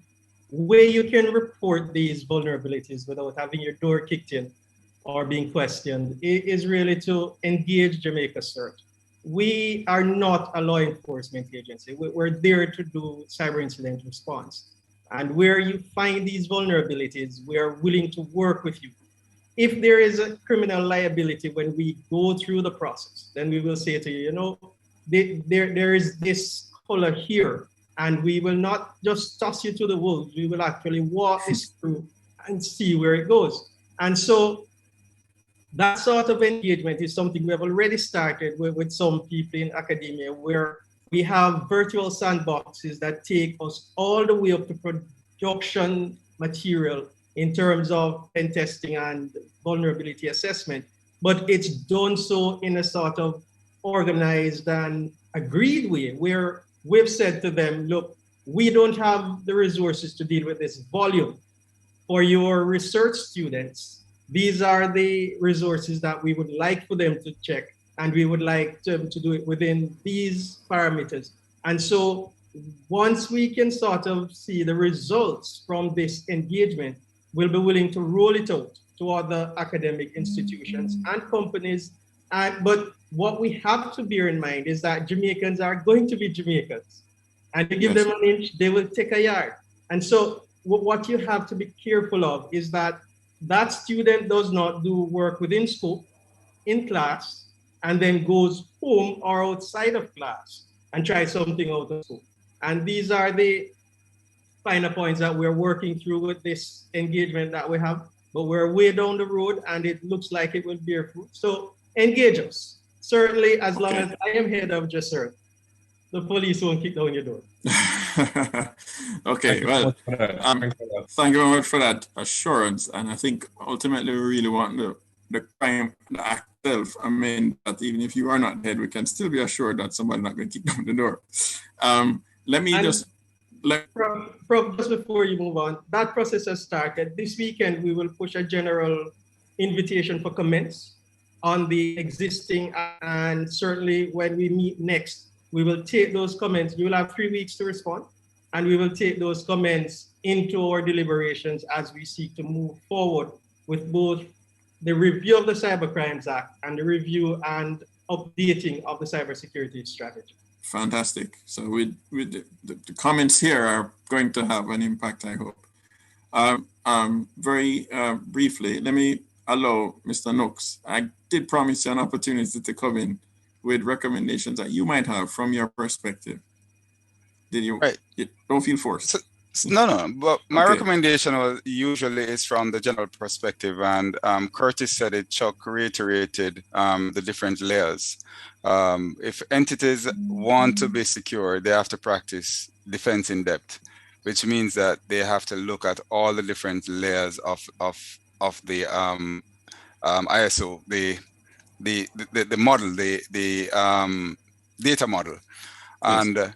way you can report these vulnerabilities without having your door kicked in or being questioned is really to engage Jamaica Search. We are not a law enforcement agency. We're there to do cyber incident response. And where you find these vulnerabilities, we are willing to work with you. If there is a criminal liability when we go through the process, then we will say to you, you know, there is this color here, and we will not just toss you to the wolves. We will actually walk this through and see where it goes. And so that sort of engagement is something we have already started with some people in academia, where we have virtual sandboxes that take us all the way up to production material in terms of pen testing and vulnerability assessment. But it's done so in a sort of organized and agreed way, where we've said to them, look, we don't have the resources to deal with this volume. For your research students, these are the resources that we would like for them to check, and we would like them to do it within these parameters. And so once we can sort of see the results from this engagement, we'll be willing to roll it out to other academic institutions and companies. But what we have to bear in mind is that Jamaicans are going to be Jamaicans. And you give them an inch, they will take a yard. And so what you have to be careful of is that that student does not do work within school, in class, and then goes home or outside of class and try something out of school. And these are the finer points that we're working through with this engagement that we have. But we're way down the road, and it looks like it will bear fruit. So engage us. Certainly, as long as I am head of JSERT, the police won't kick down your door. Okay, well, thank you very much for that assurance. And I think ultimately we really want the the crime, the act itself, I mean, that even if you are not dead, we can still be assured that somebody's not going to kick down the door. Let me just... Prof, just before you move on, that process has started. This weekend, we will push a general invitation for comments on the existing, and certainly when we meet next, we will take those comments. You will have 3 weeks to respond, and we will take those comments into our deliberations as we seek to move forward with both the review of the Cybercrimes Act and the review and updating of the cybersecurity strategy. Fantastic. So with the comments here are going to have an impact, I hope. Very briefly, let me allow Mr. Nooks. I did promise you an opportunity to come in with recommendations that you might have from your perspective. Did you? Right. Don't feel forced. No. But my recommendation usually is from the general perspective, and Curtis said it. Chuck reiterated the different layers. If entities want to be secure, they have to practice defense in depth, which means that they have to look at all the different layers of the ISO, the model, the data model, and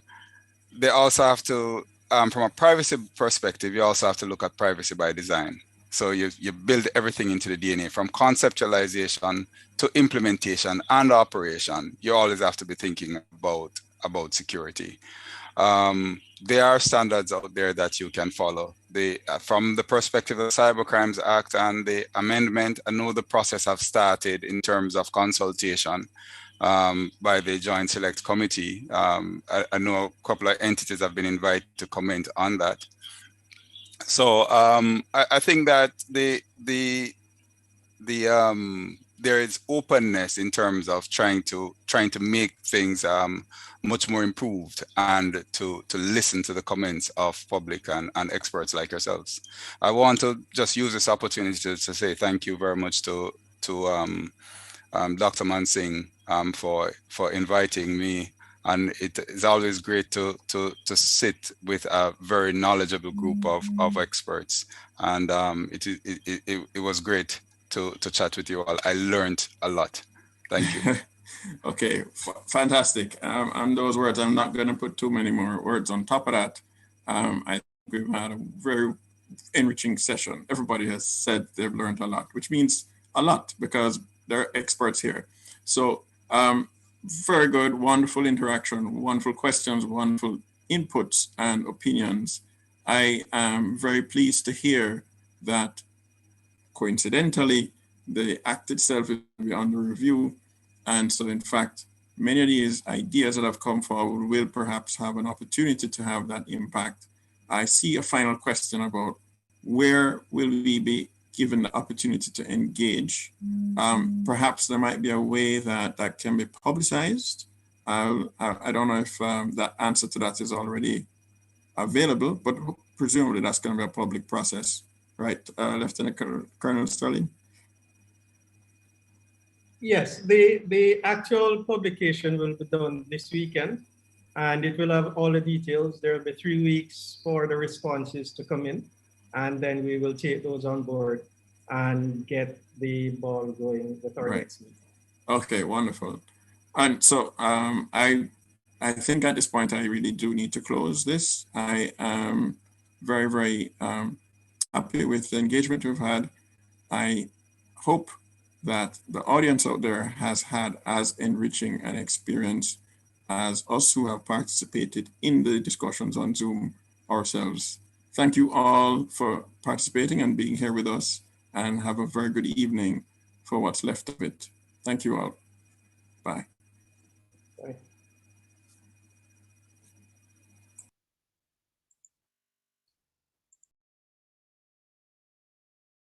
they also have to, from a privacy perspective, you also have to look at privacy by design. So you build everything into the DNA, from conceptualization to implementation and operation. You always have to be thinking about security. There are standards out there that you can follow. From the perspective of the Cybercrimes Act and the amendment, I know the process have started in terms of consultation by the Joint Select Committee. I know a couple of entities have been invited to comment on that. So I think that there is openness in terms of trying to make things much more improved, and to listen to the comments of public and experts like yourselves. I want to just use this opportunity to say thank you very much to Dr. Mansingh for inviting me. And it is always great to sit with a very knowledgeable group of experts. And it was great to chat with you all. I learned a lot. Thank you. Okay, fantastic. And those words, I'm not going to put too many more words on top of that. I think we've had a very enriching session. Everybody has said they've learned a lot, which means a lot because they're experts here. So very good, wonderful interaction, wonderful questions, wonderful inputs and opinions. I am very pleased to hear that coincidentally, the act itself will be under review. And so in fact, many of these ideas that have come forward will perhaps have an opportunity to have that impact. I see a final question about where will we be given the opportunity to engage. Perhaps there might be a way that can be publicized. I don't know if the answer to that is already available, but presumably that's going to be a public process, right, Lieutenant Colonel Sterling? Yes, the actual publication will be done this weekend, and it will have all the details. There will be 3 weeks for the responses to come in, and then we will take those on board and get the ball going with our next meeting. Okay, wonderful. And so I think at this point, I really do need to close this. I am very, very happy with the engagement we've had. I hope that the audience out there has had as enriching an experience as us who have participated in the discussions on Zoom ourselves. Thank you all for participating and being here with us, and have a very good evening for what's left of it. Thank you all. Bye.